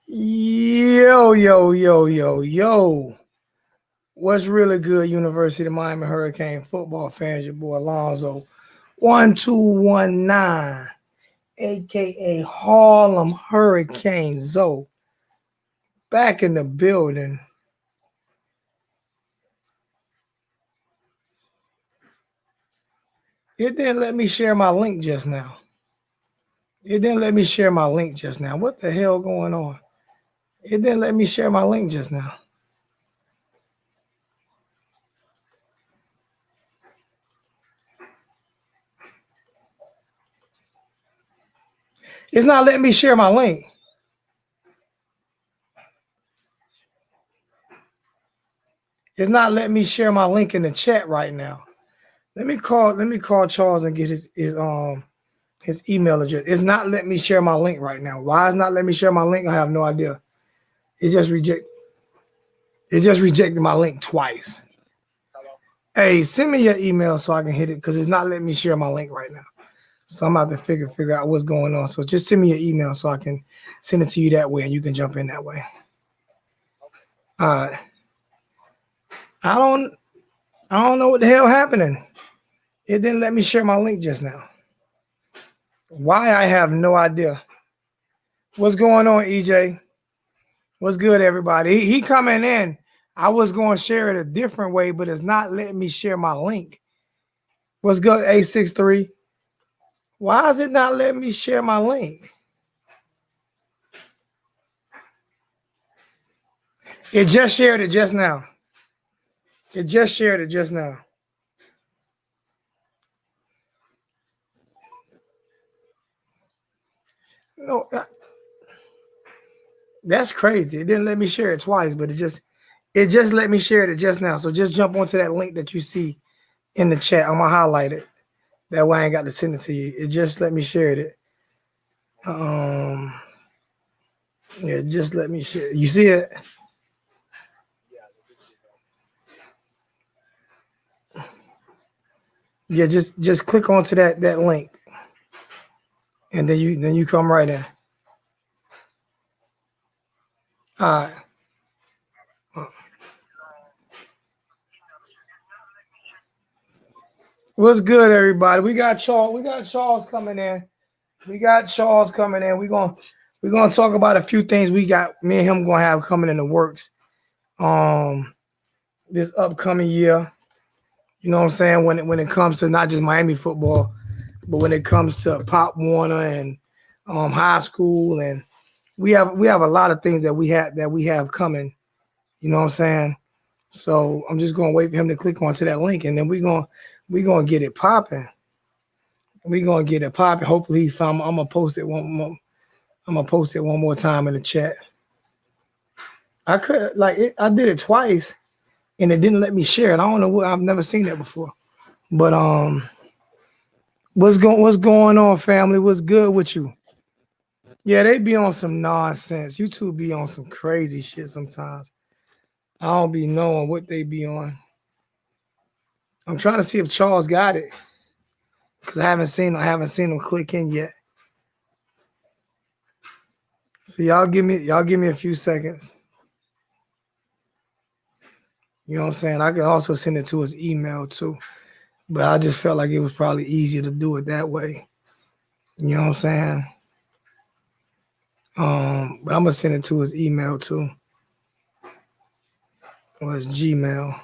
Yo, yo, yo, yo, yo. What's really good, University of Miami Hurricane football fans? Your boy Alonzo 1219, aka Harlem Hurricane Zoe, back in the building. It didn't let me share my link just now. What the hell going on? It didn't let me share my link just now. It's not letting me share my link. It's not letting me share my link in the chat right now. Let me call Charles and get his email address. It's not letting me share my link right now. Why it's not letting me share my link? I have no idea. It just rejected my link twice. Hey, send me your email so I can hit it because it's not letting me share my link right now. So I'm about to figure out what's going on. So just send me your email so I can send it to you that way and you can jump in that way. All right. I don't know what the hell happening. It didn't let me share my link just now. Why? I have no idea. What's going on, EJ? What's good, everybody? He coming in. I was going to share it a different way, but it's not letting me share my link. What's good, A63? Why is it not letting me share my link? It just shared it just now. No, that's crazy. It didn't let me share it twice, but it just let me share it just now. So just jump onto that link that you see in the chat. I'm gonna highlight it. That way I ain't got to send it to you. It just let me share it. Yeah, just let me share. You see it? Yeah, just click onto that link, and then you come right in. All right. What's good, everybody? We got Charles coming in. We're gonna talk about a few things we got. Me and him gonna have coming in the works. This upcoming year. You know what I'm saying? When it comes to not just Miami football, but when it comes to Pop Warner and high school, and we have a lot of things that we have coming. You know what I'm saying? So I'm just gonna wait for him to click onto that link, and then we're gonna get it popping. Hopefully he found. I'm gonna post it one more. one more time in the chat. I could I did it twice, and it didn't let me share it. I don't know what. I've never seen that before. But what's going on, family? What's good with you? Yeah, they be on some nonsense. You two be on some crazy shit sometimes. I don't be knowing what they be on. I'm trying to see if Charles got it, because I haven't seen him click in yet. So y'all give me a few seconds. You know what I'm saying? I can also send it to his email too, but I just felt like it was probably easier to do it that way. You know what I'm saying? But I'm gonna send it to his email too, or his Gmail.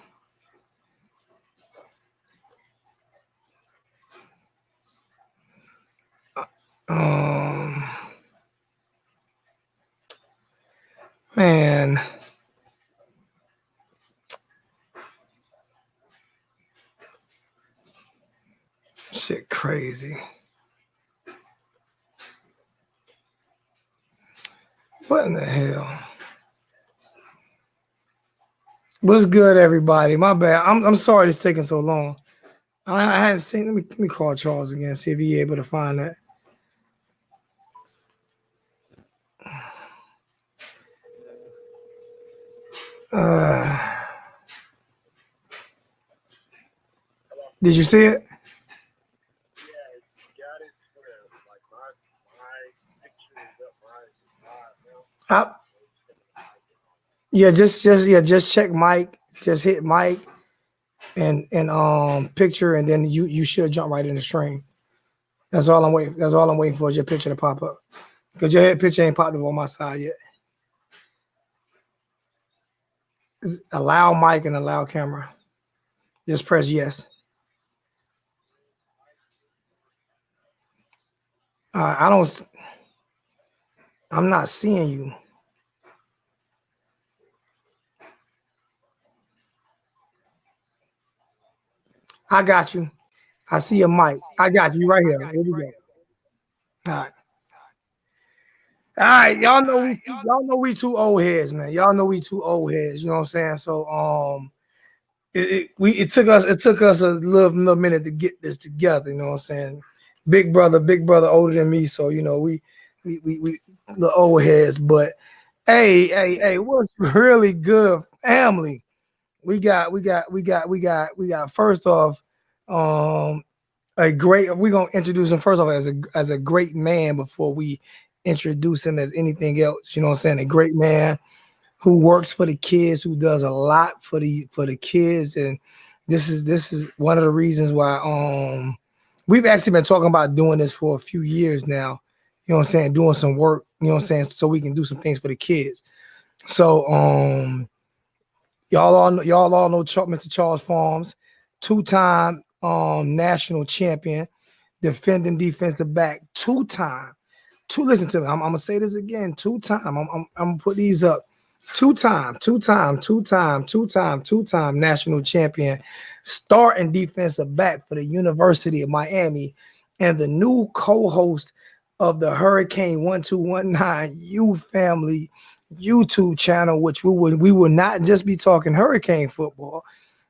Man, shit crazy. What in the hell? What's good, everybody? My bad. I'm sorry it's taking so long. I hadn't seen. Let me call Charles again, see if he's able to find that. Did you see it? Yeah, just check Mike. Just hit Mike and picture, and then you should jump right in the stream. That's all I'm waiting. That's all I'm waiting for is your picture to pop up. Because your head picture ain't popped up on my side yet. Allow mic and allow camera. Just press yes. I'm not seeing you. I got you. I see your mic. I got you right here. Here we go. All right. All right. Y'all know we two old heads, man. Y'all know we two old heads. You know what I'm saying? So it took us a little minute to get this together. You know what I'm saying? Big brother older than me, so you know we the old heads. But hey, what's really good, family? We got first off, a great. We're gonna introduce him first off as a great man before we introduce him as anything else. You know what I'm saying? A great man who works for the kids, who does a lot for the kids, and this is one of the reasons why we've actually been talking about doing this for a few years now. You know what I'm saying? Doing some work, you know what I'm saying, so we can do some things for the kids. So y'all all know Mr. Charles Pharms, two-time national champion, defending defensive back, two-time. Listen to me. I'm gonna say this again. Two-time. I'm gonna put these up. Two-time national champion, starting defensive back for the University of Miami, and the new co-host of the Hurricane 1219 U Family YouTube channel, which we will not just be talking Hurricane football,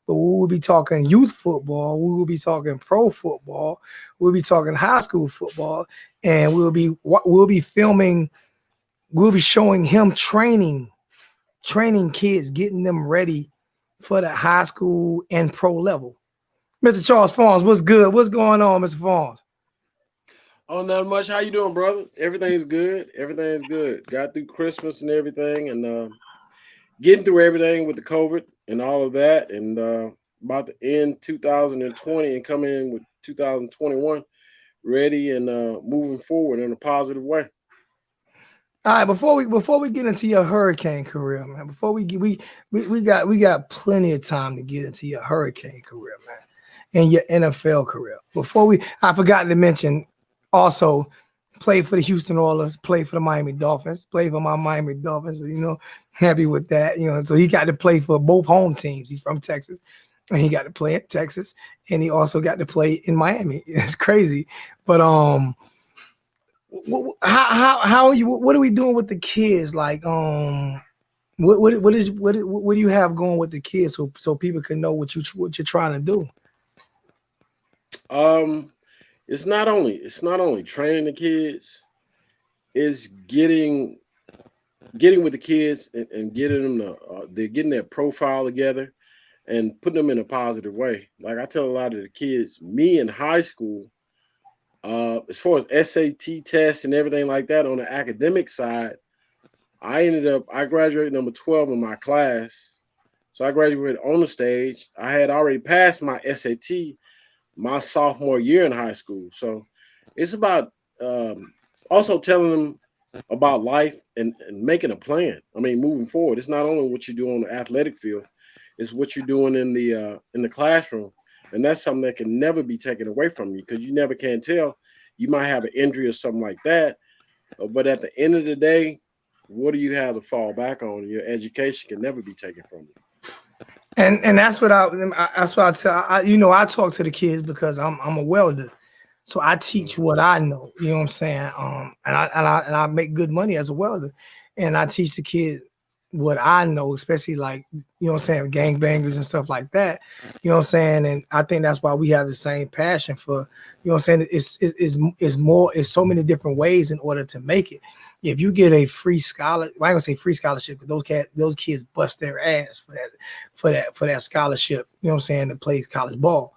but we will be talking youth football. We will be talking pro football. We'll be talking high school football, and we'll be filming. We'll be showing him training kids, getting them ready for the high school and pro level. Mr. Charles Pharms, what's good? What's going on, Mr. Pharms? Oh, not much. How you doing, brother? Everything's good. Everything's good. Got through Christmas and everything, and getting through everything with the COVID and all of that, and about to end 2020 and come in with 2021 ready and moving forward in a positive way. All right, before we get into your hurricane career, man. Before we got plenty of time to get into your hurricane career, man, and your NFL career. I forgot to mention also played for the Houston Oilers, played for the Miami Dolphins, played for my Miami Dolphins. So, you know, happy with that. You know, so he got to play for both home teams. He's from Texas, and he got to play at Texas, and he also got to play in Miami. It's crazy, but how are you? What are we doing with the kids? Like, what do you have going with the kids so people can know what you're trying to do? Um, it's not only training the kids, it's getting with the kids and getting them they're getting their profile together and putting them in a positive way. Like I tell a lot of the kids, me in high school, as far as SAT tests and everything like that on the academic side, I graduated number 12 in my class. So I graduated on the stage. I had already passed my SAT my sophomore year in high school. So it's about also telling them about life and making a plan. I mean, moving forward, it's not only what you do on the athletic field, it's what you're doing in the classroom, and that's something that can never be taken away from you because you never can tell. You might have an injury or something like that, but at the end of the day, what do you have to fall back on? Your education can never be taken from you. And that's what I tell I talk to the kids because I'm a welder. So I teach Mhm. what I know, you know what I'm saying? And I make good money as a welder. And I teach the kids what I know, especially like, you know what I'm saying, gangbangers and stuff like that. You know what I'm saying? And I think that's why we have the same passion for, you know what I'm saying? It's so many different ways in order to make it. If you get a free scholar, well, I ain't gonna say free scholarship, but those kids bust their ass for that scholarship, you know what I'm saying, to play college ball.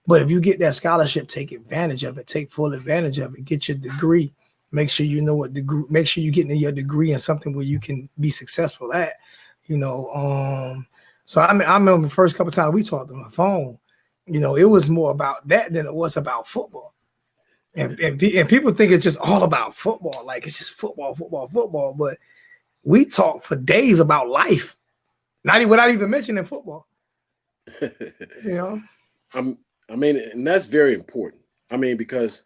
But if you get that scholarship, take advantage of it, take full advantage of it, get your degree, make sure you know what degree, make sure you're getting your degree in something where you can be successful at. So I remember the first couple of times we talked on the phone, it was more about that than it was about football. And people think it's just all about football. Like it's just football, football, football. But we talk for days about life, without even mentioning football. I mean, and that's very important. I mean, because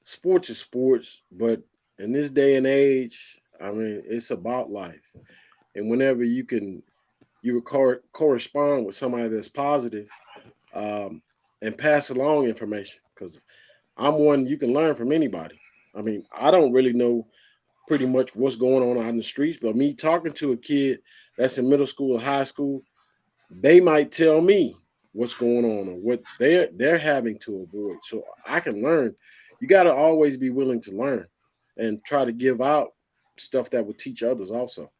sports is sports, but in this day and age, I mean, it's about life. And whenever you correspond with somebody that's positive, and pass along information, because I'm one you can learn from anybody. I mean, I don't really know pretty much what's going on out in the streets, but me talking to a kid that's in middle school or high school, they might tell me what's going on or what they're having to avoid. So I can learn. You got to always be willing to learn and try to give out stuff that will teach others also.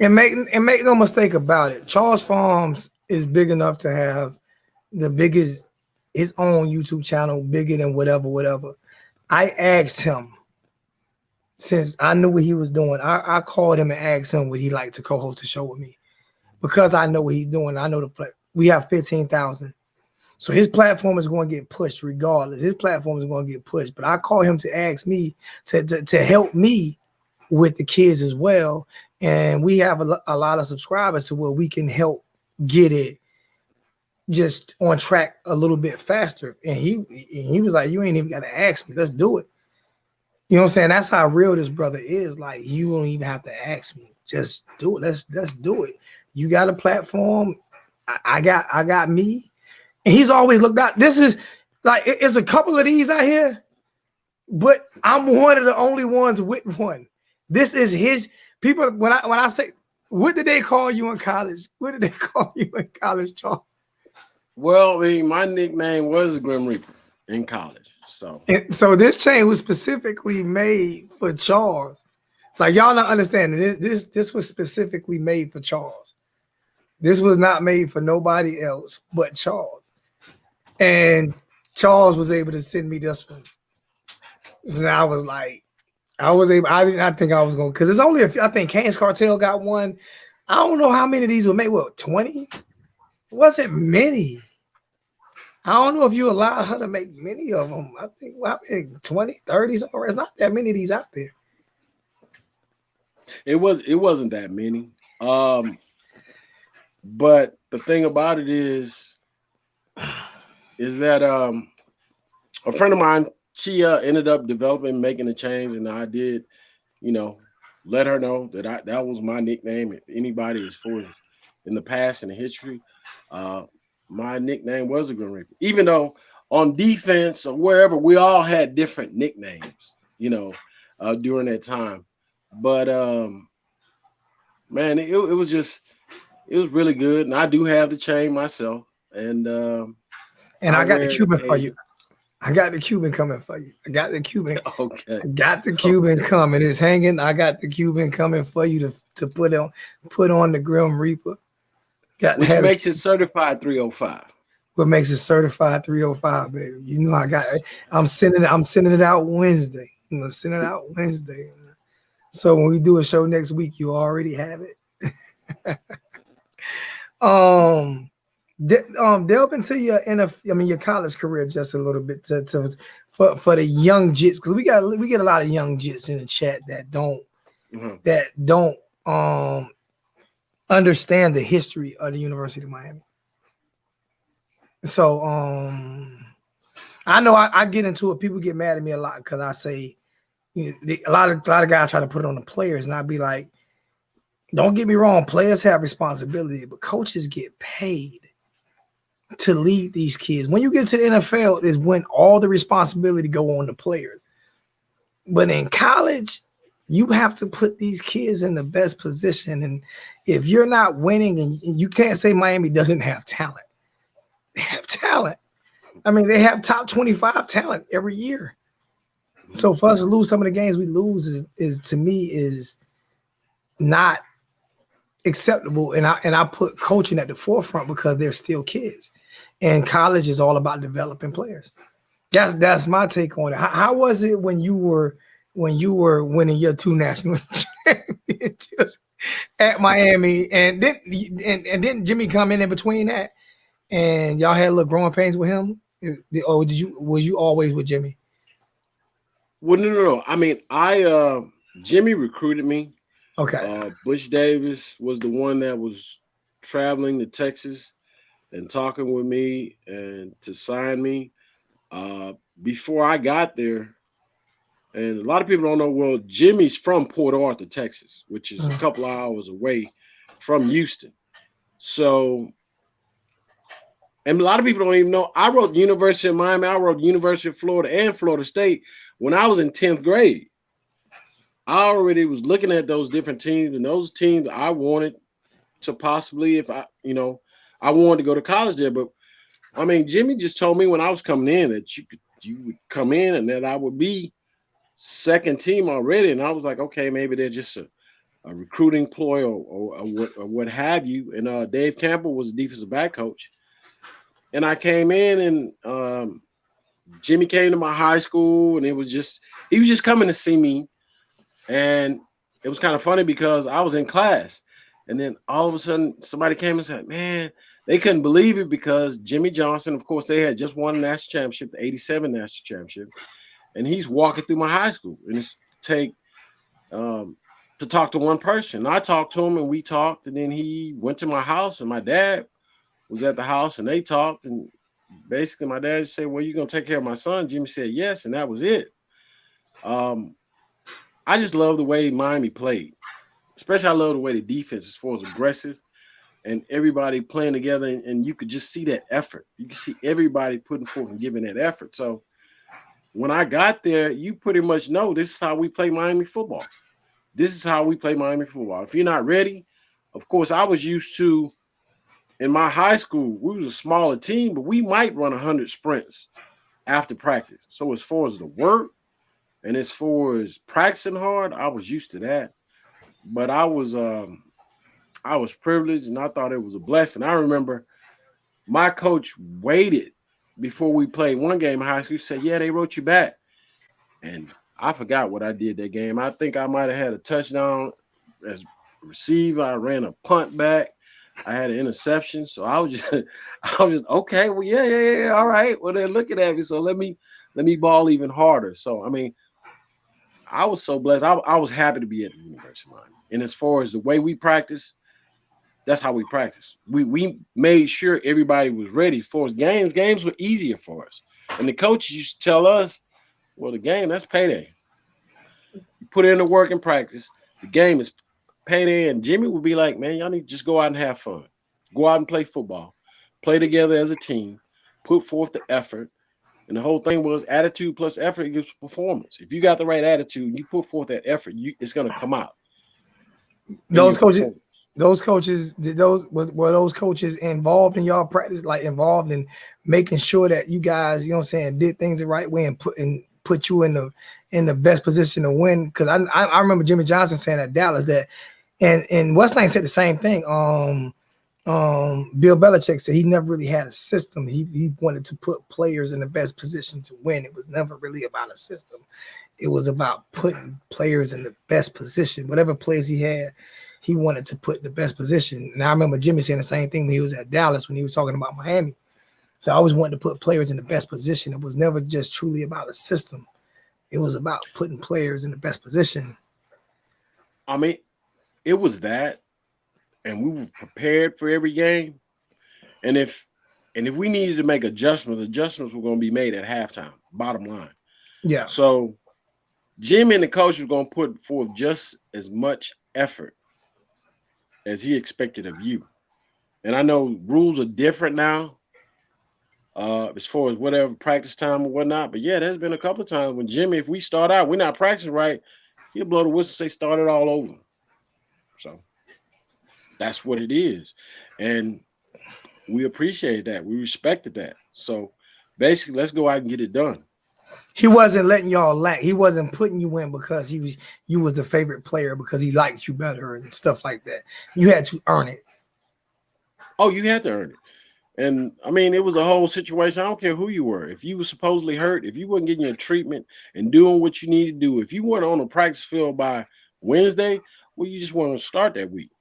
And make no mistake about it, Charles Pharms is big enough to have his own YouTube channel, bigger than whatever. I asked him, since I knew what he was doing, I called him and asked him would he like to co-host the show with me, because I know what he's doing. I know we have 15,000. So his platform is going to get pushed regardless. His platform is going to get pushed. But I called him to ask me to help me with the kids as well. And we have a lot of subscribers to where we can help get it just on track a little bit faster. And he was like, you ain't even got to ask me. Let's do it. You know what I'm saying? That's how real this brother is. Like, you don't even have to ask me. Just do it. Let's do it. You got a platform. I got me. And he's always looked out. This is like, it's a couple of these out here, but I'm one of the only ones with one. This is his people. When I say, what did they call you in college? What did they call you in college, Charles? Well, I mean, my nickname was Grim Reaper in college. So this chain was specifically made for Charles. Like, y'all not understanding this was specifically made for Charles. This was not made for nobody else but Charles. And Charles was able to send me this one. So I was like, I did not think I was going to, because it's only I think Kane's Cartel got one. I don't know how many of these were made. What, 20? It wasn't many. I don't know if you allowed her to make many of them. I think 20, 30 somewhere. It's not that many of these out there. It wasn't that many. But the thing about it is that a friend of mine, she ended up making a change, and I did, let her know that that was my nickname. If anybody is for in the past in the history, my nickname was a Grim Reaper. Even though on defense or wherever, we all had different nicknames, during that time. But man, it was really good. And I do have the chain myself. And I got the Cuban for you. I got the Cuban coming for you. I got the Cuban. Okay. I got the Cuban coming. It's hanging. I got the Cuban coming for you to put on the Grim Reaper. Which makes it certified 305. What makes it certified 305, baby? You know I got it. I'm sending it out Wednesday. I'm gonna send it out Wednesday. So when we do a show next week, you already have it. Delve into your college career just a little bit for the young jits, because we get a lot of young jits in the chat that don't understand the history of the University of Miami. So I know I get into it. People get mad at me a lot because I say, a lot of guys try to put it on the players, and I'd be like, don't get me wrong, players have responsibility, but coaches get paid to lead these kids. When you get to the NFL is when all the responsibility go on the players. But in college, you have to put these kids in the best position. And if you're not winning, and you can't say Miami doesn't have talent. They have talent. I mean, they have top 25 talent every year. So for us to lose some of the games we lose is to me is not acceptable. And I put coaching at the forefront because they're still kids. And college is all about developing players. That's my take on it. How was it when you were winning your 2 national championships? at Miami, and then Jimmy come in between that, and y'all had a little growing pains with him. Or was you always with Jimmy? Well, no. I mean, Jimmy recruited me. Okay. Butch Davis was the one that was traveling to Texas and talking with me and to sign me. Before I got there, and a lot of people don't know, well, Jimmy's from Port Arthur, Texas, which is a Mm. couple of hours away from Houston. So, and a lot of people don't even know, I wrote University of Miami, I wrote University of Florida and Florida State when I was in 10th grade. I already was looking at those different teams, and those teams I wanted to possibly, if I wanted to go to college there. But I mean, Jimmy just told me when I was coming in that you would come in and that I would be second team already. And I was like, okay, maybe they're just a recruiting ploy or what have you. And Dave Campbell was the defensive back coach. And I came in and Jimmy came to my high school, and he was just coming to see me. And it was kind of funny because I was in class. And then all of a sudden somebody came and said, man, they couldn't believe it because Jimmy Johnson, of course, they had just won a national championship, the 87 national championship. And he's walking through my high school. And it's to talk to one person. I talked to him and we talked. And then he went to my house and my dad was at the house and they talked. And basically my dad said, well, you going to take care of my son? Jimmy said, yes. And that was it. I just love the way Miami played. Especially I love the way the defense is for as aggressive and everybody playing together, and you could just see that effort. You can see everybody putting forth and giving that effort. So when I got there, you pretty much know this is how we play Miami football. This is how we play Miami football. If you're not ready, of course, I was used to, in my high school, we was a smaller team, but we might run 100 sprints after practice. So as far as the work and as far as practicing hard, I was used to that. But I was privileged and I thought it was a blessing. I remember my coach waited before we played one game in high school. He said, yeah, they wrote you back. And I forgot what I did that game. I think I might have had a touchdown as a receiver. I ran a punt back. I had an interception. So I was just okay. Well, yeah. All right. Well, they're looking at me. So let me ball even harder. So I mean, I was so blessed. I was happy to be at the University of Miami. And as far as the way we practice, that's how we practice. We made sure everybody was ready for us. Games were easier for us. And the coaches used to tell us, well, the game, that's payday. You put in the work and practice. The game is payday. And Jimmy would be like, man, y'all need to just go out and have fun. Go out and play football. Play together as a team. Put forth the effort. And the whole thing was attitude plus effort equals performance. If you got the right attitude, you put forth that effort, it's going to come out. Those coaches, were those coaches involved in y'all practice, like involved in making sure that you guys, you know what I'm saying, did things the right way and put you in the best position to win? Because I remember Jimmy Johnson saying at Dallas that, and Westline said the same thing. Bill Belichick said he never really had a system. He wanted to put players in the best position to win. It was never really about a system. It was about putting players in the best position. Whatever plays he had, he wanted to put in the best position. And I remember Jimmy saying the same thing when he was at Dallas when he was talking about Miami. So I always wanted to put players in the best position. It was never just truly about a system. It was about putting players in the best position. I mean, it was that, and we were prepared for every game. And if we needed to make adjustments were going to be made at halftime, bottom line. Yeah. So Jimmy and the coach was going to put forth just as much effort as he expected of you. And I know rules are different now, as far as whatever practice time or whatnot. But yeah, there's been a couple of times when Jimmy, if we start out, we're not practicing right, he'll blow the whistle, say start it all over. So that's what it is. And we appreciated that. We respected that. So basically, let's go out and get it done. He wasn't letting y'all lack. He wasn't putting you in because you was the favorite player because he liked you better and stuff like that. You had to earn it. Oh, you had to earn it. And I mean, it was a whole situation. I don't care who you were. If you were supposedly hurt, if you weren't getting your treatment and doing what you need to do, if you weren't on the practice field by Wednesday, Well, you just want to start that week.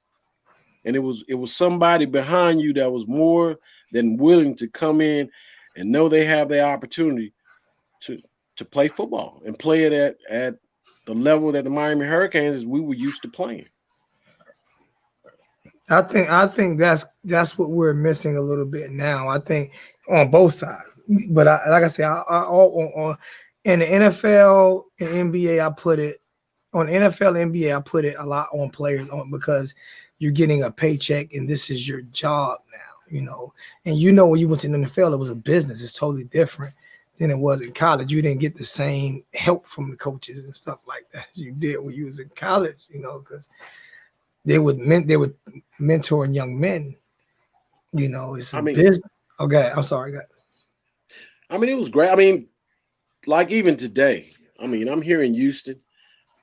And it was somebody behind you that was more than willing to come in and know they have the opportunity to play football and play it at the level that the Miami Hurricanes is we were used to playing. I think that's what we're missing a little bit now. I think on both sides, but like I said, in the NFL and NBA, I put it on NFL and NBA. I put it a lot on players because you're getting a paycheck and this is your job now, And when you went to the NFL, it was a business. It's totally different than it was in college. You didn't get the same help from the coaches and stuff like that you did when you was in college, because they would mentoring young men. It's a business. Okay, I'm sorry. I mean, it was great. I mean, like even today, I mean, I'm here in Houston,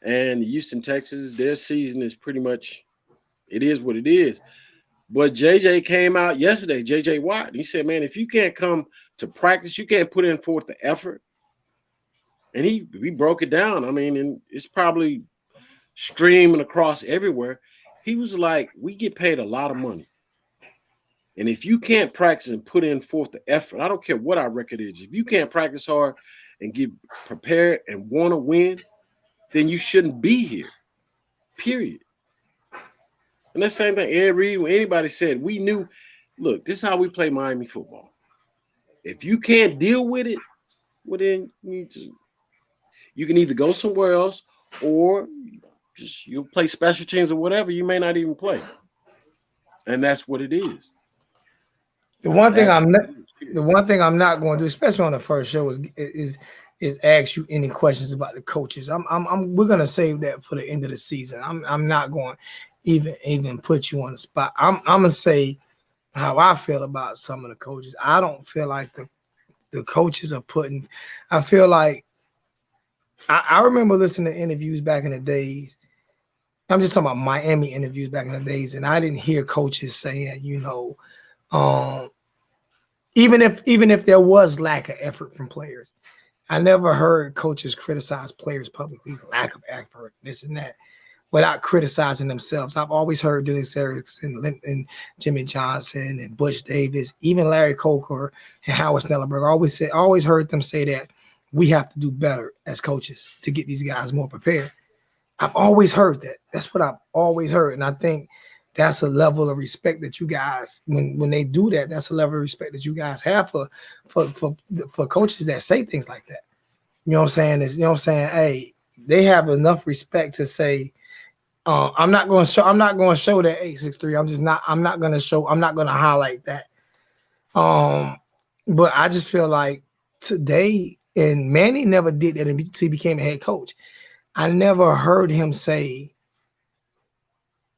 and Houston, Texas, their season is pretty much, it is what it is. But JJ came out yesterday, JJ Watt, and he said, man, if you can't come to practice, you can't put in forth the effort. And he broke it down. I mean, and it's probably streaming across everywhere. He was like, we get paid a lot of money. And if you can't practice and put in forth the effort, I don't care what our record is. If you can't practice hard and get prepared and want to win, then you shouldn't be here, period. And that same thing, Ed Reed, when anybody said, we knew, look, this is how we play Miami football. If you can't deal with it, well, then you can either go somewhere else or just you'll play special teams or whatever. You may not even play. And that's what it is. The one thing I'm not going to do, especially on the first show, is ask you any questions about the coaches. We're gonna save that for the end of the season. I'm not going to even put you on the spot. I'm gonna say how I feel about some of the coaches. I don't feel like the coaches are putting. I feel like I remember listening to interviews back in the days. I'm just talking about Miami interviews back in the days, and I didn't hear coaches saying, even if there was lack of effort from players, I never heard coaches criticize players publicly, lack of effort, this and that, without criticizing themselves. I've always heard Dennis Erickson and Jimmy Johnson and Butch Davis, even Larry Coker and Howard Snellenberg. I always heard them say that we have to do better as coaches to get these guys more prepared. I've always heard that. That's what I've always heard. And I think that's a level of respect that you guys, when they do that, that's a level of respect that you guys have for coaches that say things like that. You know what I'm saying? Hey, they have enough respect to say, I'm not going to show that 863. I'm not going to highlight that. But I just feel like today, and Manny never did that until he became a head coach. I never heard him say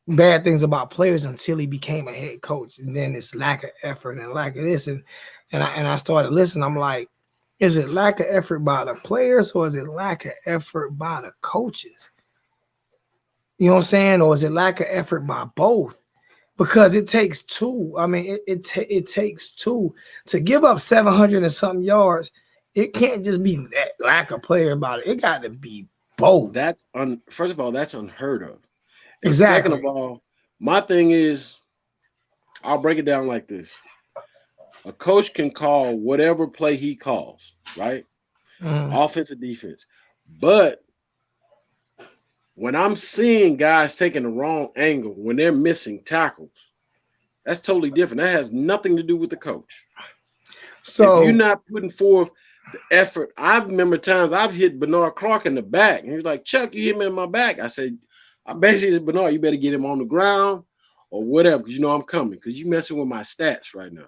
bad things about players until he became a head coach. And then it's lack of effort and lack of this. And I started listening. I'm like, is it lack of effort by the players or is it lack of effort by the coaches? You know what I'm saying? Or is it lack of effort by both? Because it takes two. I mean, it takes two to give up 700 and something yards. It can't just be that lack of player about it. It got to be both. First of all, that's unheard of. And Exactly. Second of all, my thing is, I'll break it down like this. A coach can call whatever play he calls, right? Offense or defense. But when I'm seeing guys taking the wrong angle, when they're missing tackles, that's totally different. That has nothing to do with the coach. So if you're not putting forth the effort, I remember times I've hit Bernard Clark in the back, and he's like, Chuck, you hit me in my back. I said, I basically said, Bernard, you better get him on the ground or whatever, because I'm coming, because you messing with my stats right now.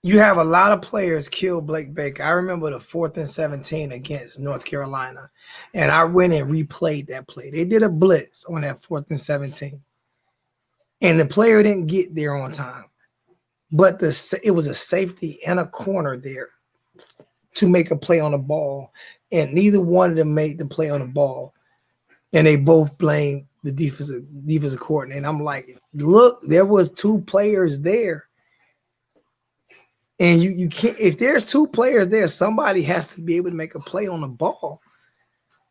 You have a lot of players kill Blake Baker. I remember the 4th and 17 against North Carolina, and I went and replayed that play. They did a blitz on that 4th and 17, and the player didn't get there on time. But it was a safety and a corner there to make a play on the ball, and neither one of them made the play on the ball, and they both blamed the defensive coordinator. And I'm like, look, there was 2 players there. And you can't, if there's 2 players there, somebody has to be able to make a play on the ball.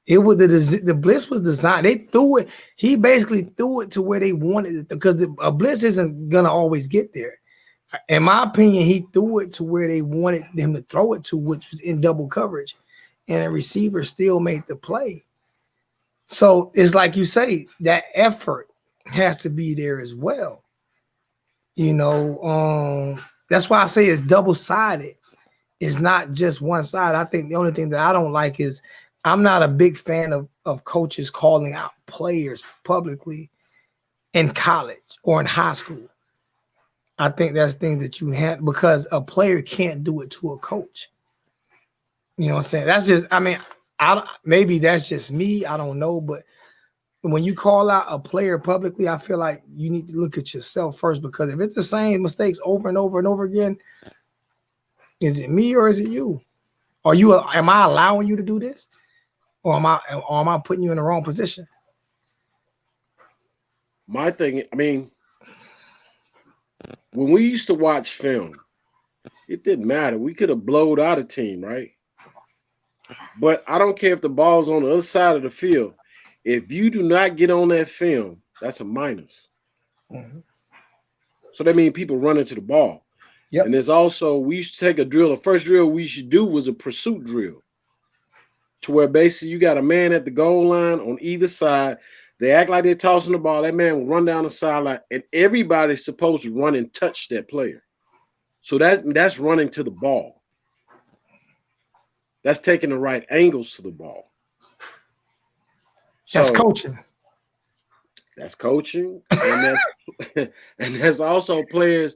It was the blitz was designed. They threw it. He basically threw it to where they wanted it because a blitz isn't gonna always get there. In my opinion, he threw it to where they wanted him to throw it to, which was in double coverage, and the receiver still made the play. So it's like you say, that effort has to be there as well. That's why I say it's double-sided. It's not just one side. I think the only thing that I don't like is I'm not a big fan of coaches calling out players publicly in college or in high school. I think that's things that you have because a player can't do it to a coach. You know what I'm saying? That's just, maybe that's just me. I don't know. But when you call out a player publicly, I feel like you need to look at yourself first, because if it's the same mistakes over and over and over again, is it me or is it you? Am I allowing you to do this? Or am I putting you in the wrong position? My thing, when we used to watch film, it didn't matter. We could have blowed out a team, right? But I don't care if the ball's on the other side of the field. If you do not get on that film, that's a minus. Mm-hmm. So that means people run into the ball. Yep. And there's also, we used to take a drill. The first drill we should do was a pursuit drill, to where basically you got a man at the goal line on either side. They act like they're tossing the ball. That man will run down the sideline, and everybody's supposed to run and touch that player. So that's running to the ball. That's taking the right angles to the ball. That's coaching. That's coaching, and that's also players.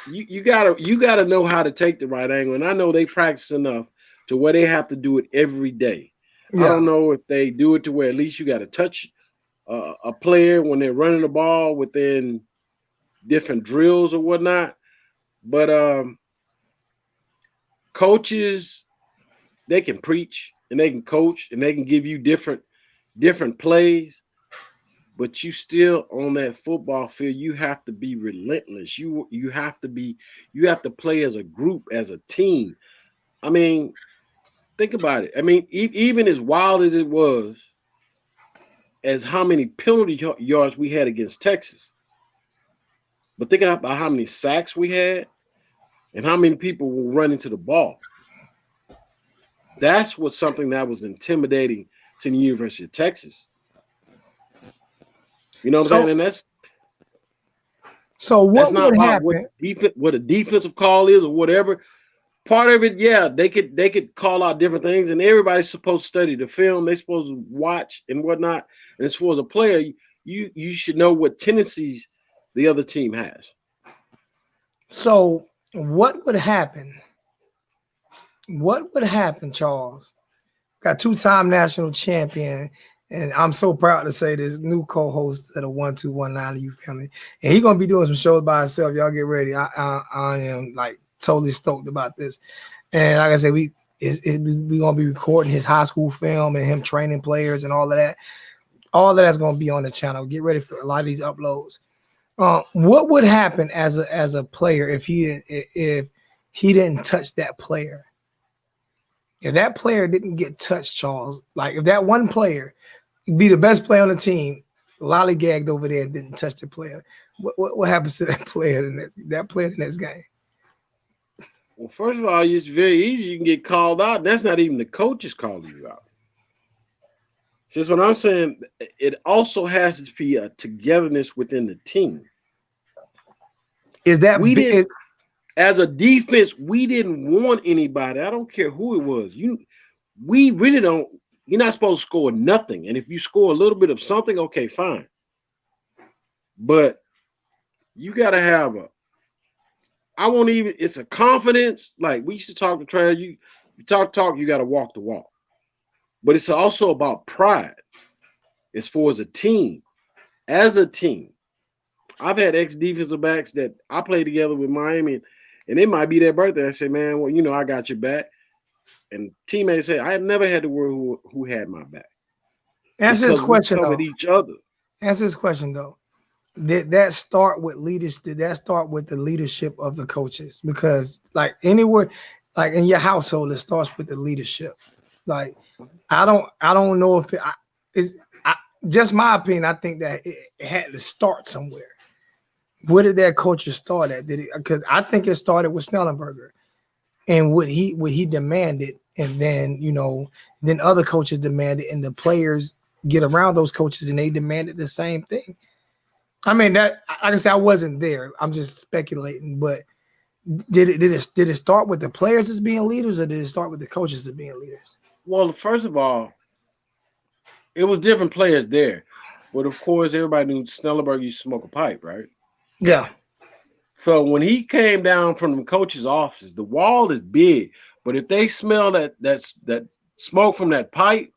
You gotta know how to take the right angle, and I know they practice enough to where they have to do it every day. Yeah. I don't know if they do it to where at least you got to touch a player when they're running the ball within different drills or whatnot. But coaches, they can preach and they can coach and they can give you different plays, but you still on that football field, you have to be relentless. You have to play as a group, as a team. Think about it. Even as wild as it was, as how many penalty yards we had against Texas, but think about how many sacks we had and how many people were running to the ball. That's what's something that was intimidating to the University of Texas. You know what I'm saying? And that's what would happen? What a defensive call is or whatever. Part of it, yeah, they could call out different things, and everybody's supposed to study the film. They're supposed to watch and whatnot. And as far as a player, you should know what tendencies the other team has. So what would happen? What would happen, Charles? Got two-time national champion, and I'm so proud to say this new co-host of the 1219 U family, and he's gonna be doing some shows by himself. Y'all get ready. I am like totally stoked about this. And like I said, we gonna be recording his high school film and him training players and all of that. All of that's gonna be on the channel. Get ready for a lot of these uploads. What would happen as a player if he didn't touch that player? If that player didn't get touched, Charles, like if that one player be the best player on the team, lollygagged over there and didn't touch the player, what happens to that player the next game? Well, first of all, it's very easy. You can get called out. That's not even the coaches calling you out. So that's what I'm saying. It also has to be a togetherness within the team. Is that as a defense, we didn't want anybody. I don't care who it was. We really don't. You're not supposed to score nothing. And if you score a little bit of something, okay, fine. But you got to have it's a confidence. Like we used to talk to trash. You talk, you got to walk the walk. But it's also about pride as far as a team. As a team, I've had ex-defensive backs that I played together with Miami, and it might be their birthday. I say, man, well, I got your back. And teammates say, I never had to worry who had my back. Answer this question, though. Each other. Answer this question, though. Did that start with leaders? Did that start with the leadership of the coaches? Because like anywhere, like in your household, it starts with the leadership. Like I don't know if it's just my opinion. I think that it had to start somewhere. Where did that culture start at? Did it? Because I think it started with Snellenberger and what he demanded, and then then other coaches demanded, and the players get around those coaches and they demanded the same thing. I mean, that, like I said, I wasn't there. I'm just speculating, but did it start with the players as being leaders, or did it start with the coaches as being leaders? Well, first of all, it was different players there, but of course, everybody knew Snellenberg used to smoke a pipe, right? Yeah. So when he came down from the coach's office, the wall is big, but if they smell that smoke from that pipe,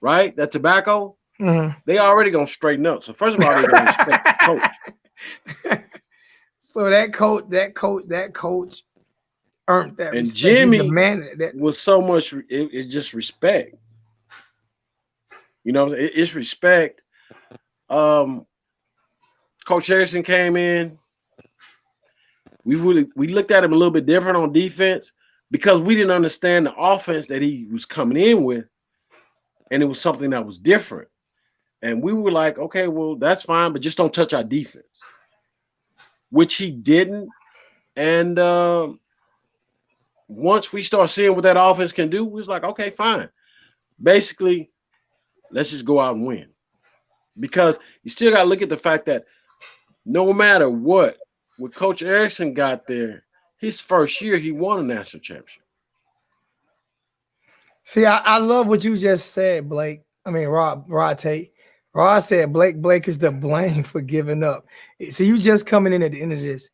right, that tobacco, Mhm. they already gonna straighten up. So first of all, they gonna respect the coach. So that coach earned that And respect. He Jimmy demanded that. was so much. It's just respect. You know, it's respect. Um, Coach Harrison came in. We looked at him a little bit different on defense because we didn't understand the offense that he was coming in with, and it was something that was different. And we were like, okay, well, that's fine, but just don't touch our defense, which he didn't. And once we start seeing what that offense can do, we was like, okay, fine. Basically, let's just go out and win. Because you still got to look at the fact that no matter what, when Coach Erickson got there, his first year, he won a national championship. See, I love what you just said, Blake. I mean, Rod Tate. Rod said Blake is the blame for giving up. So you just coming in at the end of this,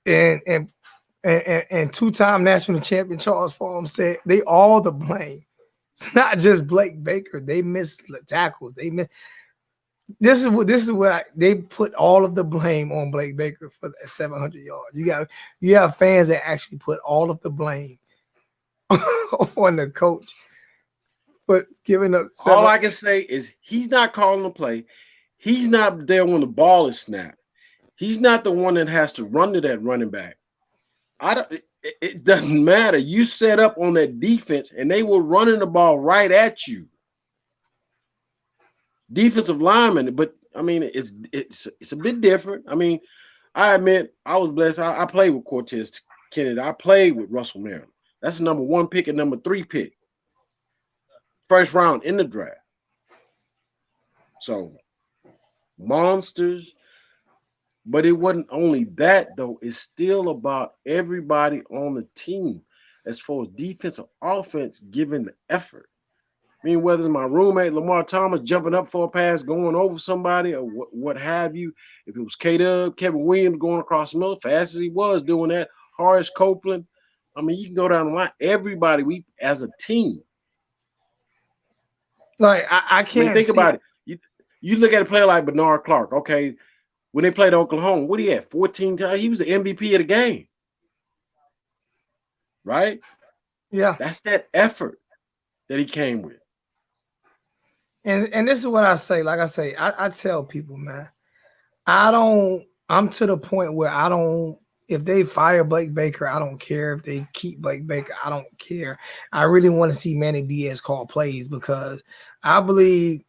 and two-time national champion Charles Pharms said they all the blame. It's not just Blake Baker. They missed the tackles. They missed. This is what they put all of the blame on Blake Baker for that 700 yards. You have fans that actually put all of the blame on the coach for giving up All seven. I can say is he's not calling the play. He's not there when the ball is snapped. He's not the one that has to run to that running back. I don't. It doesn't matter. You set up on that defense, and they were running the ball right at you. Defensive lineman, but I mean, it's a bit different. I mean, I admit I was blessed. I played with Cortez Kennedy. I played with Russell Merrill. That's the number 1 pick and number 3 pick, first round in the draft. So monsters. But it wasn't only that, though. It's still about everybody on the team as far as defense or offense giving the effort. I mean, whether it's my roommate, Lamar Thomas, jumping up for a pass, going over somebody, or what have you. If it was K-Dub, Kevin Williams going across the middle, fast as he was doing that, Horace Copeland. I mean, you can go down the line. Everybody, we as a team. Like I I mean, can't think see. about it. You look at a player like Bernard Clark, okay, when they played Oklahoma, what he had? 14 times. He was the MVP of the game. Right? Yeah, That's that effort that he came with. and this is what I say. Like I say, I tell people, man, I'm to the point where I don't. If they fire Blake Baker, I don't care. If they keep Blake Baker, I don't care. I really want to see Manny Diaz call plays because I believe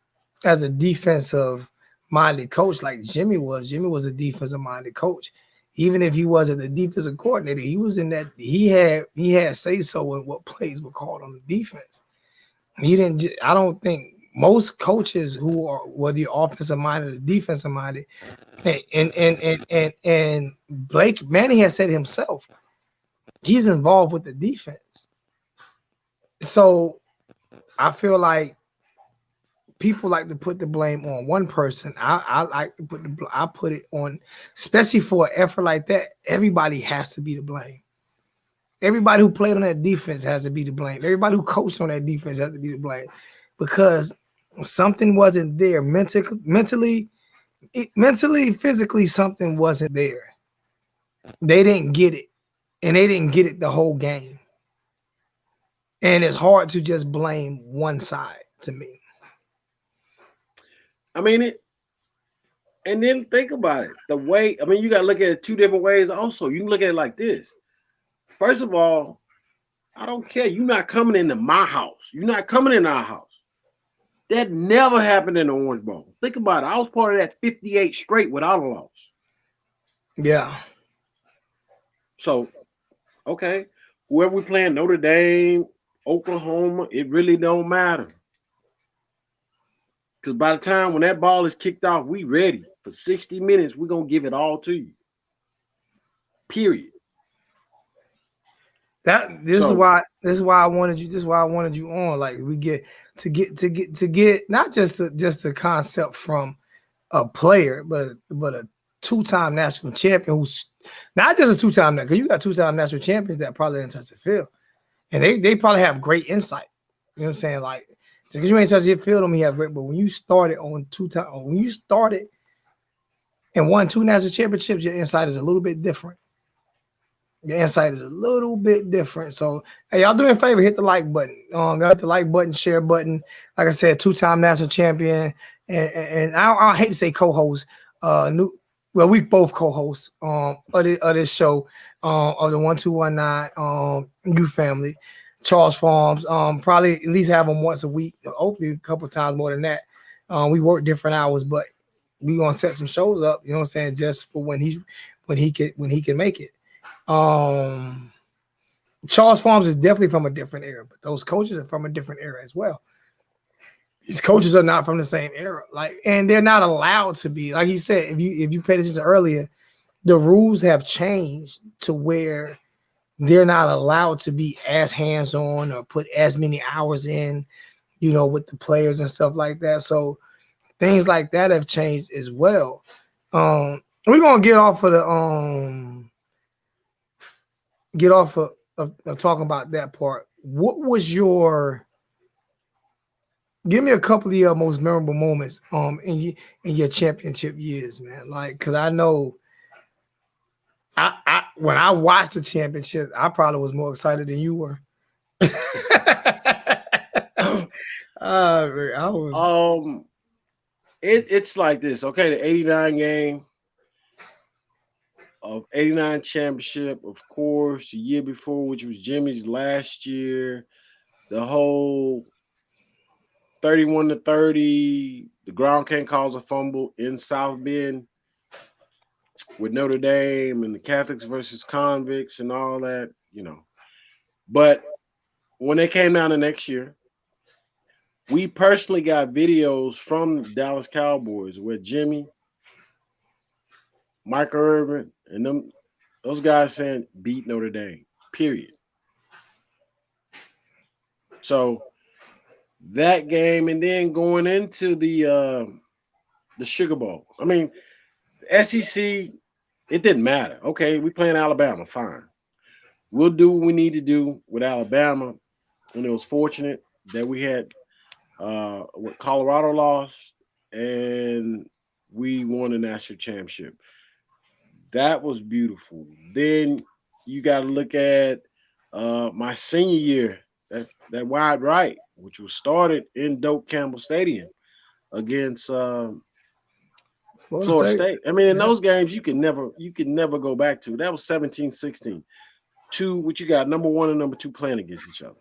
as a defensive minded coach like Jimmy was a defensive minded coach. Even if he wasn't the defensive coordinator, he was in that he had say so in what plays were called on the defense. He didn't. I don't think most coaches who are whether you're offensive minded or defensive minded, and Blake Manning has said himself, he's involved with the defense. So I feel like people like to put the blame on one person. I like to put it on, especially for an effort like that. Everybody has to be to blame. Everybody who played on that defense has to be to blame. Everybody who coached on that defense has to be to blame because something wasn't there mentally, physically. Something wasn't there. They didn't get it, and they didn't get it the whole game. And it's hard to just blame one side to me. I mean it, and then think about it. The way, I mean, you gotta look at it 2 different ways also. You can look at it like this. First of all, I don't care. You're not coming into my house. You're not coming in our house. That never happened in the Orange Bowl. Think about it. I was part of that 58 straight without a loss. Yeah. So, okay, whoever we playing, Notre Dame, Oklahoma, it really don't matter. Because by the time when that ball is kicked off, we ready. For 60 minutes, we're going to give it all to you. Period. This is why I wanted you. This is why I wanted you on. Like we get not just the concept from a player, but a two-time national champion who's not just a two-time, because you got two-time national champions that probably didn't touch the field, and they probably have great insight. You know what I'm saying? Like because you ain't touch the field, don't mean you have great. But when you started on when you started and won two national championships, your insight is a little bit different. Your insight is a little bit different. So, hey, y'all do me a favor, hit the like button. Hit the like button, share button. Like I said, two-time national champion, and I hate to say co-host. We both co-hosts of this show, of the 1219 You Family, Charles Pharms. Probably at least have them once a week, hopefully a couple of times more than that. We work different hours, but we gonna set some shows up. You know what I'm saying? Just for when he can make it. Charles Pharms is definitely from a different era, but those coaches are from a different era as well. These coaches are not from the same era, and they're not allowed to be. Like he said, if you paid attention earlier, the rules have changed to where they're not allowed to be as hands-on or put as many hours in, with the players and stuff like that. So things like that have changed as well. We're gonna get off of talking about that part. What was give me a couple of your most memorable moments in your championship years, man? Like, because I know I when I watched the championship, I probably was more excited than you were. I was it's like this. Okay, the 89 game of 89 championship, of course, the year before, which was Jimmy's last year, the whole 31-30, the ground can't cause a fumble in South Bend with Notre Dame and the Catholics versus convicts and all that, But when they came down the next year, we personally got videos from Dallas Cowboys where Jimmy, Michael Irvin, and those guys saying beat Notre Dame, period. So that game, and then going into the Sugar Bowl. I mean, the SEC, it didn't matter. Okay, we playing Alabama, fine. We'll do what we need to do with Alabama. And it was fortunate that we had what Colorado lost, and we won the national championship. That was beautiful. Then you got to look at my senior year, that wide right, which was started in Doak Campbell Stadium against Florida State. I mean, in those games, you can never go back to. That was 17-16. What you got, number one and number two playing against each other.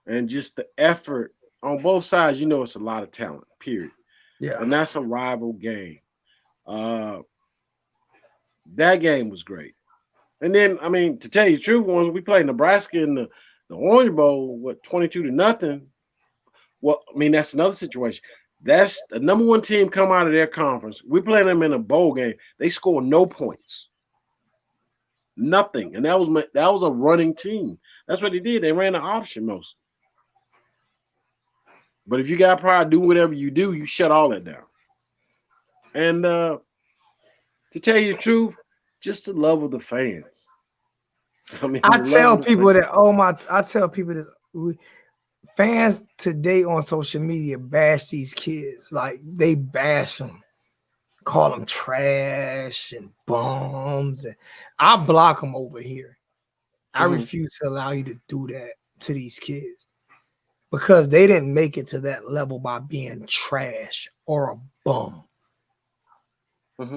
And just the effort on both sides, it's a lot of talent, period. Yeah. And that's a rival game. That game was great. And then, I mean, to tell you the truth, once we played Nebraska in the Orange Bowl, 22-0. Well, I mean, that's another situation. That's the number one team come out of their conference. We played them in a bowl game. They scored no points. Nothing. And that was a running team. That's what they did. They ran the option most. But if you got pride, do whatever you do, you shut all that down. And to tell you the truth, just the love of the fans. I mean, I tell people that fans today on social media bash these kids. Like they bash them, call them trash and bums. And I block them over here. I refuse to allow you to do that to these kids because they didn't make it to that level by being trash or a bum.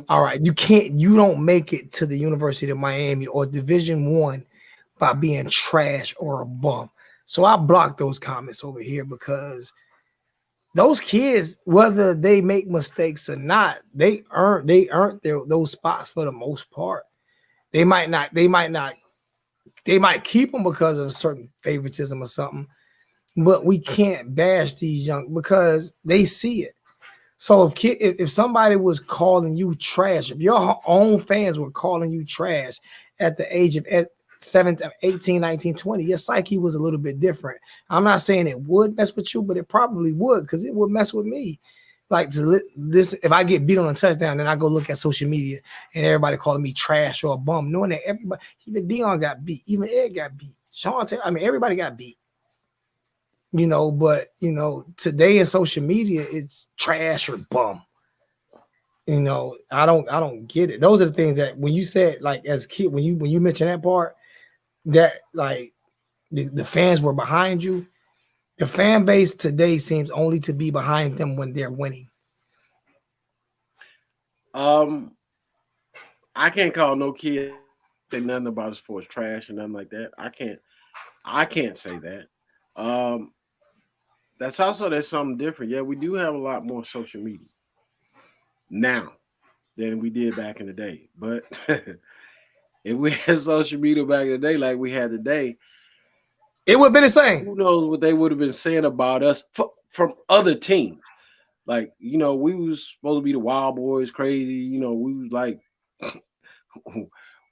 All right, you don't make it to the University of Miami or Division I by being trash or a bum. So I blocked those comments over here because those kids, whether they make mistakes or not, they earned those spots for the most part. They might keep them because of a certain favoritism or something, but we can't bash these young because they see it. So if somebody was calling you trash, if your own fans were calling you trash at the age of 17, 18, 19, 20, your psyche was a little bit different. I'm not saying it would mess with you, but it probably would, because it would mess with me. Like this, if I get beat on a touchdown, then I go look at social media and everybody calling me trash or a bum, knowing that everybody, even Dion got beat, even Ed got beat, Sean Taylor, I mean, everybody got beat. But today in social media, it's trash or bum. I don't get it. Those are the things that when you said, like, as a kid, when you mentioned that part, that like the fans were behind you, the fan base today seems only to be behind them when they're winning. I can't call no kid say nothing about sports trash and nothing like that. I can't say that. Um, that's something different. Yeah, we do have a lot more social media now than we did back in the day. But if we had social media back in the day like we had today, it would have been the same. Who knows what they would have been saying about us from other teams? Like, we was supposed to be the Wild Boys, crazy. We was like,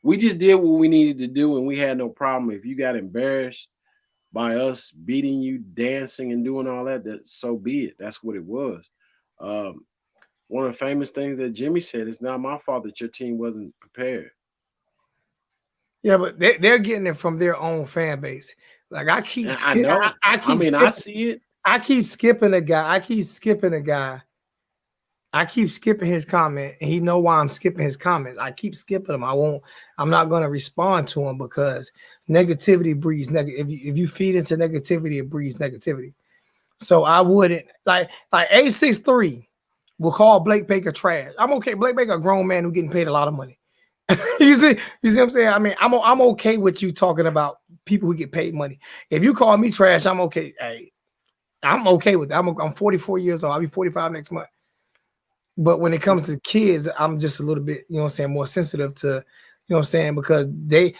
we just did what we needed to do, and we had no problem. If you got embarrassed by us beating you, dancing, and doing all that, that so be it. That's what it was. Um, One of the famous things that Jimmy said, it's not my fault that your team wasn't prepared. Yeah, but they're getting it from their own fan base. Like I keep And I skipping. know. I mean, I see it. I keep skipping a guy. I keep skipping a guy. I keep skipping his comment, and he know why I'm skipping his comments. I keep skipping them. I'm not going to respond to him because negativity breeds negative. If you feed into negativity, it breeds negativity. So I wouldn't like A63 will call Blake Baker trash. I'm okay. Blake Baker, a grown man who getting paid a lot of money. you see what I'm saying? I mean, I'm okay with you talking about people who get paid money. If you call me trash, I'm okay. Hey, I'm okay with that. I'm 44 years old. I'll be 45 next month. But when it comes to kids, I'm just a little bit, more sensitive to, because they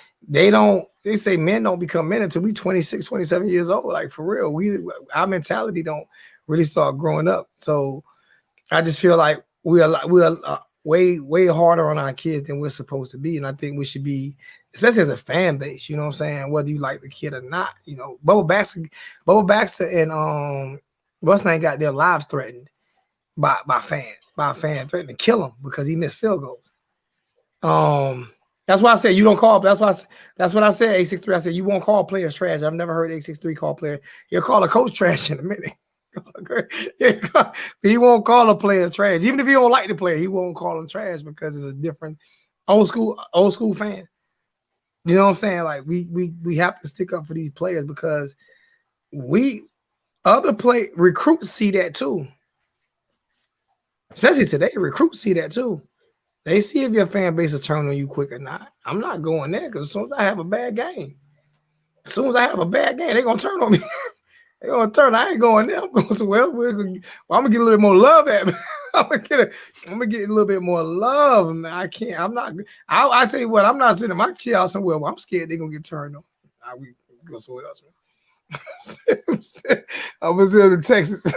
say men don't become men until we 26, 27 years old. Like for real, our mentality don't really start growing up. So I just feel like we are way harder on our kids than we're supposed to be. And I think we should be, especially as a fan base, you know what I'm saying? Whether you like the kid or not, Bubba Baxter and what's name got their lives threatened by a fan threatening to kill him because he missed field goals. That's why I said you don't call. That's what I said. A63. I said you won't call players trash. I've never heard A63 call player. He'll call a coach trash in a minute. He won't call a player trash. Even if he don't like the player, he won't call him trash because it's a different old school fan. You know what I'm saying? Like we have to stick up for these players because recruits see that too. Especially today, recruits see that too. They see if your fan base will turn on you quick or not. I'm not going there because as soon as I have a bad game, they're gonna turn on me. They're gonna turn. I ain't going there. I'm going to I'm gonna get a little bit more love at me. I'm gonna get a little bit more love. Man. I can't. I'm not. I tell you what. I'm not sitting my chair out somewhere where I'm scared they're gonna get turned on. We go somewhere else, man. I'm gonna sit in Texas.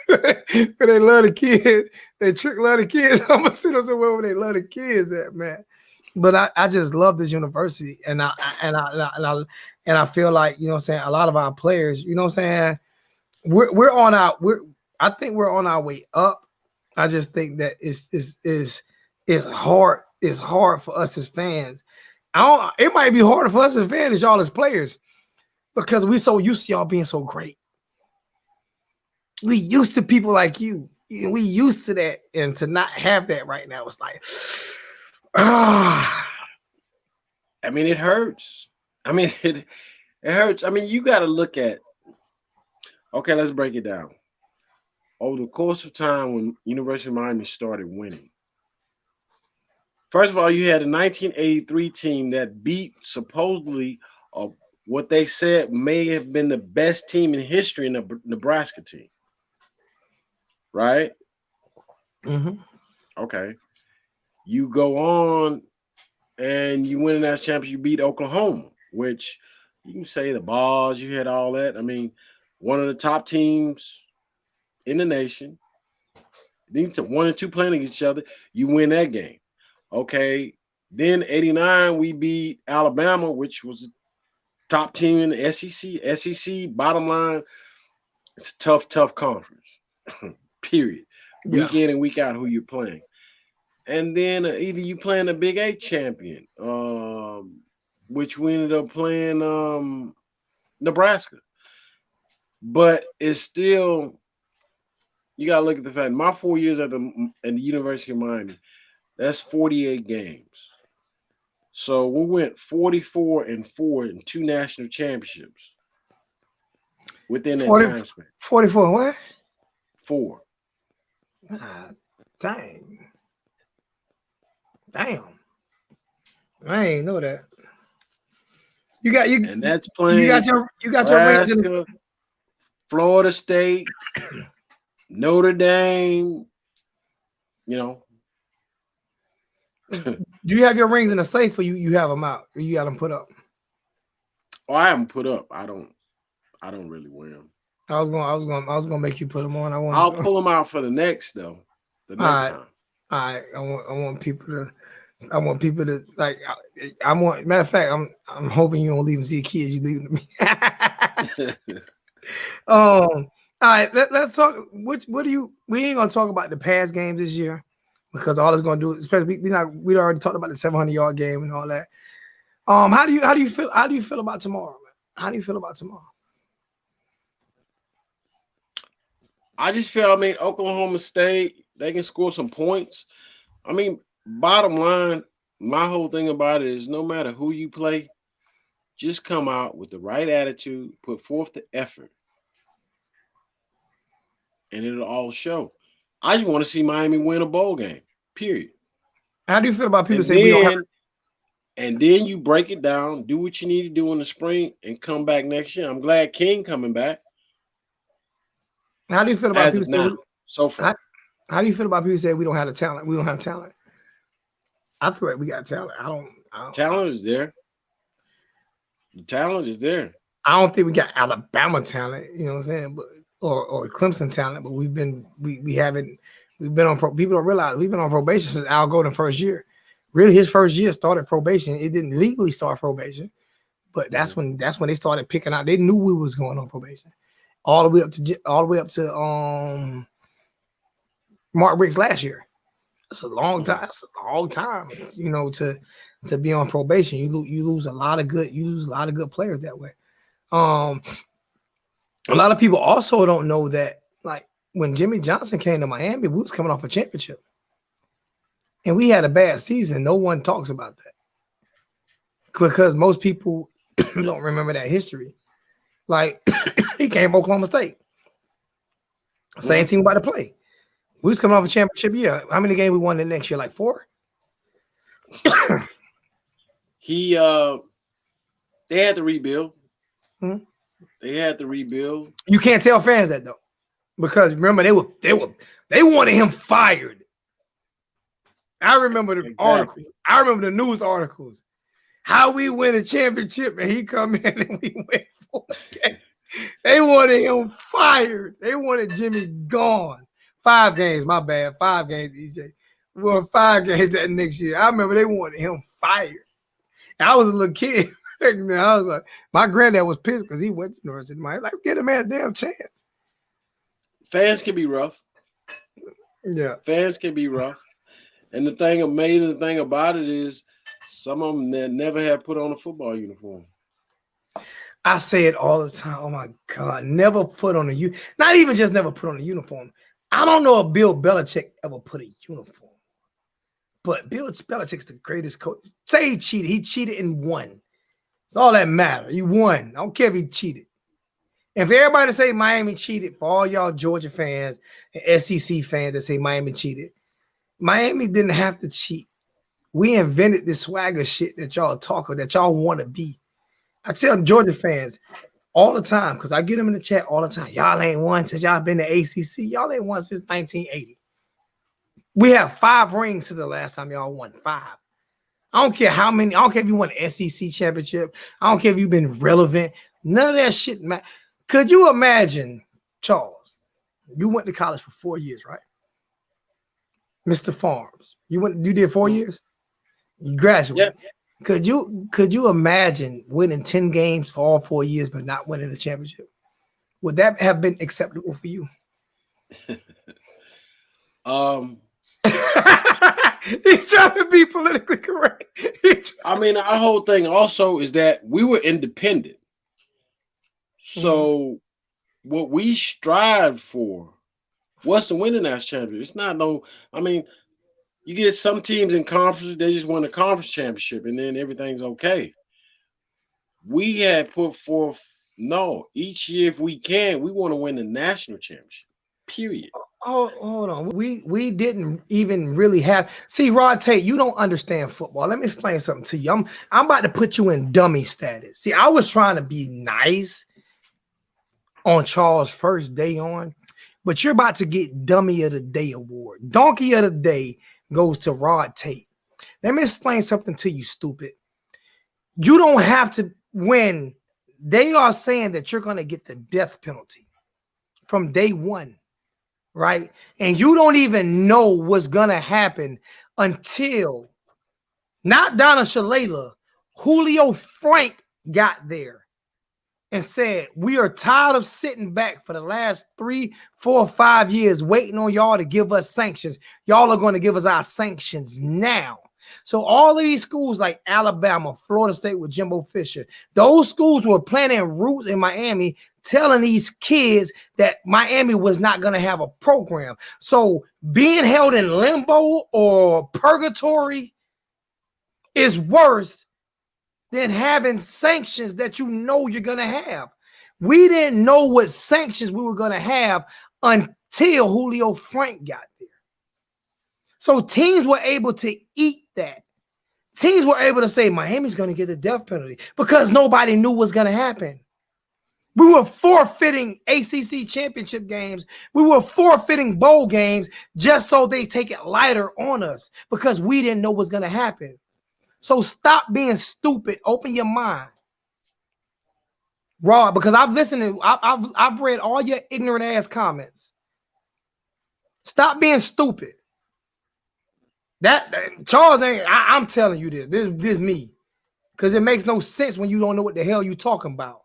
They love the kids. They love the kids. I'm gonna sit somewhere where they love the kids at, man. But I just love this university, and I feel like, you know what I'm saying, a lot of our players, you know what I'm saying, I think we're on our way up. I just think that it's hard for us as fans. It might be harder for us as fans as y'all as players because we so used to y'all being so great. We used to people like you. We used to that, and to not have that right now, it's like, I mean, it hurts. I mean, it hurts. I mean, you got to look at. Okay, let's break it down. Over the course of time, when University of Miami started winning, first of all, you had a 1983 team that beat supposedly what they said may have been the best team in history in the Nebraska team. Right? Mm-hmm. Okay. You go on and you win that championship, you beat Oklahoma, which you can say the balls, you had all that. I mean, one of the top teams in the nation. These 1 and 2 playing against each other, you win that game. Okay. Then 89, we beat Alabama, which was the top team in the SEC. SEC, bottom line, it's a tough conference. Period. Yeah. Week in and week out, who you're playing. And then either you playing a Big 8 champion, which we ended up playing Nebraska. But it's still, you got to look at the fact, my 4 years at the University of Miami, that's 48 games. So we went 44-4 in 2 national championships within that time span. 44 what? 4. Ah, dang. Damn. I ain't know that. And that's playing you got your Nebraska, Florida State, Notre Dame, you know. Do you have your rings in the safe or you have them out? Or you got them put up? Oh, I haven't put up. I don't really wear them. I was gonna make you put them on. I'll pull them out for the next though. The next time. All right. I want people to like. Matter of fact, I'm hoping you don't leave them see kids. You leave them to me. All right. Let's talk. What do you? We ain't gonna talk about the past games this year because all it's gonna do, especially we already talked about the 700-yard game and all that. How do you feel? How do you feel about tomorrow, man? How do you feel about tomorrow? I just feel, Oklahoma State, they can score some points. Bottom line, my whole thing about it is no matter who you play, just come out with the right attitude, put forth the effort, and it'll all show. I just want to see Miami win a bowl game, period. How do you feel about people saying we don't have? And then you break it down, do what you need to do in the spring, and come back next year. I'm glad King coming back. How do you feel about people saying so far? How do you feel about people saying we don't have the talent? We don't have talent. I feel like we got talent. Talent is there. The talent is there. I don't think we got Alabama talent, you know what I'm saying, but or Clemson talent, but we've been on people don't realize we've been on probation since Al Golden first year. Really, his first year started probation. It didn't legally start probation, but that's when they started picking out. They knew we was going on probation. All the way up to Mark Ricks last year. That's a long time. That's a long time, to be on probation. You lose a lot of good players that way. A lot of people also don't know that, like, when Jimmy Johnson came to Miami, we was coming off a championship. And we had a bad season. No one talks about that. Because most people don't remember that history. Like, he came from Oklahoma State. Same team about to play. We was coming off a championship year. How many games we won the next year? Like 4? They had to rebuild. Hmm? They had to rebuild. You can't tell fans that though. Because remember, they wanted him fired. I remember the article. I remember the news articles. How we win a championship and he come in and we win 4 games. They wanted him fired. They wanted Jimmy gone. 5 games, my bad. 5 games, EJ. We won 5 games that next year. I remember they wanted him fired. And I was a little kid. I was like, my granddad was pissed because he went to University of Miami. Like, get a man a damn chance. Fans can be rough. Yeah. Fans can be rough. And the amazing thing about it is some of them that never have put on a football uniform. I say it all the time. Oh my God. Never put on not even just never put on a uniform. I don't know if Bill Belichick ever put a uniform. But Bill Belichick's the greatest coach. Say he cheated. He cheated and won. It's all that matters. He won. I don't care if he cheated. If everybody say Miami cheated, for all y'all Georgia fans and SEC fans that say Miami cheated, Miami didn't have to cheat. We invented this swagger shit that y'all talk of, that y'all want to be. I tell Georgia fans all the time, because I get them in the chat all the time. Y'all ain't won since y'all been to ACC. Y'all ain't won since 1980. We have 5 rings since the last time y'all won. 5. I don't care how many. I don't care if you won an SEC championship. I don't care if you've been relevant. None of that shit, man. Could you imagine, Charles? You went to college for 4 years, right? Mr. Pharms. You did 4 years? You graduated. Yeah. Could you imagine winning 10 games for all 4 years but not winning a championship? Would that have been acceptable for you? He's trying to be politically correct. I mean, our whole thing also is that we were independent. So what we strive for was to win the national championship. It's not no, I mean, you get some teams in conferences, they just won a conference championship and then everything's okay. We had put forth, no, each year if we can, we want to win the national championship. Period. Oh, hold on. We didn't even really have. See, Rod Tate, you don't understand football. Let me explain something to you. I'm about to put you in dummy status. See, I was trying to be nice on Charles' first day on, but you're about to get Dummy of the Day award. Donkey of the Day goes to Rod Tate. Let me explain something to you, stupid. You don't have to win. They are saying that you're going to get the death penalty from day one. Right? And you don't even know what's going to happen until not Donna Shalala, Julio Frank got there and said, we are tired of sitting back for the last 3, 4, 5 years waiting on y'all to give us sanctions. Y'all are going to give us our sanctions now. So all of these schools like Alabama, Florida State with Jimbo Fisher, those schools were planting roots in Miami, telling these kids that Miami was not going to have a program. So being held in limbo or purgatory is worse than having sanctions that you know you're going to have. We didn't know what sanctions we were going to have until Julio Frank got there. So teams were able to eat that. Teams were able to say Miami's going to get the death penalty because nobody knew what's going to happen. We were forfeiting ACC championship games. We were forfeiting bowl games just so they take it lighter on us because we didn't know what's going to happen. So stop being stupid. Open your mind. Rod, because I've listened to, I've read all your ignorant ass comments. Stop being stupid. That Charles ain't. I'm telling you this. This me, because it makes no sense when you don't know what the hell you talking about.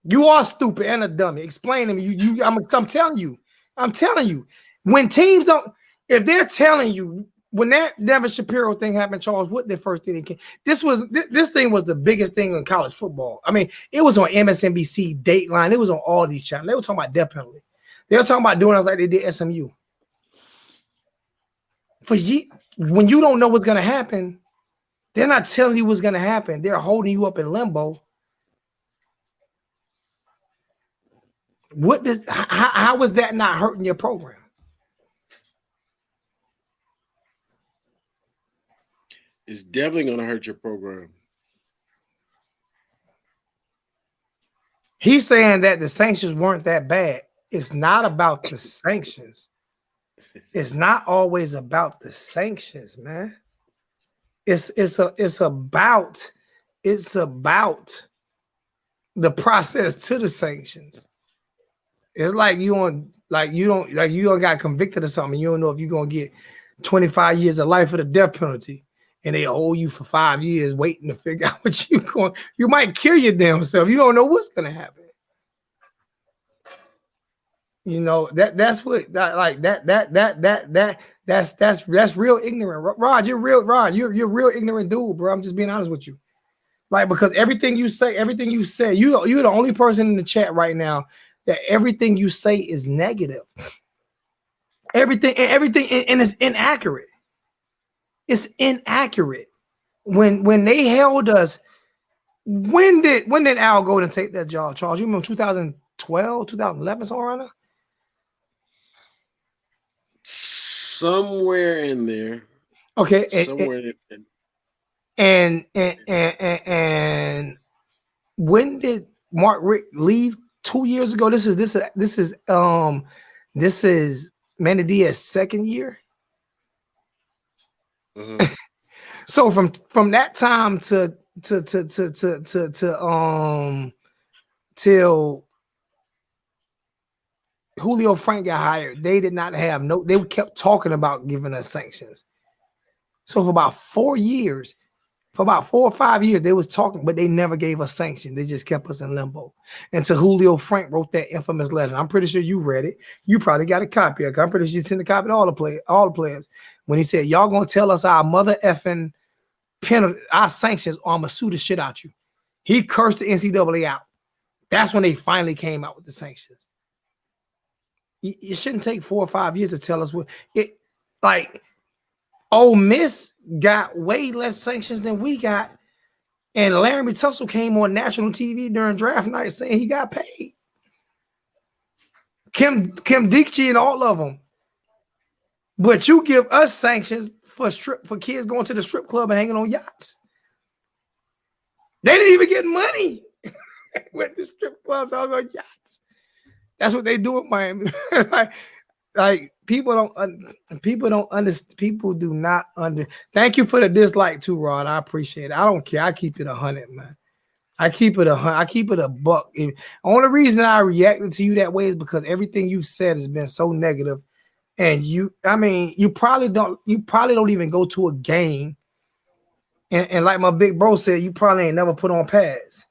You are stupid and a dummy. Explain to me. I'm telling you. I'm telling you. When teams don't, if they're telling you when that Devin Shapiro thing happened, Charles, what the first thing they came? This thing was the biggest thing in college football. I mean, it was on MSNBC, Dateline. It was on all these channels. They were talking about death penalty. They were talking about doing us like they did SMU. When you don't know what's going to happen, they're not telling you what's going to happen. They're holding you up in limbo. How is that not hurting your program? It's definitely going to hurt your program. He's saying that the sanctions weren't that bad. It's not about the sanctions. It's not always about the sanctions, man. It's about the process to the sanctions. It's like you don't got convicted of something. You don't know if you're gonna get 25 years of life for the death penalty, and they hold you for 5 years waiting to figure out what you going. You might kill your damn self. You don't know what's gonna happen. You know that's real ignorant. Rod, you're real ignorant dude, bro. I'm just being honest with you. Like, because everything you say, you're the only person in the chat right now that everything you say is negative. Everything and it's inaccurate. It's inaccurate. When they held us, when did Al Golden take that job, Charles? You remember 2012, 2011, somewhere around there? Somewhere in there. Okay. Somewhere And when did Mark Richt leave? 2 years ago. This is Manny Diaz's second year. Mm-hmm. So from that time to till Julio Frank got hired, they did not have they kept talking about giving us sanctions. So for about 4 years, for about 4 or 5 years, they was talking, but they never gave us sanctions. They just kept us in limbo. Until Julio Frank wrote that infamous letter. I'm pretty sure you read it. You probably got a copy of it. I'm pretty sure you sent a copy to all the players. When he said, y'all gonna tell us our mother effing penalty, our sanctions, or I'm gonna sue the shit out you. He cursed the NCAA out. That's when they finally came out with the sanctions. It shouldn't take 4 or 5 years to tell us what it like. Ole Miss got way less sanctions than we got, and Laramie Tussle came on national TV during draft night saying he got paid. Kim Dickey and all of them. But you give us sanctions for kids going to the strip club and hanging on yachts. They didn't even get money with the strip clubs all on yachts. That's what they do in Miami. like people don't understand. People do not under. Thank you for the dislike too, Rod. I appreciate it. I don't care. I keep it 100, man. I keep it 100. I keep it a buck. The only reason I reacted to you that way is because everything you've said has been so negative. And you probably don't even go to a game. And like my big bro said, you probably ain't never put on pads.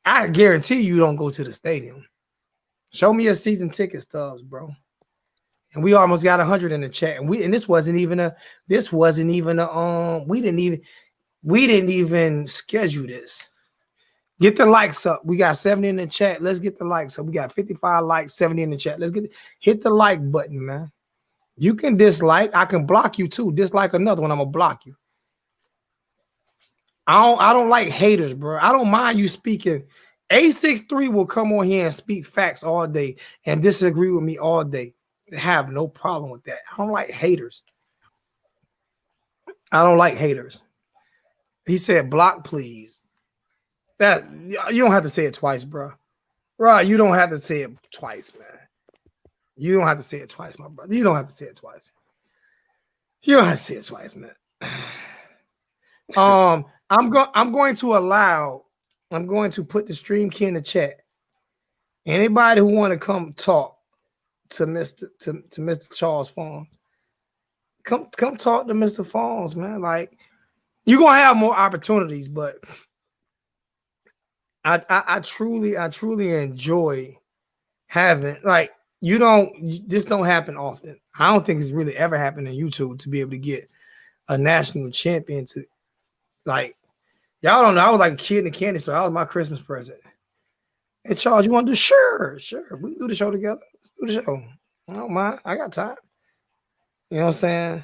I guarantee you don't go to the stadium. Show me your season ticket stubs, bro. And we almost got 100 in the chat. And we didn't even schedule this. Get the likes up. We got 70 in the chat. Let's get the likes up. We got 55 likes, 70 in the chat. Hit the like button, man. You can dislike. I can block you too. Dislike another one, I'm gonna block you. I don't like haters, bro. I don't mind you speaking. A63 will come on here and speak facts all day and disagree with me all day. I have no problem with that. I don't like haters. He said, block, please. That you don't have to say it twice, bro. Right, you don't have to say it twice, man. You don't have to say it twice, my brother. You don't have to say it twice. You don't have to say it twice, man. I'm going to put the stream key in the chat. Anybody who want to come talk to Mr. Charles Pharms, come talk to Mr. Pharms, man. Like, you're gonna have more opportunities, but I truly enjoy having, like, this don't happen often. I don't think it's really ever happened on YouTube to be able to get a national champion to, like, y'all don't know. I was like a kid in a candy store. That was my Christmas present. Hey, Charles, you want to do? Sure. We can do the show together. Let's do the show. I don't mind. I got time. You know what I'm saying?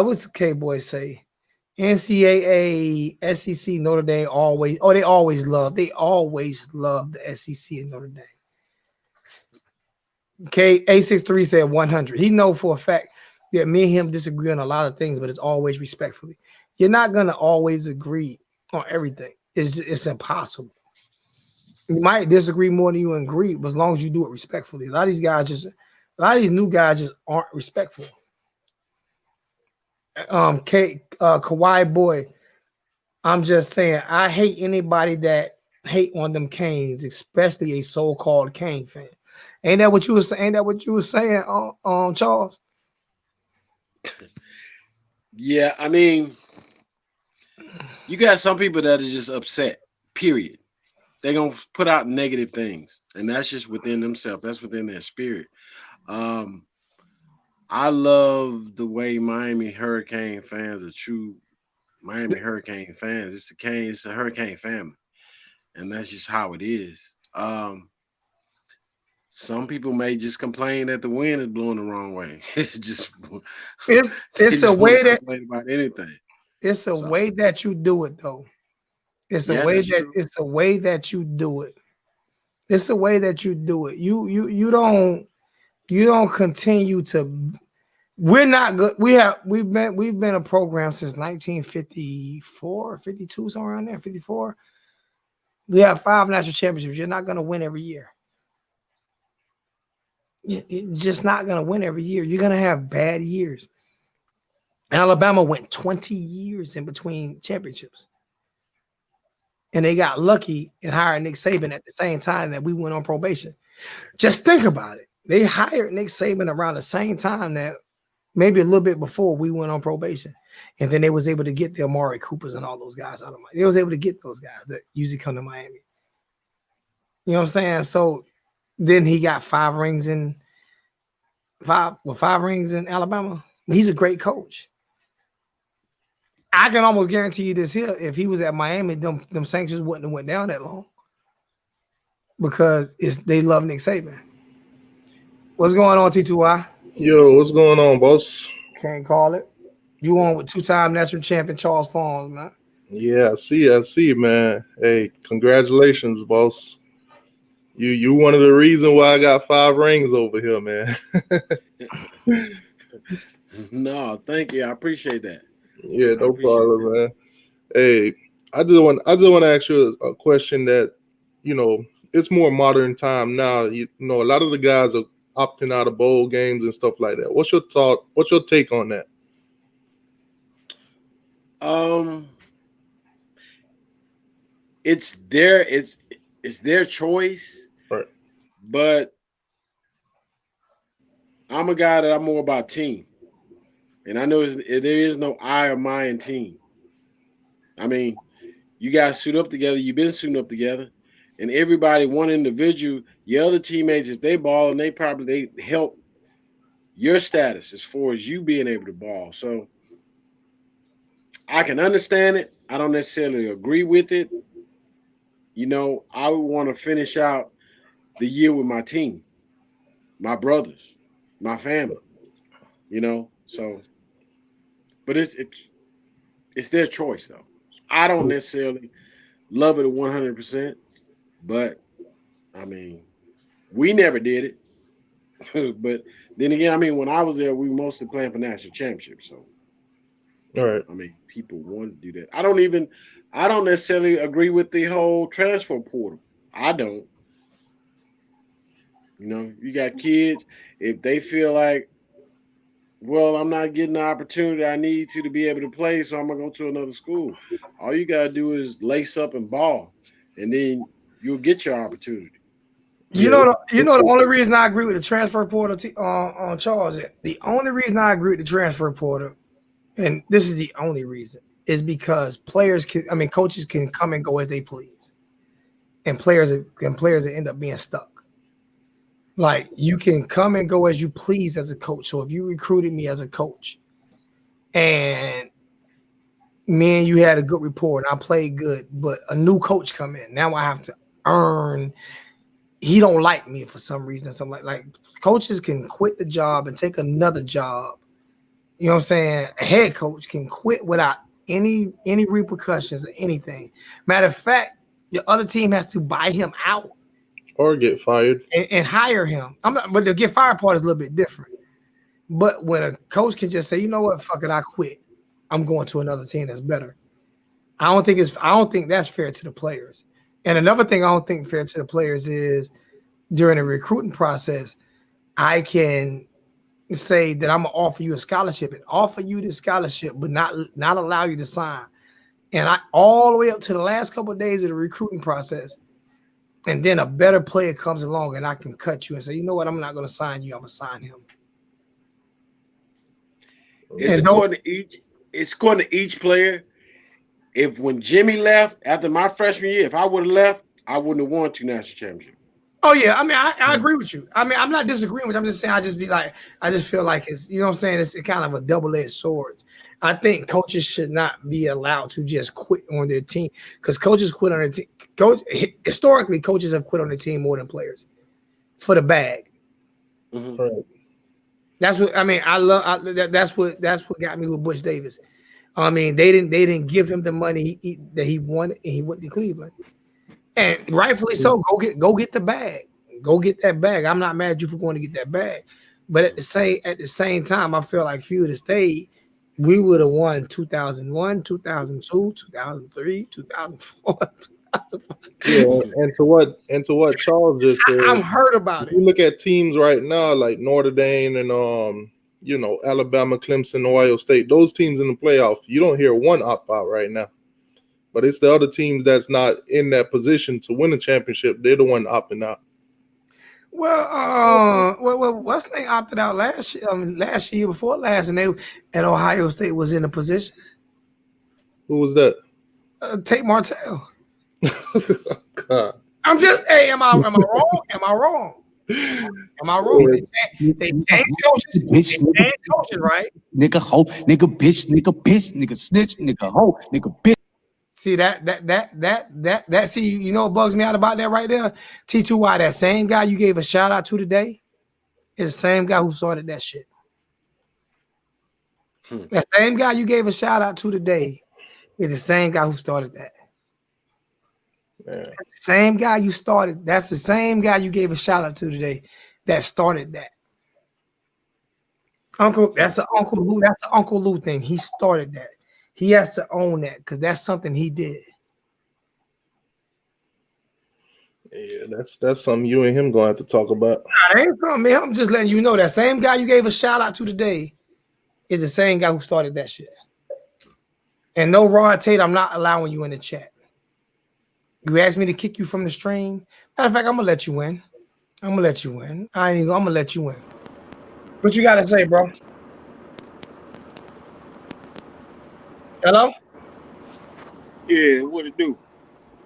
What's the K-Boy say? NCAA, SEC, Notre Dame they always love the SEC and Notre Dame. A63 said 100. He know for a fact that me and him disagree on a lot of things, but it's always respectfully. You're not gonna always agree on everything. It's impossible. You might disagree more than you agree, but as long as you do it respectfully. A lot of these new guys just aren't respectful. Kawhi boy, I'm just saying, I hate anybody that hate on them Canes, especially a so-called Cane fan. Ain't that what you were saying? Charles? Yeah, I mean, you got some people that are just upset, period. They're going to put out negative things, and that's just within themselves. That's within their spirit. I love the way Miami Hurricane fans are true Miami Hurricane fans. It's a Hurricane family, and that's just how it is. Some people may just complain that the wind is blowing the wrong way. It's a way that complain about anything. It's a way that you do it, though. It's a way that you do it. It's a way that you do it. You don't continue to. We're not good. We've been a program since 1954, 52, somewhere around there, 54. We have 5 national championships. You're not going to win every year. You're just not going to win every year. You're going to have bad years. Alabama went 20 years in between championships. And they got lucky and hired Nick Saban at the same time that we went on probation. Just think about it. They hired Nick Saban around the same time that maybe a little bit before we went on probation. And then they was able to get the Amari Coopers and all those guys out of Miami. They was able to get those guys that usually come to Miami. You know what I'm saying? So then he got 5 rings in Alabama. He's a great coach. I can almost guarantee you this here. If he was at Miami, them sanctions wouldn't have went down that long. Because they love Nick Saban. What's going on, T2Y? Yo, what's going on, boss? Can't call it. You on with 2-time national champion Charles Pharms, man. Yeah, I see, man. Hey, congratulations, boss. You one of the reasons why I got 5 rings over here, man. No, thank you. I appreciate that. Yeah, no problem, man. Hey, I just want to ask you a question that, it's more modern time now. A lot of the guys are opting out of bowl games and stuff like that. What's your thought? What's your take on that? It's their choice, right? But I'm a guy that I'm more about team, and I know there is no I or mine team. I mean, you guys suit up together. You've been suiting up together, and everybody, one individual, your other teammates, if they ball, and they help your status as far as you being able to ball. So I can understand it. I don't necessarily agree with it. I would want to finish out the year with my team, my brothers, my family, so, but it's their choice though. I don't necessarily love it 100%, but I mean, we never did it. But then again, I mean, when I was there, we were mostly playing for national championships. So, all right. I mean, people want to do that. I don't necessarily agree with the whole transfer portal. I don't. You got kids. If they feel like, well, I'm not getting the opportunity I need to be able to play, so I'm going to go to another school. All you got to do is lace up and ball, and then you'll get your opportunity. The only reason I agree with the transfer portal on Charles, the only reason I agree with the transfer portal, and this is the only reason, is because coaches can come and go as they please, and players end up being stuck. Like, you can come and go as you please as a coach. So if you recruited me as a coach, and me and you had a good rapport, and I played good, but a new coach come in, now I have to earn. He don't like me for some reason. Something like coaches can quit the job and take another job. You know what I'm saying? A head coach can quit without any repercussions or anything. Matter of fact, the other team has to buy him out or get fired and hire him. But the get fired part is a little bit different. But when a coach can just say, you know what, fuck it, I quit. I'm going to another team that's better. I don't think that's fair to the players. And another thing I don't think fair to the players is during the recruiting process, I can say that I'm gonna offer you a scholarship and offer you the scholarship, but not allow you to sign. And I all the way up to the last couple of days of the recruiting process, and then a better player comes along and I can cut you and say, you know what, I'm not gonna sign you, I'm gonna sign him. It's according to each player. If when Jimmy left after my freshman year, if I would have left, I wouldn't have won 2 national championships. Oh yeah, I mean, I agree with you. I mean, I'm not disagreeing with you. I'm just saying, I just feel like it's, you know what I'm saying, it's kind of a double-edged sword. I think coaches should not be allowed to just quit on their team, because coaches quit on their team. Historically, coaches have quit on their team more than players for the bag. Mm-hmm. Right. That's what I mean. That's what got me with Butch Davis. I mean, they didn't give him the money that he wanted, and he went to Cleveland, and rightfully so. Go get the bag. Go get that bag. I'm not mad at you for going to get that bag, but at the same time, I feel like if he would have stayed, we would have won 2001, 2002, 2003, 2004. Yeah, and to what Charles just said, I'm hurt about if it. you look at teams right now like Notre Dame and Alabama, Clemson, Ohio State, those teams in the playoff, you don't hear one opt out right now. But it's the other teams that's not in that position to win a championship. They're the one opting out. Well, what's name opted out last year? Last year before last, and Ohio State was in a position. Who was that? Tate Martell. God. I'm just. Hey, am I wrong? Am I wrong? Am I wrong? They changed coaches. They changed coaches, right? Nigga hoe, nigga bitch, nigga snitch, nigga hoe, nigga bitch. See that. See, you know what bugs me out about that right there? T2Y, that same guy you gave a shout out to today is the same guy who started that shit. That same guy you gave a shout out to today is the same guy who started that. Yeah. That's the same guy you started. That's the same guy you gave a shout out to today that started that. That's an Uncle Lou thing. He started that. He has to own that because that's something he did. Yeah, that's something you and him gonna have to talk about. Nah, ain't something, man. I'm just letting you know that same guy you gave a shout out to today is the same guy who started that shit. And no, Rod Tate, I'm not allowing you in the chat. You asked me to kick you from the stream. Matter of fact, I'm gonna let you win. I'm gonna let you win. I'm gonna let you win. What you gotta say, bro? Hello? Yeah, what it do?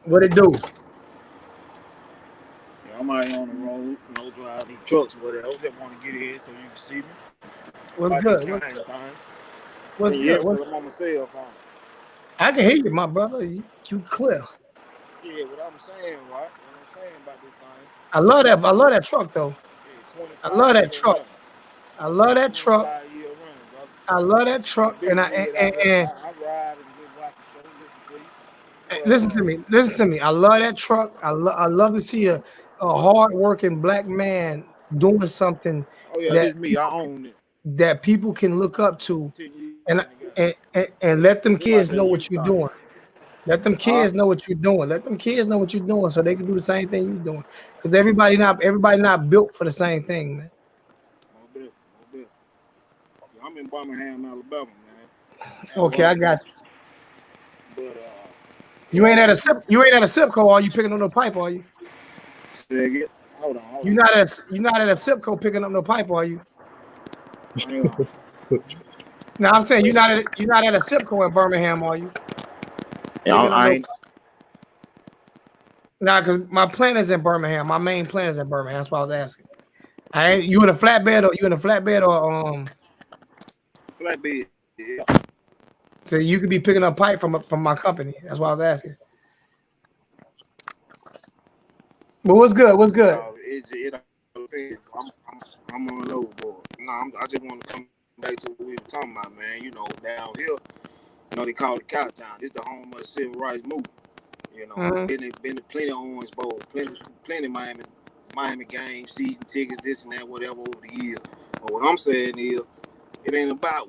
What it do? Yeah, I'm out here on the road, driving these trucks or whatever. I just want to get in so you can see me. What's good? What's good? I'm on my cell phone. I can hear you, my brother. You clear. Yeah, what I'm saying, right? What I'm saying about this thing. I love that truck though. Yeah, I love that truck. I love that truck. I love that truck. And I ride and just watch the show, listen to me. Listen to me. I love that truck. I love to see a hard-working black man doing something. Oh yeah, this me. I own it. That people can look up to, and let them kids know what you're doing. Let them kids know what you're doing. Let them kids know what you're doing, so they can do the same thing you're doing. Because everybody not built for the same thing, man. I'm in Birmingham, Alabama, man. Okay, I got you. But you ain't at a SIPCO, are you picking up no pipe, are you? Hold on. You're not at a SIPCO picking up no pipe, are you? No, I'm saying you're not at a SIPCO in Birmingham, are you? Yeah, I ain't. Nah, because my plant is in Birmingham. My main plant is in Birmingham. That's why I was asking. You in a flatbed or Flatbed? Yeah. So you could be picking up pipe from my company. That's why I was asking. But what's good? What's good? I'm on a low board. No, I just want to come back to what we were talking about, man. You know, down here, they call it Cowtown. This is the home of the civil rights movement. You know, been plenty of Orange Bowl, plenty Miami games, season tickets, this and that, whatever over the years. But what I'm saying is, it ain't about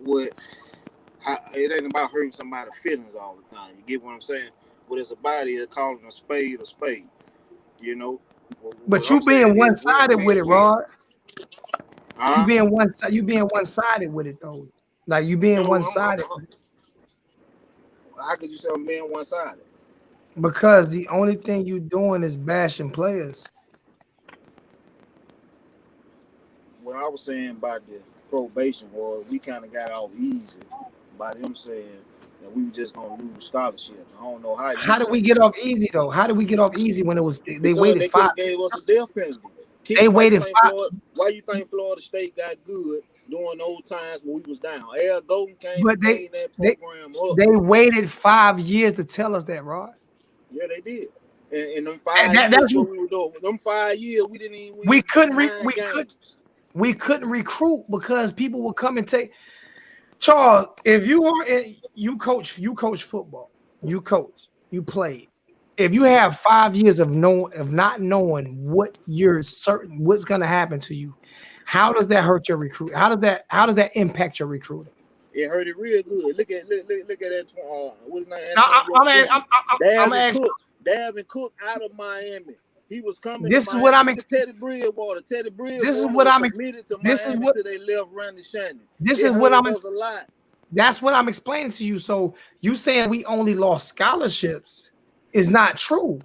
hurting somebody's feelings all the time. You get what I'm saying? What it's about is calling a spade. You know. But you being one-sided with it, Rod. You being one-sided with it though. Like you being one-sided. How could you say I'm being one-sided? Because the only thing you doing is bashing players. What I was saying about the probation was we kind of got off easy by them saying that we were just gonna lose scholarships. I don't know how. How did we get off easy though? How did we get off easy when it was they waited 5? They gave us a death penalty. They waited 5. Why you think Florida State got good during those times when we was down? Al Golden came but that program up. They waited 5 years to tell us that, Rod. Yeah, they did. And them 5 years, that's what we were doing. Them 5 years, we didn't even. We couldn't recruit because people would come and take. Charles, if you coach football, you played. If you have 5 years of not knowing what you're certain what's going to happen to you, how does that hurt your recruit? How does that impact your recruiting? It hurt it real good. Look at that. What's his name? Davin Cook out of Miami. He was coming. This to is Miami. what I'm. Teddy Bridgewater. Teddy Bridgewater. This is what was I'm. committed to This is Miami what. till they left Randy Shannon. This It is what hurt I'm. us a lot. That's what I'm explaining to you. So you saying we only lost scholarships is not true.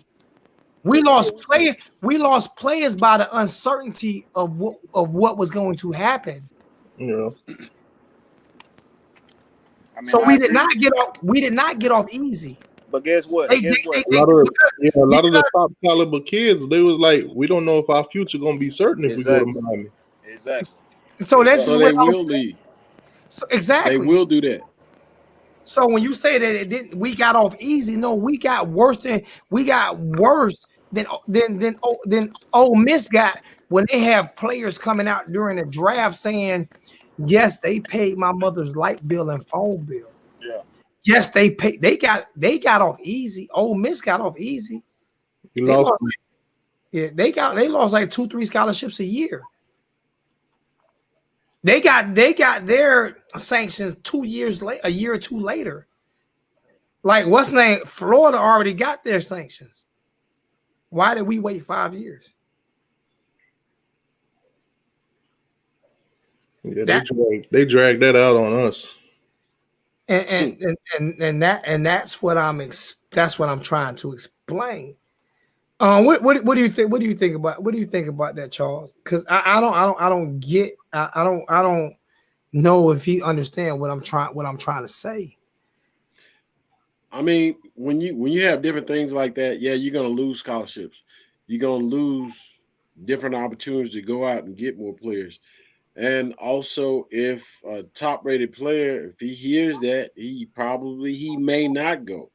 We lost players. We lost players by the uncertainty of what was going to happen. Yeah. I mean, So we did not get off. We did not get off easy. But guess what? A lot of the top caliber kids, they was like, we don't know if our future gonna be certain if we go to Miami. Exactly. So that's so they will leave. So exactly. They will do that. So when you say that it didn't, we got off easy. No, we got worse than Ole Miss got when they have players coming out during the draft saying, yes, they paid my mother's light bill and phone bill. Yeah. Yes, they paid. They got off easy. Ole Miss got off easy. They lost like 2-3 scholarships a year. They got their sanctions 2 years later, a year or two later. Like what's name? Florida already got their sanctions. Why did we wait 5 years? Yeah, they dragged that out on us. And that's what I'm trying to explain. What do you think? What do you think about that, Charles? Because I don't know if he understand what I'm trying to say. I mean, when you have different things like that, yeah, you're gonna lose scholarships. You're gonna lose different opportunities to go out and get more players. And also, if a top-rated player, if he hears that, he may not go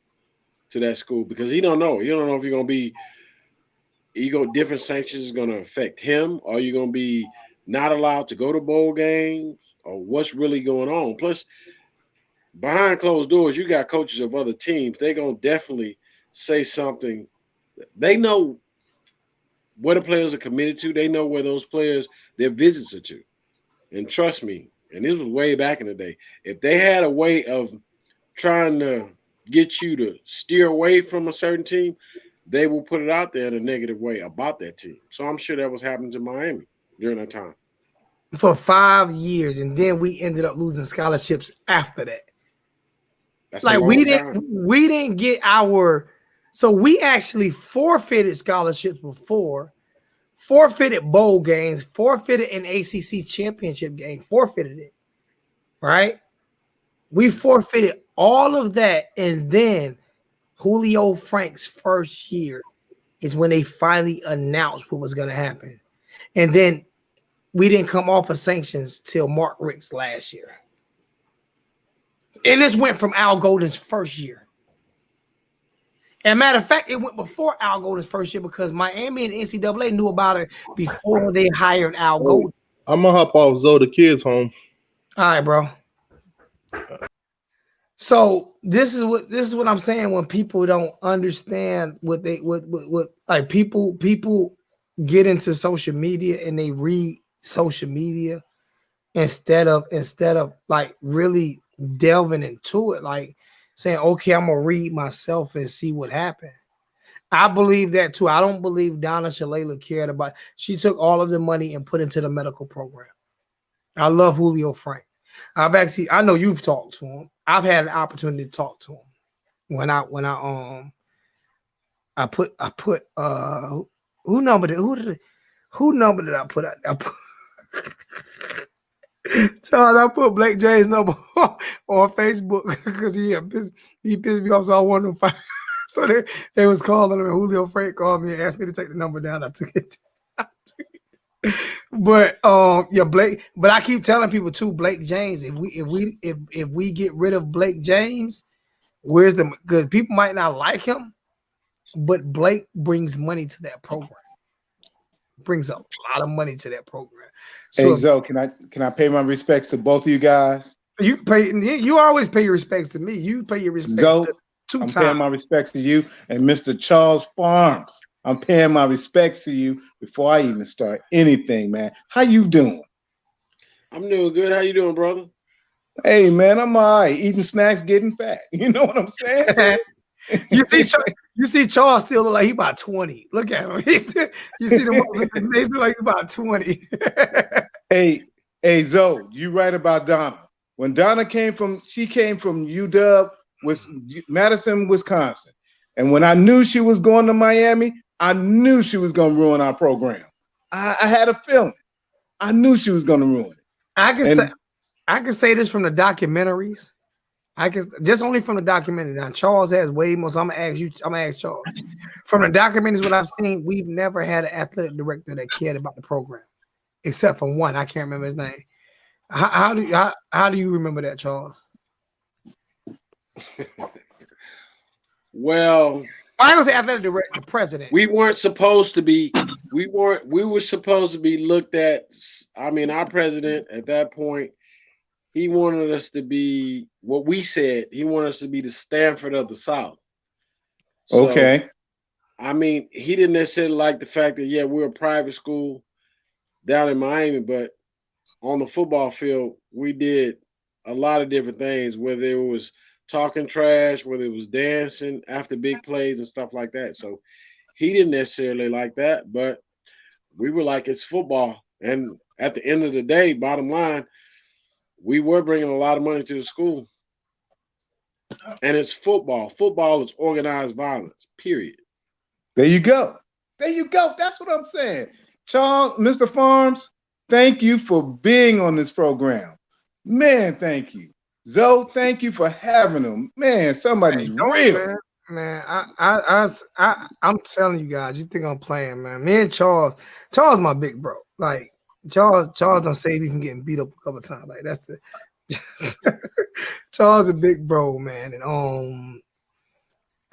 to that school because he don't know. He don't know if you're gonna be. Different sanctions is gonna affect him, or you're gonna be not allowed to go to bowl games, or what's really going on. Plus, behind closed doors, you got coaches of other teams. They're gonna definitely say something. They know where the players are committed to. They know where those players their visits are to. And trust me, and this was way back in the day. If they had a way of trying to get you to steer away from a certain team, they will put it out there in a negative way about that team. So I'm sure that was happening to Miami during that time. For 5 years, and then we ended up losing scholarships after that. That's like we didn't get our, so we actually forfeited scholarships before, forfeited bowl games, forfeited an ACC championship game, forfeited it, right? We forfeited all of that, and then Julio Frank's first year is when they finally announced what was going to happen. And then we didn't come off of sanctions till Mark Richt's last year. And this went from Al Golden's first year. And matter of fact, it went before Al Golden's first year because Miami and NCAA knew about it before they hired Al Golden. I'm going to hop off, Zoe. The kids home. All right, bro. So this is what I'm saying when people don't understand what like people get into social media and they read social media instead of like really delving into it, like saying, okay, I'm gonna read myself and see what happened. I believe that too. I don't believe Donna Shalala cared about. She took all of the money and put into the medical program. I love Julio Frank. I know you've talked to him. I've had an opportunity to talk to him when I put who number did I put out? Charles, I put Blake James' number on Facebook because he pissed me off, so I wanted to find. So they was calling him, and Julio Frank called me and asked me to take the number down. I took it. But yeah, Blake. But I keep telling people too, Blake James. If we get rid of Blake James, where's the? Because people might not like him, but Blake brings money to that program. Brings a lot of money to that program. So hey Zoe, can I pay my respects to both of you guys? You pay. You always pay your respects to me. You pay your respects Zoe, to two I'm times. paying my respects to you and Mr. Charles Pharms. I'm paying my respects to you before I even start anything, man. How you doing? I'm doing good. How you doing, brother? Hey, man, I'm all right. Eating snacks, getting fat. You know what I'm saying? You see Charles still look like he about 20. Look at him. You see the muscles, they look like he about 20. Hey, Zoe, you right about Donna. When Donna came from UW, Madison, Wisconsin. And when I knew she was going to Miami, I knew she was going to ruin our program. I had a feeling. I knew she was going to ruin it. I can say this from the documentaries. I can just only from the documentary. Now Charles has way more. So I'm gonna ask Charles. From the documentaries, what I've seen, we've never had an athletic director that cared about the program, except for one. I can't remember his name. How do you remember that, Charles? Well, I was the athletic director, the president. we weren't supposed to be. We were supposed to be looked at. I mean, our president at that point, he wanted us to be what we said. He wanted us to be the Stanford of the South. So, Okay. I mean, he didn't necessarily like the fact that, we're a private school down in Miami, but on the football field, we did a lot of different things, whether it was talking trash, whether it was dancing after big plays and stuff like that. So he didn't necessarily like that, but we were like, it's football. And at the end of the day, bottom line, we were bringing a lot of money to the school. And it's football. Football is organized violence, period. There you go. That's what I'm saying. Charles, Mr. Pharms, thank you for being on this program. Man, thank you. Zoe, thank you for having them. Man, somebody's real. Man, I'm telling you guys, you think I'm playing, man. Me and Charles my big bro. Like Charles done saved me from getting beat up a couple times. Like that's it. Charles a big bro, man. And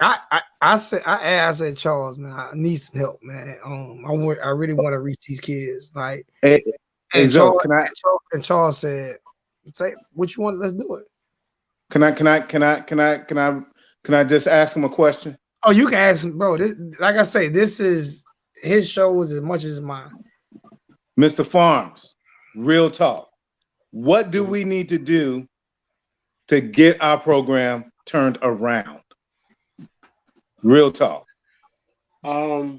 I said Charles, man, I need some help, man. I really want to reach these kids. Like Hey, Zoe, Charles said, say what you want, let's do it. Can I just ask him a question? Oh, you can ask him, bro. Like I say, this is his shows as much as mine. Mr. Pharms, real talk. What do we need to do to get our program turned around? Real talk. I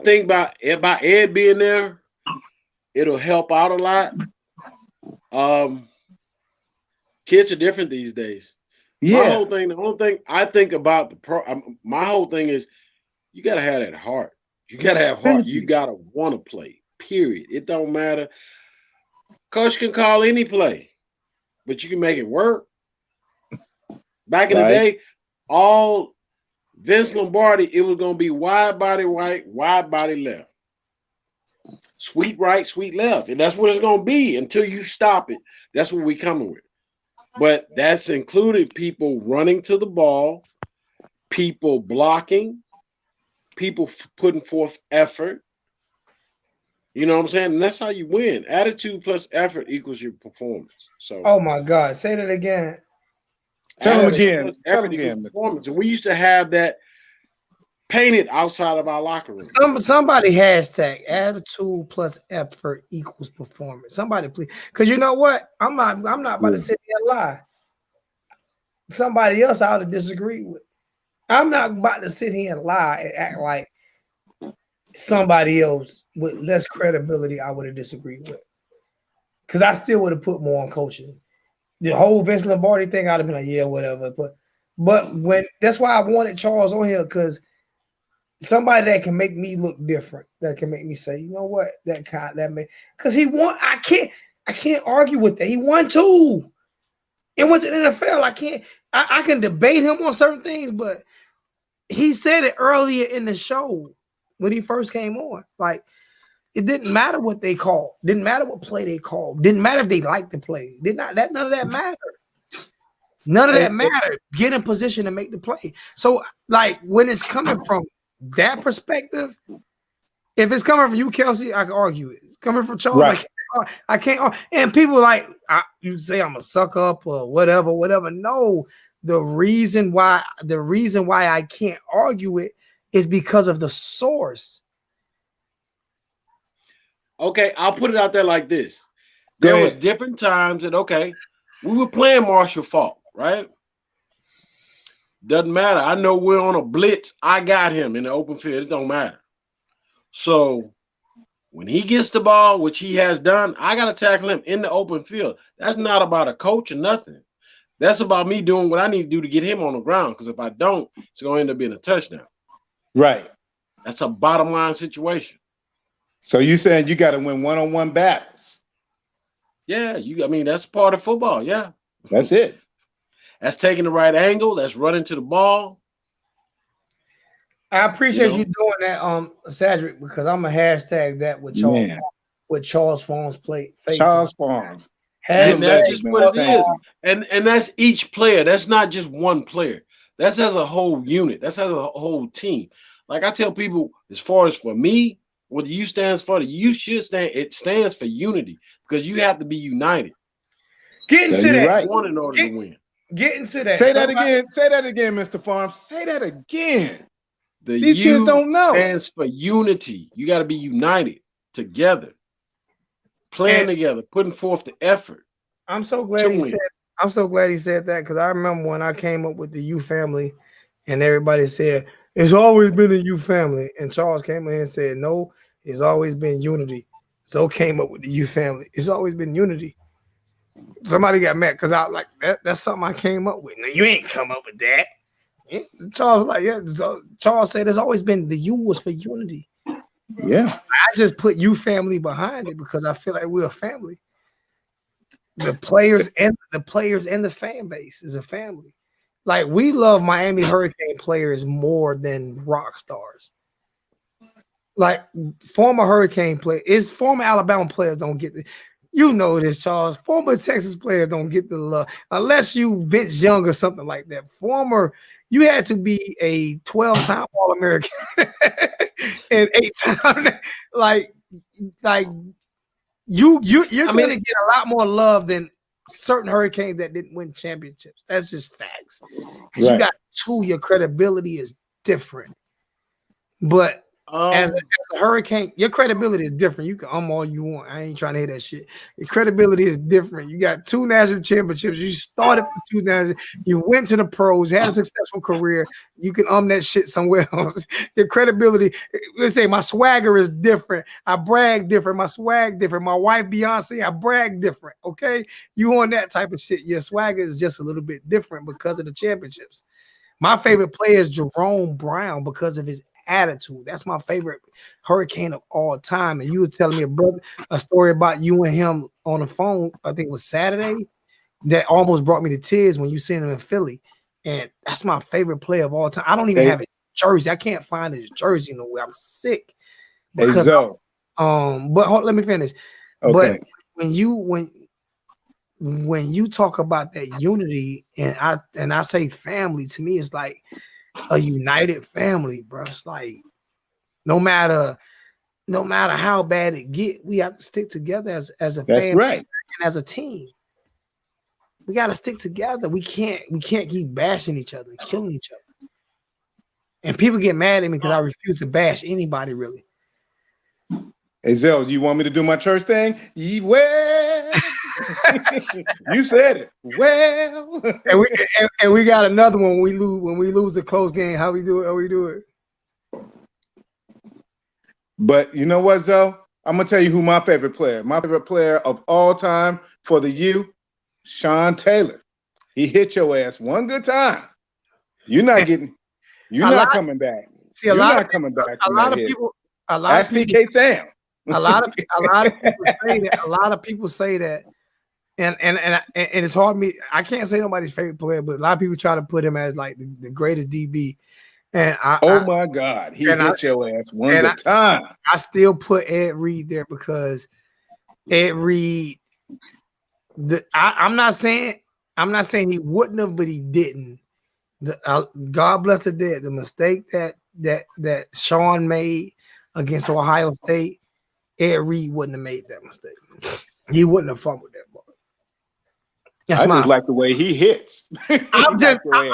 think by Ed being there, it'll help out a lot. Kids are different these days. Yeah. The whole thing I think about my whole thing is you gotta have that heart. You gotta have heart. You gotta want to play. Period. It don't matter. Coach can call any play, but you can make it work. Back in the day, all Vince Lombardi, it was gonna be wide body right, wide body left. Sweet right, sweet left. And that's what it's gonna be until you stop it. That's what we coming with. But that's included people running to the ball, people blocking, people putting forth effort. You know what I'm saying? And that's how you win. Attitude plus effort equals your performance. So, oh my God, say that again. Tell him again. Performance. And we used to have that painted outside of our locker room. Somebody hashtag attitude plus effort equals performance. Somebody please, because you know what? I'm not about to sit here and lie. Somebody else I ought to disagree with. I'm not about to sit here and lie and act like somebody else with less credibility I would have disagreed with. Because I still would have put more on coaching. The whole Vince Lombardi thing, I'd have been like, yeah, whatever. But when that's why I wanted Charles on here, because somebody that can make me look different, that can make me say, you know what, because he won. I can't argue with that. He won too. It went to the NFL. I can debate him on certain things, but he said it earlier in the show when he first came on. Like, it didn't matter what they called. Didn't matter what play they called. Didn't matter if they liked the play. None of that mattered. None of that mattered. Get in position to make the play. So, like, when it's coming from that perspective, if it's coming from you, Kelsey, I can argue it. It's coming from Charles, right. I can't. And people like, you say I'm a suck up or whatever. No, the reason why I can't argue it is because of the source. Okay, I'll put it out there like this. There was different times that, we were playing Marshall Faulk, right? Doesn't matter. I know we're on a blitz. I got him in the open field. It don't matter. So when he gets the ball, which he has done, I got to tackle him in the open field. That's not about a coach or nothing. That's about me doing what I need to do to get him on the ground. Because if I don't, it's going to end up being a touchdown. Right. That's a bottom line situation. So you saying you got to win one-on-one battles? Yeah, I mean, that's part of football. Yeah. That's it. That's taking the right angle. That's running to the ball. I appreciate you doing that, Cedric, because I'm a hashtag that with Charles Pharms play face. Charles Pharms. And that's just what it is. And that's each player. That's not just one player. That's as a whole unit. That's as a whole team. Like I tell people, as far as for me, what the U stands for, the U should stand. It stands for unity because you have to be united. Get into that. Right. One in order to win. Get into that. Say that again. Say that again, Mr. Pharms. Say that again. These kids don't know. Stands for unity. You got to be united together, playing together, putting forth the effort. I'm so glad he said. I'm so glad he said that because I remember when I came up with the U family, and everybody said it's always been a U family, and Charles came in and said no, it's always been unity. So came up with the U family. It's always been unity. Somebody got mad because I like that. That's something I came up with. No, you ain't come up with that. Charles was like, yeah. So Charles said it's always been the U was for unity. Yeah. I just put U family behind it because I feel like we're a family. The players and the fan base is a family. Like we love Miami Hurricane players more than rock stars. Like former Hurricane players, former Alabama players don't get the. You know this, Charles. Former Texas players don't get the love unless you Vince Young or something like that. You had to be a 12-time All-American and 8-time like you're gonna get a lot more love than certain Hurricanes that didn't win championships. That's just facts. Because you got two, your credibility is different. But as a Hurricane, your credibility is different. You can all you want. I ain't trying to hear that shit. Your credibility is different. You got 2 national championships. You started with 2 national. You went to the pros, had a successful career. You can that shit somewhere else. Your credibility. Let's say my swagger is different. I brag different. My swag different. My wife Beyonce, I brag different. Okay, you on that type of shit. Your swagger is just a little bit different because of the championships. My favorite player is Jerome Brown because of his attitude. That's my favorite Hurricane of all time. And you were telling me a story about you and him on the phone. I think it was Saturday that almost brought me to tears when you seen him in Philly. And that's my favorite player of all time. I don't even have a jersey. I can't find his jersey nowhere. I'm sick. Because but let me finish. Okay. But when you talk about that unity and I say family, to me it's like a united family, bro. It's like no matter how bad it get, we have to stick together as a family and as a team. We got to stick together. We can't keep bashing each other and killing each other. And people get mad at me because I refuse to bash anybody really. Hey Zell, do you want me to do my church thing? Well, you said it. Well, and we got another one when we lose a close game. How we do it? But you know what, Zell? I'm gonna tell you who my favorite player of all time for the U, Sean Taylor. He hit your ass one good time. You're not coming back. See, a lot of people. Ask PK Sam. A lot of people say that. A lot of people say that, and it's hard for me. I can't say nobody's favorite player, but a lot of people try to put him as like the greatest DB. And my God, he hit your ass one good time. I still put Ed Reed there because Ed Reed. I'm not saying he wouldn't have, but he didn't. God bless the dead. The mistake that Sean made against Ohio State. Ed Reed wouldn't have made that mistake. He wouldn't have fumbled that ball. I just like the way he hits. I understand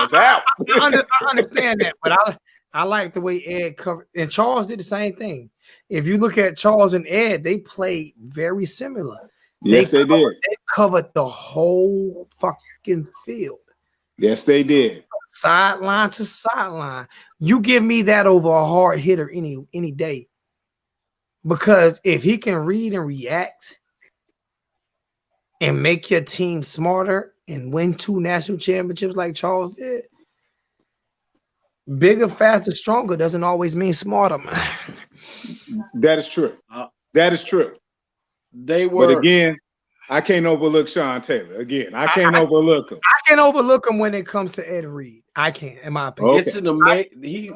that, but I like the way Ed covered. And Charles did the same thing. If you look at Charles and Ed, they played very similar. Yes, they did. They covered the whole fucking field. Yes, they did. sideline to sideline. You give me that over a hard hitter any day. Because if he can read and react and make your team smarter and win 2 national championships like Charles did, bigger, faster, stronger doesn't always mean smarter, man. That is true. That is true. They were. But again, I can't overlook Sean Taylor. Again, I can't overlook him. I can overlook him when it comes to Ed Reed. I can't, in my opinion. It's an amazing.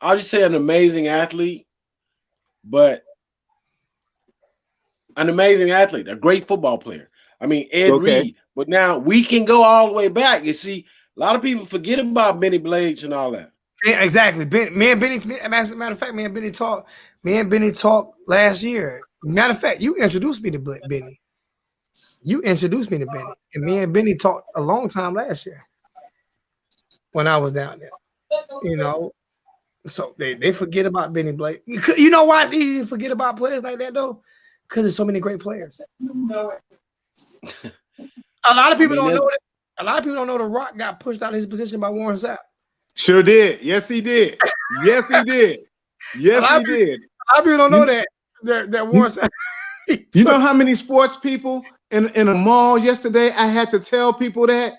I'll just say an amazing athlete, but an amazing athlete, a great football player. I mean, Ed Reed. But now we can go all the way back. You see, a lot of people forget about Benny Blades and all that. Yeah, exactly. Me and Benny, as a matter of fact, me and Benny talked last year. Matter of fact, you introduced me to Benny. You introduced me to Benny. And me and Benny talked a long time last year when I was down there. You know, so they forget about Benny Blake. You know why it's easy to forget about players like that, though? Because there's so many great players. A lot of people don't know that. A lot of people don't know The Rock got pushed out of his position by Warren Sapp. Sure did. Yes, he did. Yes, he did. Yes, he did. A lot of people don't know that Warren Sapp. You know how many sports people in a mall yesterday? I had to tell people that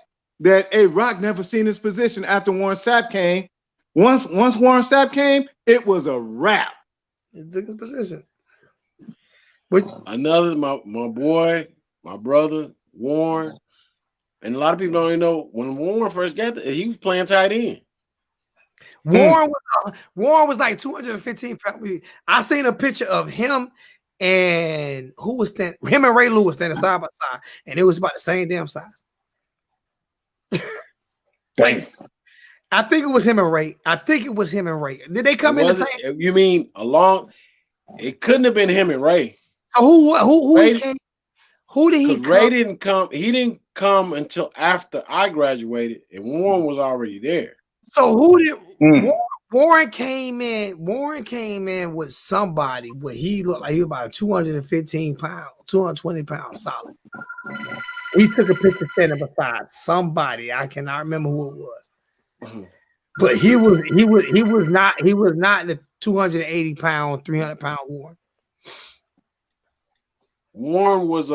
hey, Rock never seen his position after Warren Sapp came. Once Warren Sapp came, it was a wrap. He took his position. Another my boy, my brother Warren, and a lot of people don't even know when Warren first got there, he was playing tight end. Warren was like 215 pounds. I seen a picture of him and who was standing. Him and Ray Lewis standing side by side, and it was about the same damn size. Like, I think it was him and Ray. Did they come in the same? You mean along? It couldn't have been him and Ray. So who Ray, he came? Who did he come? Ray didn't come. He didn't come until after I graduated, and Warren was already there. So who did Warren came in? Warren came in with somebody where he looked like he was about 215 pounds, 220 pounds solid. He took a picture standing beside somebody. I cannot remember who it was. But he was not the 280 pound, 300 pound Warren. Warren was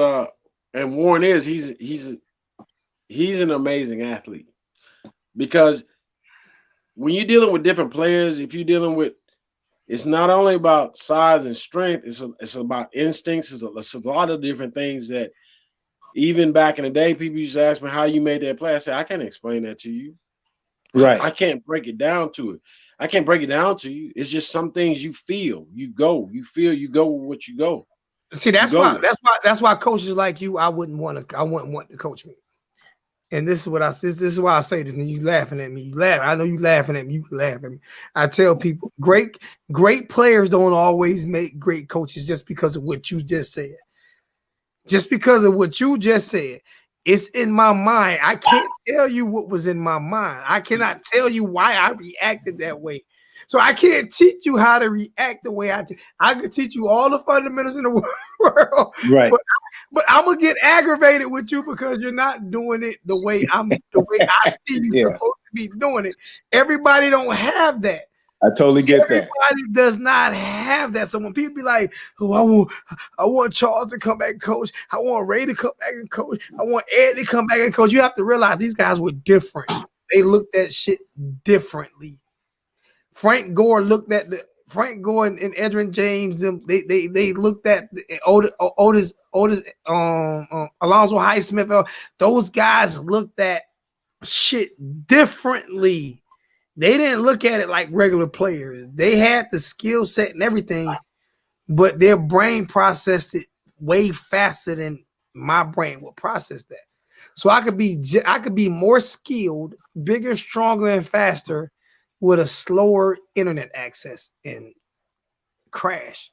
and Warren is he's an amazing athlete, because when you're dealing with different players, if you're dealing with, it's not only about size and strength, it's about instincts. It's a lot of different things that even back in the day, people used to ask me how you made that play. I said, I can't explain that to you. Right. I can't break it down to it. I can't break it down to you. It's just some things you feel, you go, you feel, you go with what you go. See, that's why coaches like you, I wouldn't want to coach me. And this is why I say this. And you laughing at me. You laugh. I know you laughing at me. You can laugh at me. I tell people, great players don't always make great coaches just because of what you just said. Just because of what you just said. It's in my mind. I can't tell you what was in my mind. I cannot tell you why I reacted that way. So I can't teach you how to react the way I could teach you all the fundamentals in the world. Right. But I'm gonna get aggravated with you because you're not doing it the way I see you supposed to be doing it. Everybody don't have that. I totally get that. Everybody does not have that. So when people be like, "Oh, I want Charles to come back and coach. I want Ray to come back and coach. I want Ed to come back and coach," you have to realize these guys were different. They looked at shit differently. Frank Gore and Edrin James. They looked at Otis, Alonzo Highsmith. Those guys looked at shit differently. They didn't look at it like regular players. They had the skill set and everything, but their brain processed it way faster than my brain will process that. So I could be more skilled, bigger, stronger, and faster with a slower internet access and crash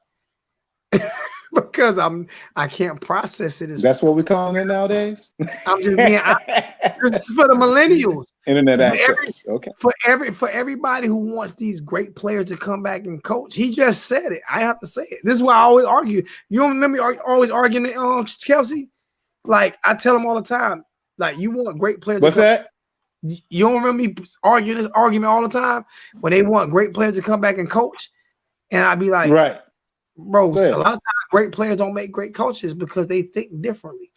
because I can't process it. That's what we're calling it nowadays. I'm just being this is for the millennials. Internet access. Okay. For everybody who wants these great players to come back and coach, he just said it. I have to say it. This is why I always argue. You don't remember me always arguing, Kelsey? Like I tell them all the time. Like you want great players. What's that? You don't remember me arguing this argument all the time when they want great players to come back and coach, and I'd be like, Right. bro, Go ahead. a lot of times great players don't make great coaches because they think differently.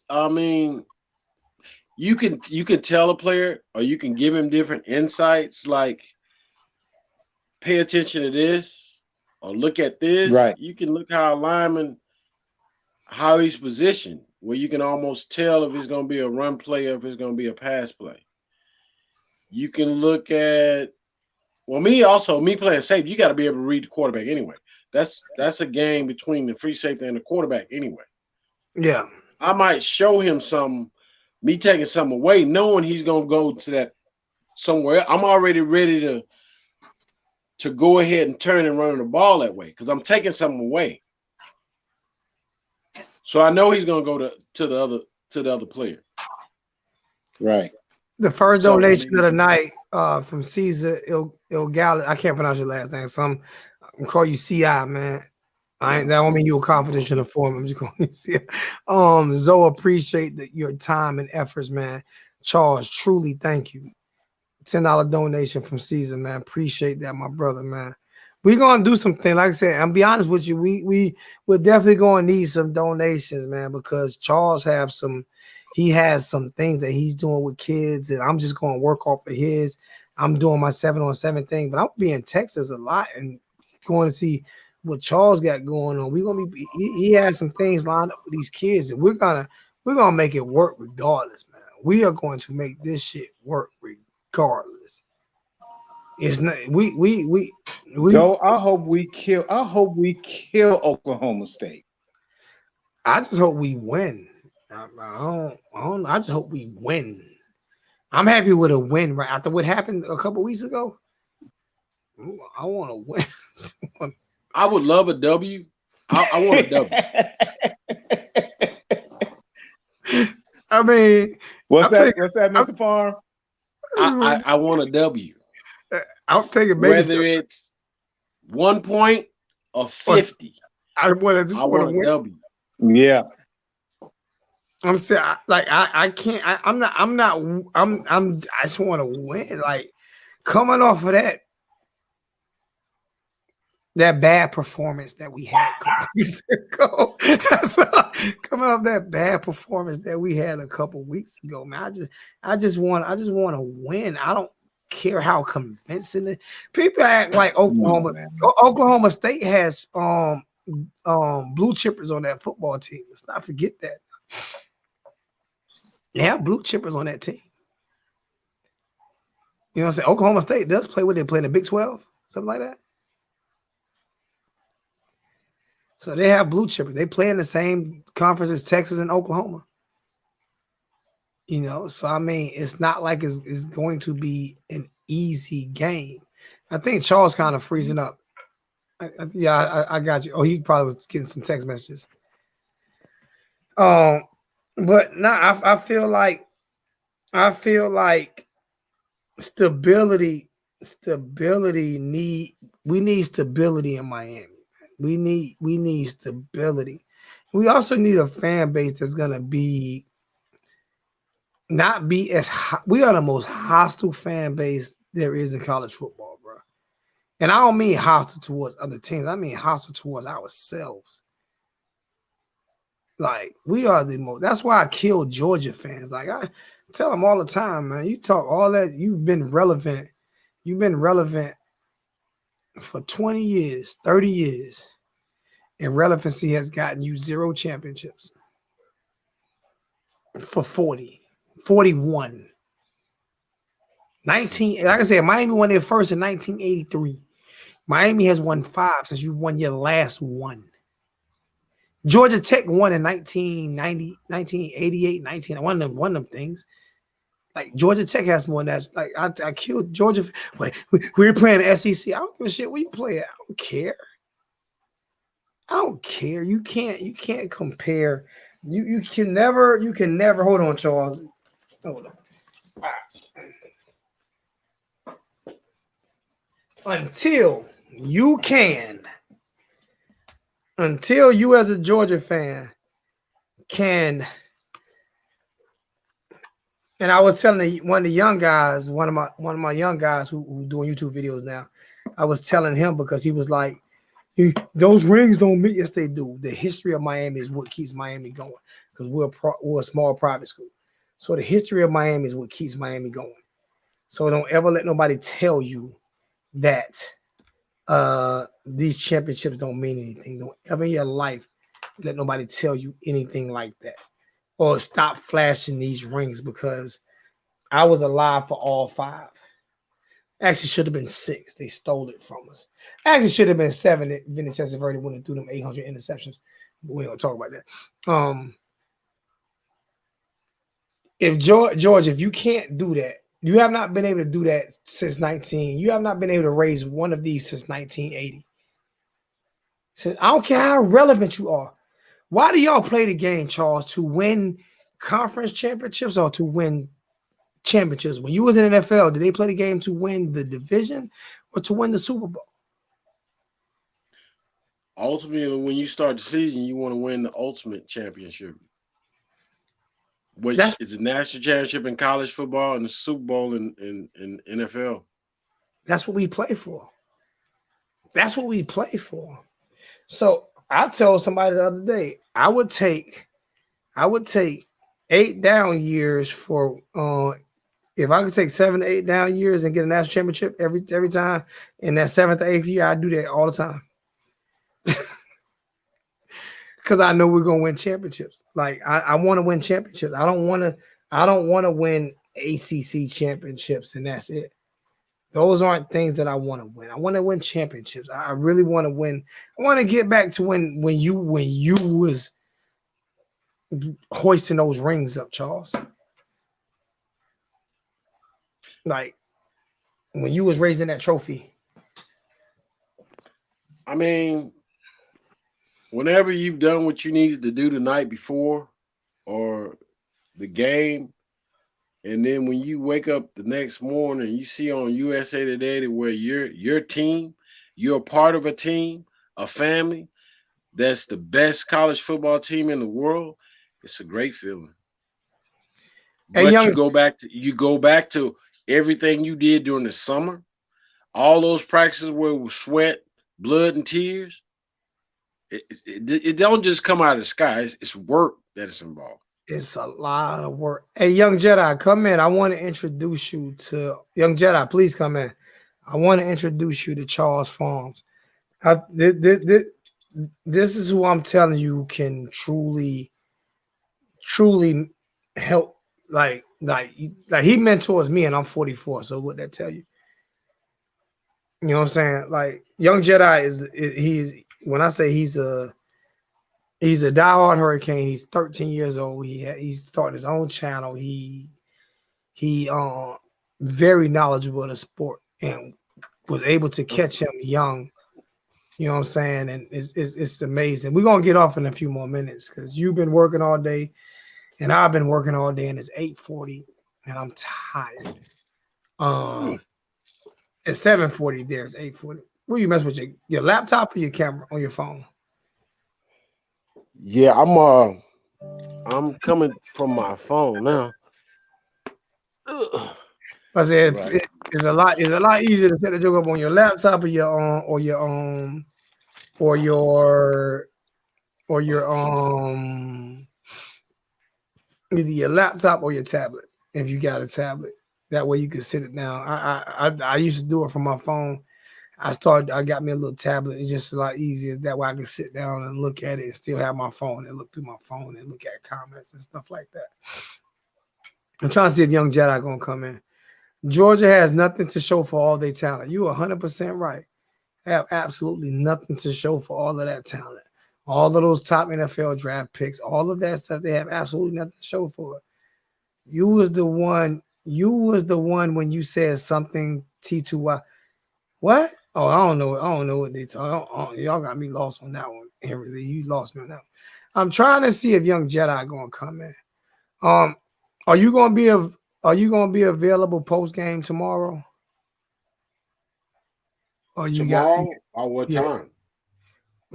I mean, you can tell a player, or you can give him different insights, like pay attention to this or look at this. Right. You can look how a lineman, how he's positioned, where you can almost tell if it's going to be a run play or if it's going to be a pass play. You can look at, well, me playing safety, you got to be able to read the quarterback anyway. That's a game between the free safety and the quarterback anyway. Yeah. I might show him me taking something away, knowing he's going to go to that somewhere. I'm already ready to go ahead and turn and run the ball that way because I'm taking something away. So I know he's going to go to the other player. Right. The first donation of the night from Caesar Ilgalis. I can't pronounce your last name. So I'm call you CI, man. That don't mean you're a confidential informant. I'm just calling you CI. Zoe, appreciate your time and efforts, man. Charles, truly thank you. $10 donation from Caesar, man. Appreciate that, my brother, man. We're gonna do something. Like I said, I'll be honest with you. We're definitely gonna need some donations, man, because Charles has some things that he's doing with kids, and I'm just gonna work off of his. I'm doing my 7-on-7 thing, but I'm gonna be in Texas a lot and going to see what Charles got going on. We're gonna be he has some things lined up with these kids, and we're gonna make it work regardless, man. We are going to make this shit work regardless. It's not we So I hope we kill Oklahoma State. I just hope we win. I just hope we win. I'm happy with a win right after what happened a couple weeks ago. I want to win. I would love a W. I want a W. I mean, what's that, Mr. Farm? I want a W. I'll take it, baby. Whether it's 1 point or 50. I want a win. W. Yeah. I'm saying, I can't. I just want to win. Like coming off of that bad performance that we had a couple weeks ago. Coming off that bad performance that we had a couple weeks ago, man. I just want to win. I don't care how convincing it. People act like Oklahoma State has blue chippers on that football team. Let's not forget that. They have blue chippers on that team. You know what I'm saying? Oklahoma State does play what they play in the Big 12, something like that. So they have blue chippers. They play in the same conference as Texas and Oklahoma. You know, so I mean, it's not like it's going to be an easy game. I think Charles kind of freezing up. I got you. Oh, he probably was getting some text messages. But now I feel like stability we need stability in Miami. We need stability. We also need a fan base that's gonna not be as we are the most hostile fan base there is in college football, bro. And I don't mean hostile towards other teams. I mean hostile towards ourselves. Like we are the most. That's why I kill Georgia fans. Like I tell them all the time, man. You talk all that. You've been relevant. You've been relevant for 20 years, 30 years. And relevancy has gotten you 0 championships. For 41. 19, like I said, Miami won their first in 1983. Miami has won 5 since you won your last one. Georgia Tech won in 1990, 1988, one of them things. Like Georgia Tech has more than that. Like I killed Georgia. We're playing the SEC. I don't give a shit where you play at. I don't care. You can't compare. You can never hold on, Charles. Hold on. Until you as a Georgia fan can And I was telling one of the young guys, one of my young guys who doing YouTube videos now, I was telling him because he was like, those rings don't mean. Yes, they do. The history of Miami is what keeps Miami going because we're a small private school. So the history of Miami is what keeps Miami going. So don't ever let nobody tell you that these championships don't mean anything. Don't ever in your life let nobody tell you anything like that. Or stop flashing these rings because I was alive for all 5. Actually, should have been 6. They stole it from us. Actually, should have been 7. That Vinny Testaverde went and threw them 800 interceptions. We ain't gonna talk about that. If George, if you can't do that, you have not been able to do that since 19. You have not been able to raise one of these since 1980. So I don't care how relevant you are. Why do y'all play the game, Charles, to win conference championships or to win championships? When you was in NFL, did they play the game to win the division or to win the Super Bowl? Ultimately, when you start the season, you want to win the ultimate championship, which is the national championship in college football and the Super Bowl in NFL. That's what we play for. That's what we play for. So I told somebody the other day, I would take 8 down years for if I could take 7 to 8 down years and get a national championship every time in that 7th or 8th year, I do that all the time. Because I know we're gonna win championships. Like I want to win championships. I don't want to win ACC championships and that's it. Those aren't things that I want to win. I want to win championships. I really want to win. I want to get back to when you was hoisting those rings up, Charles. Like when you was raising that trophy. I mean, whenever you've done what you needed to do the night before or the game, and then when you wake up the next morning and you see on USA Today where your team, you're a part of a team, a family that's the best college football team in the world, it's a great feeling. But you go back to everything you did during the summer, all those practices where it was sweat, blood, and tears. It don't just come out of the sky. It's work that is involved. It's a lot of work. Hey, Young Jedi, come in. I want to introduce you to Young Jedi. Please come in. I want to introduce you to Charles Pharms. This is who I'm telling you can truly help. Like he mentors me, and I'm 44. So what that tell you? You know what I'm saying? Like Young Jedi he's when I say he's a diehard Hurricane. He's 13 years old. He's started his own channel. He very knowledgeable of the sport and was able to catch him young. You know what I'm saying? And it's amazing. We're gonna get off in a few more minutes because you've been working all day and I've been working all day, and it's 8:40 and I'm tired. It's 7:40 there. It's 8:40. Where you mess with your laptop or your camera on your phone? Yeah, I'm coming from my phone now. I said it's a lot easier to set the joke up on your laptop or either your laptop or your tablet if you got a tablet. That way you can sit it down. I used to do it from my phone. I got me a little tablet. It's just a lot easier. That way I can sit down and look at it and still have my phone and look through my phone and look at comments and stuff like that. I'm trying to see if Young Jedi gonna come in. Georgia has nothing to show for all their talent. You 100% right. They have absolutely nothing to show for all of that talent. All of those top NFL draft picks, all of that stuff, they have absolutely nothing to show for it. You was the one when you said something T2Y. What? Oh, I don't know what they talk. Y'all got me lost on that one, Henry. You lost me on that one. I'm trying to see if Young Jedi gonna come in. Are you gonna be available post game tomorrow? Or you tomorrow or what time?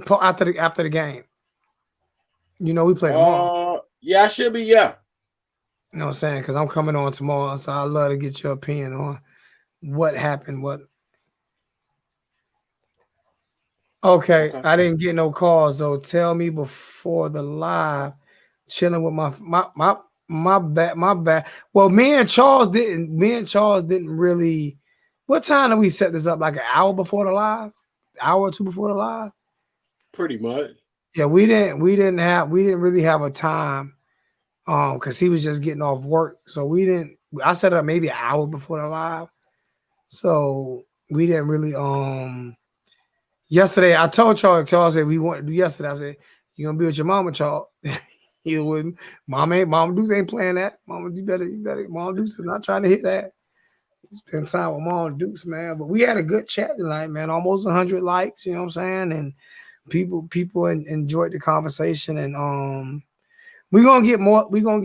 After the game. You know we play tomorrow. Yeah, I should be. Yeah. You know what I'm saying? Because I'm coming on tomorrow, so I'd love to get your opinion on what happened. What? Okay, Okay. I didn't get no calls though. Tell me before the live. Chilling with my bad. Well, me and Charles didn't really. What time did we set this up? Like an hour before the live? Hour or two before the live? Pretty much. Yeah, we didn't really have a time. Because he was just getting off work. So I set up maybe an hour before the live. So we didn't really yesterday I told Charles said we wanted to do yesterday. I said, you gonna be with your mama, Charles. He wouldn't. Mama Deuce ain't playing that. You better. Mama Deuce is not trying to hit that. Spend time with Mama Deuce, man. But we had a good chat tonight, man. Almost 100 likes, you know what I'm saying? And people enjoyed the conversation. And we're gonna get more, we're gonna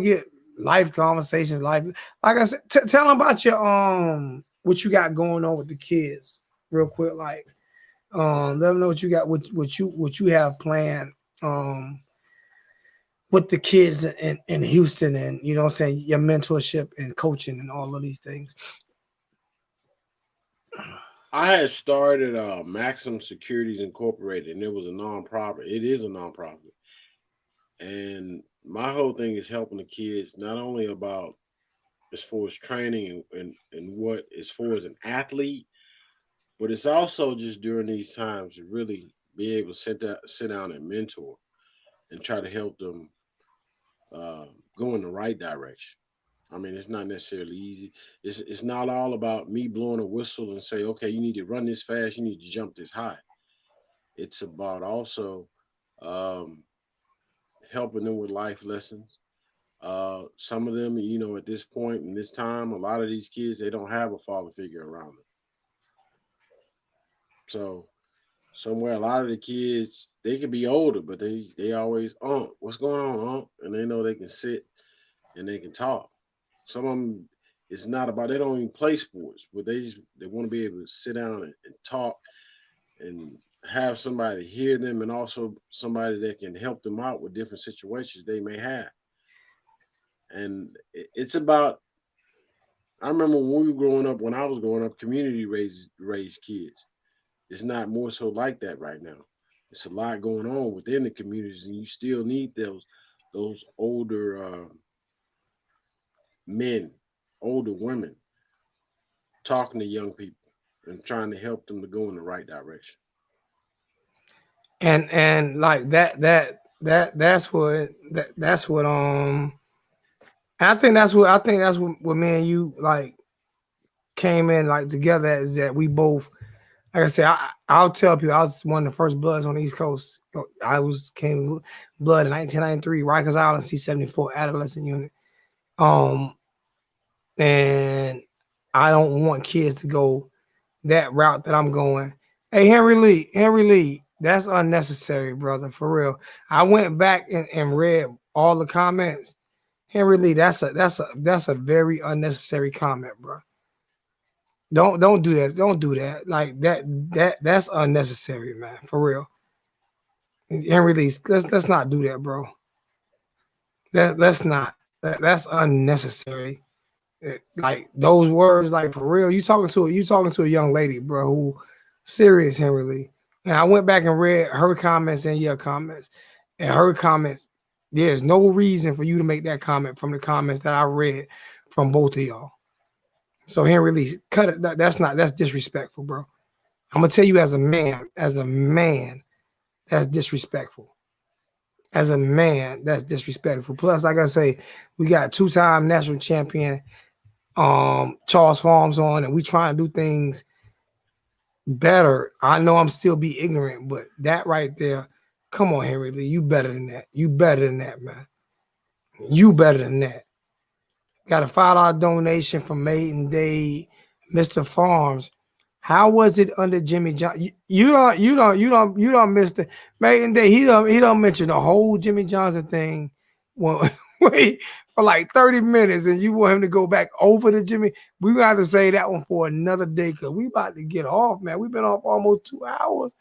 get life conversations, like I said, tell them about your what you got going on with the kids real quick. Like let them know what you got, what you have planned with the kids in Houston, and you know what I'm saying, your mentorship and coaching and all of these things. I had started Maximum Securities Incorporated, and it was a nonprofit. It is a nonprofit. And my whole thing is helping the kids not only about as far as training and what as far as an athlete, but it's also just during these times to really be able to sit down and mentor and try to help them go in the right direction. I mean, it's not necessarily easy. It's not all about me blowing a whistle and say, okay, you need to run this fast, you need to jump this high. It's about also um, helping them with life lessons. Some of them, at this point in this time, a lot of these kids they don't have a father figure around them. So somewhere, a lot of the kids they can be older, but they always, what's going on, and they know they can sit and they can talk. Some of them, it's not about they don't even play sports, but they want to be able to sit down and talk and have somebody hear them, and also somebody that can help them out with different situations they may have. And it's about. I remember when I was growing up, community raised kids. It's not more so like that right now. It's a lot going on within the communities, and you still need those older men, older women talking to young people and trying to help them to go in the right direction. And like that's what I think that's what me and you like came in like together, is that we both, like I said, I'll tell people I was one of the first Bloods on the East Coast. I came blood in 1993, Rikers Island C-74 adolescent unit. And I don't want kids to go that route that I'm going. Hey, Henry Lee, that's unnecessary, brother, for real. I went back and read all the comments. Henry Lee, that's a very unnecessary comment, bro. Don't do that. Don't do that. Like that's unnecessary, man. For real. Henry Lee, let's not do that, bro. Let's not. That's unnecessary. Like those words, like for real. You talking to a young lady, bro, who serious, Henry Lee. And I went back and read her comments and your comments. And her comments, there's no reason for you to make that comment from the comments that I read from both of y'all. So Henry Lee, cut it. That's disrespectful, bro. I'm gonna tell you as a man, that's disrespectful. As a man, that's disrespectful. Plus, like I say, we got two-time national champion Charles Pharms on, and we try and do things better. I know I'm still be ignorant, but that right there, come on, Henry Lee, you better than that. You better than that, man. You better than that. Got a $5 donation from Maiden Day, Mr. Pharms. How was it under Jimmy Johnson? You don't miss the Maiden Day. He don't mention the whole Jimmy Johnson thing. Well, wait for like 30 minutes, and you want him to go back over to Jimmy. We got to say that one for another day, because we about to get off, man. We've been off almost 2 hours.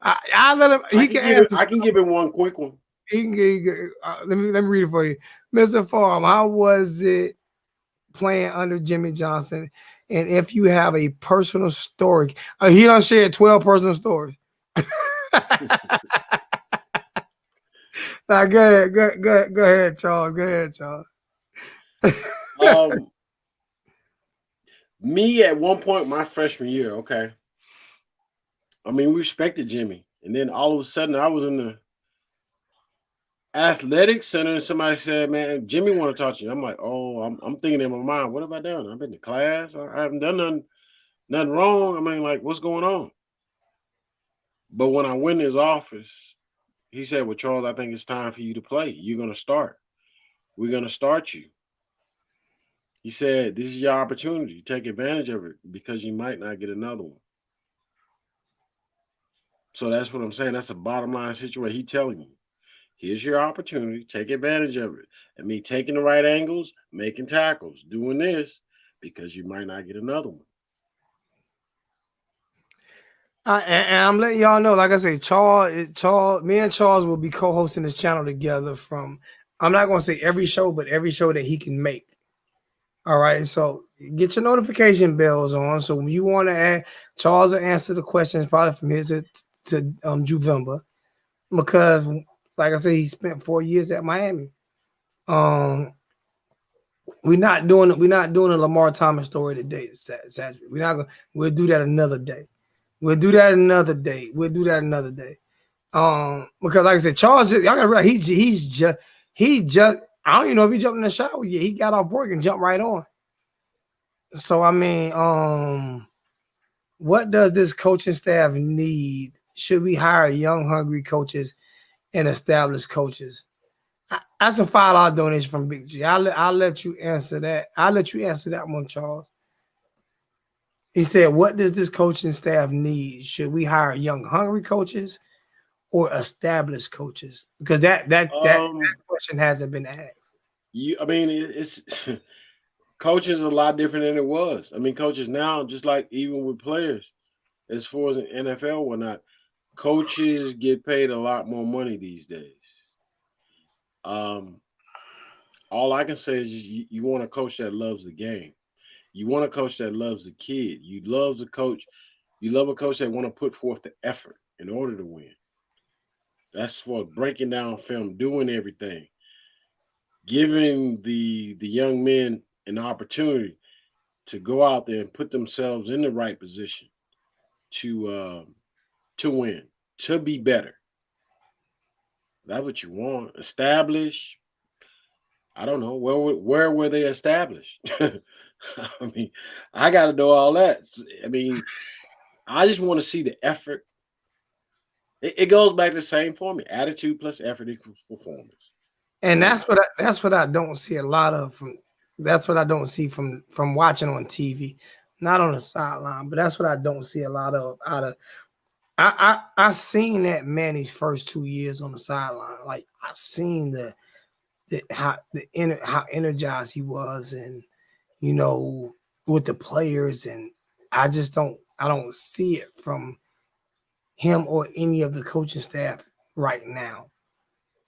I let him. He can answer. I can give it one quick one. Let me read it for you. Mr. Farm, how was it playing under Jimmy Johnson? And if you have a personal story, he done shared 12 personal stories. Now, go ahead, Charles. Go ahead, Charles. Me at one point, my freshman year, okay. I mean, we respected Jimmy. And then all of a sudden, I was in the athletics center and somebody said, man, Jimmy want to talk to you. I'm like, oh, I'm thinking in my mind, what have I done? I've been to class. I haven't done nothing wrong. I mean, like, what's going on? But when I went in his office, he said, well, Charles, I think it's time for you to play. You're going to start. We're going to start you. He said, this is your opportunity. Take advantage of it because you might not get another one. So that's what I'm saying. That's a bottom line situation. He's telling you, here's your opportunity. Take advantage of it. And me taking the right angles, making tackles, doing this because you might not get another one. And I'm letting y'all know, like I say, Charles, me and Charles will be co-hosting this channel together from, I'm not going to say every show, but every show that he can make. All right. So get your notification bells on. So when you want to add, Charles will answer the questions probably from his to Juvemba, because like I said, he spent 4 years at Miami. We're not doing a Lamar Thomas story today, Cedric. We'll do that another day. We'll do that another day. Because like I said, Charles, y'all gotta realize he just I don't even know if he jumped in the shower yet. He got off work and jumped right on. So I mean, what does this coaching staff need? Should we hire young, hungry coaches and established coaches? That's a $5 donation from Big G. I'll let you answer that. I'll let you answer that one, Charles. He said, what does this coaching staff need? Should we hire young, hungry coaches or established coaches? Because that question hasn't been asked. It's coaching is a lot different than it was. I mean, coaches now, just like even with players, as far as an NFL or not, coaches get paid a lot more money these days. All I can say is you want a coach that loves the game. You want a coach that loves the kid. You love a coach that want to put forth the effort in order to win. That's for breaking down film, doing everything, giving the young men an opportunity to go out there and put themselves in the right position to win, to be better. That's what you want. Establish. I don't know where were they established. I mean, I got to know all that. I mean, I just want to see the effort. It goes back to the same formula: attitude plus effort equals performance. And that's what I don't see a lot of. That's what I don't see from watching on TV, not on the sideline. But that's what I don't see a lot of out of. I seen that Manny's first 2 years on the sideline. Like I seen how energized he was, and you know, with the players, and I don't see it from him or any of the coaching staff right now.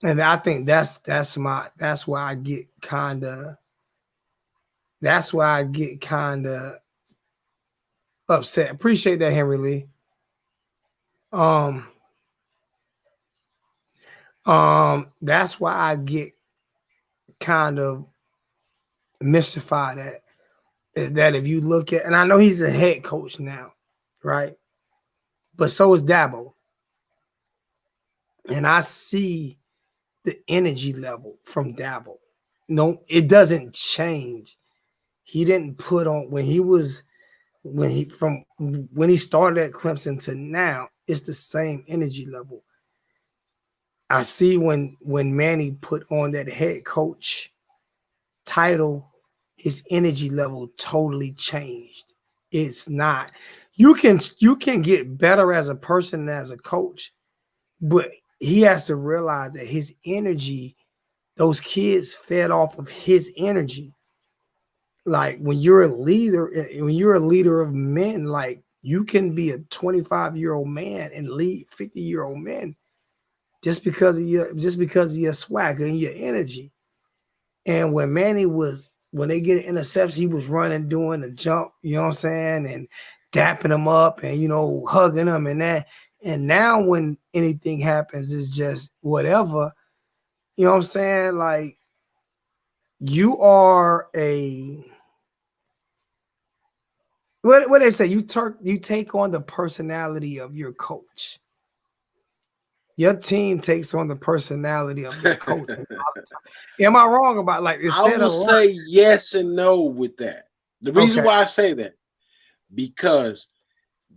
And I think that's why I get kind of upset. Appreciate that, Henry Lee. That's why I get kind of mystified at is that if you look at, and I know he's a head coach now, right? But so is Dabo. And I see the energy level from Dabo. No, it doesn't change. He didn't put on when he started at Clemson to now, it's the same energy level. I see when Manny put on that head coach title, his energy level totally changed. It's not. You can get better as a person and as a coach, but he has to realize that his energy, those kids fed off of his energy. Like when you're a leader of men, like you can be a 25-year-old man and lead 50-year-old men. just because of your swagger and your energy. And when when they get an interception, he was running, doing the jump, you know what I'm saying, and dapping them up and, hugging them and that. And now when anything happens, it's just whatever, you know what I'm saying? Like, you are what they say, you take on the personality of your coach. Your team takes on the personality of your coach. Am I wrong about I will say yes and no with that. The reason why I say that, because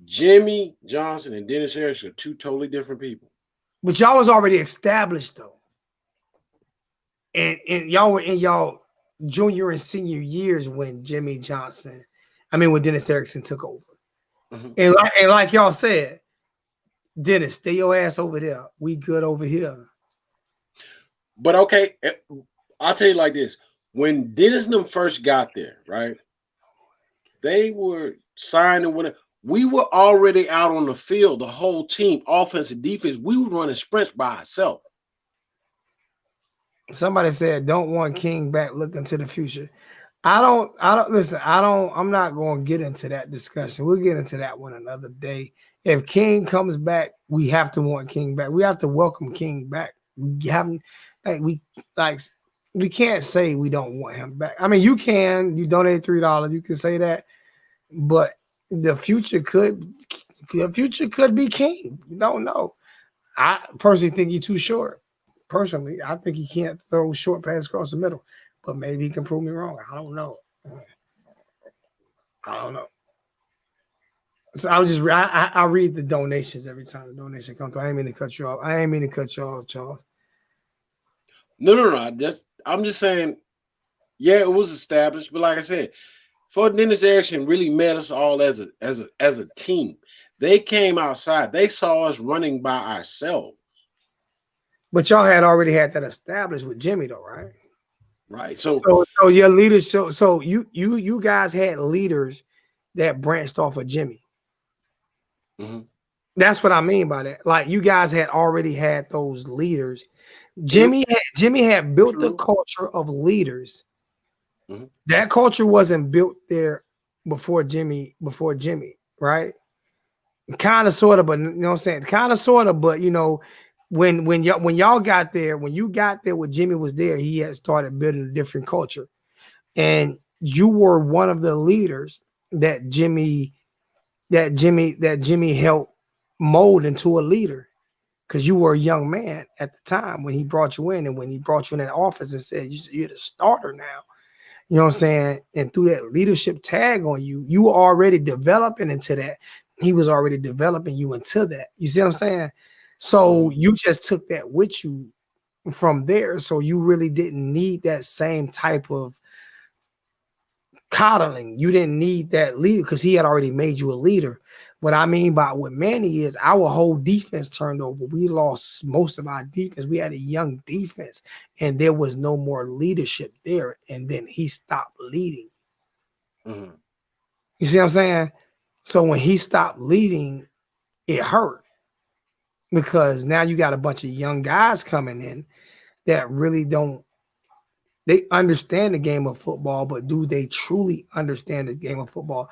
Jimmy Johnson and Dennis Harris are two totally different people. But y'all was already established though. And y'all were in y'all junior and senior years when when Dennis Erickson took over. Mm-hmm. And like y'all said, Dennis, stay your ass over there. We good over here. But okay, I'll tell you like this. When Dennis and them first got there, right? They were signing when we were already out on the field, the whole team, offense and defense. We were running sprints by ourselves. Somebody said, don't want King back, look into the future. I'm not going to get into that discussion. We'll get into that one another day. If King comes back, we have to want King back. We have to welcome King back. We can't say we don't want him back. I mean, you donated $3, you can say that, but the future could be King. You don't know. I personally think he's too short. Personally, I think he can't throw short passes across the middle, but maybe he can prove me wrong. I don't know. So I read the donations every time the donation comes through. I ain't mean to cut you off, Charles. No. I'm just saying, yeah, it was established, but like I said, for Dennis Erickson really met us all as a team. They came outside. They saw us running by ourselves. But y'all had already had that established with Jimmy, though, right? Right. So your leaders, so you guys had leaders that branched off of Jimmy. Mm-hmm. That's what I mean by that. Like, you guys had already had those leaders. Jimmy had built the culture of leaders. Mm-hmm. That culture wasn't built there before Jimmy, right? Kind of, sort of, but you know what I'm saying? Kind of, sort of, but when y'all got there, when you got there, when Jimmy was there, he had started building a different culture, and you were one of the leaders that Jimmy helped mold into a leader, because you were a young man at the time when he brought you in, and when he brought you in that office and said you're the starter now. You know what I'm saying? And through that leadership tag on you, you were already developing into that. He was already developing you into that. You see what I'm saying? So you just took that with you from there. So you really didn't need that same type of coddling. You didn't need that leader because he had already made you a leader. What I mean by what Manny is, our whole defense turned over. We lost most of our defense. We had a young defense, and there was no more leadership there. And then he stopped leading. Mm-hmm. You see what I'm saying? So when he stopped leading, it hurt, because now you got a bunch of young guys coming in that really they understand the game of football, but do they truly understand the game of football?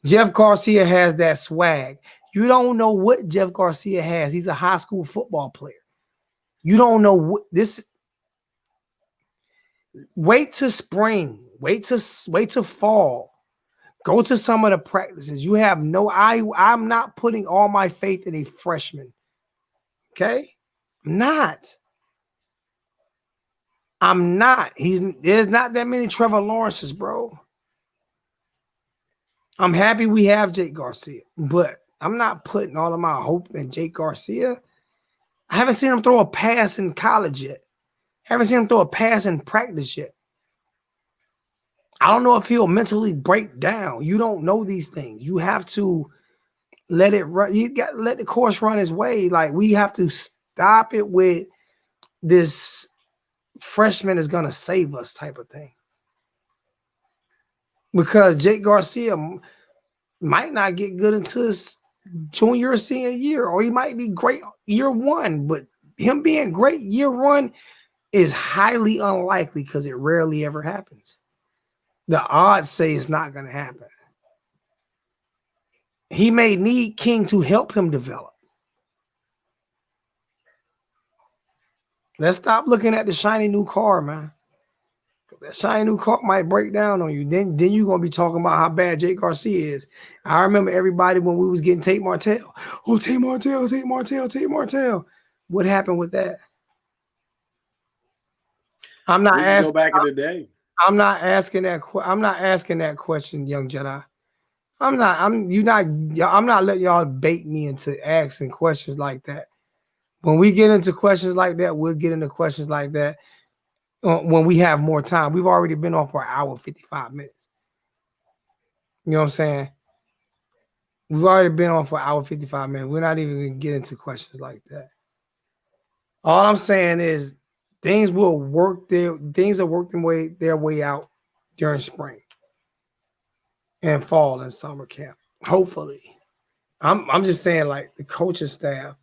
Jeff Garcia has that swag. You don't know what Jeff Garcia has. He's a high school football player. You don't know what this. Wait till spring. Wait till fall. Go to some of the practices. You have I'm not putting all my faith in a freshman. Okay? I'm not. There's not that many Trevor Lawrences, bro. I'm happy we have Jake Garcia, but I'm not putting all of my hope in Jake Garcia. I haven't seen him throw a pass in college yet. I haven't seen him throw a pass in practice yet. I don't know if he'll mentally break down. You don't know these things. You have to let it run. You got to let the course run his way. Like, we have to stop it with this freshman is going to save us type of thing. Because Jake Garcia might not get good until his junior or senior year, or he might be great year one, but him being great year one is highly unlikely because it rarely ever happens. The odds say it's not going to happen. He may need King to help him develop. Let's stop looking at the shiny new car, man. That shiny new car might break down on you. Then you're going to be talking about how bad Jake Garcia is. I remember everybody when we was getting Tate Martell. Oh, Tate Martell, Tate Martell, Tate Martell. What happened with that? I'm not asking. Go back in the day. I'm not asking that. I'm not asking that question, young Jedi. I'm not letting y'all bait me into asking questions like that. When we get into questions like that, we'll get into questions like that when we have more time. We've already been on for an hour and 55 minutes. You know what I'm saying? We've already been on for an hour and 55 minutes. We're not even going to get into questions like that. All I'm saying is things will work their way out during spring and fall and summer camp. Hopefully. I'm just saying, like, the coaching staff,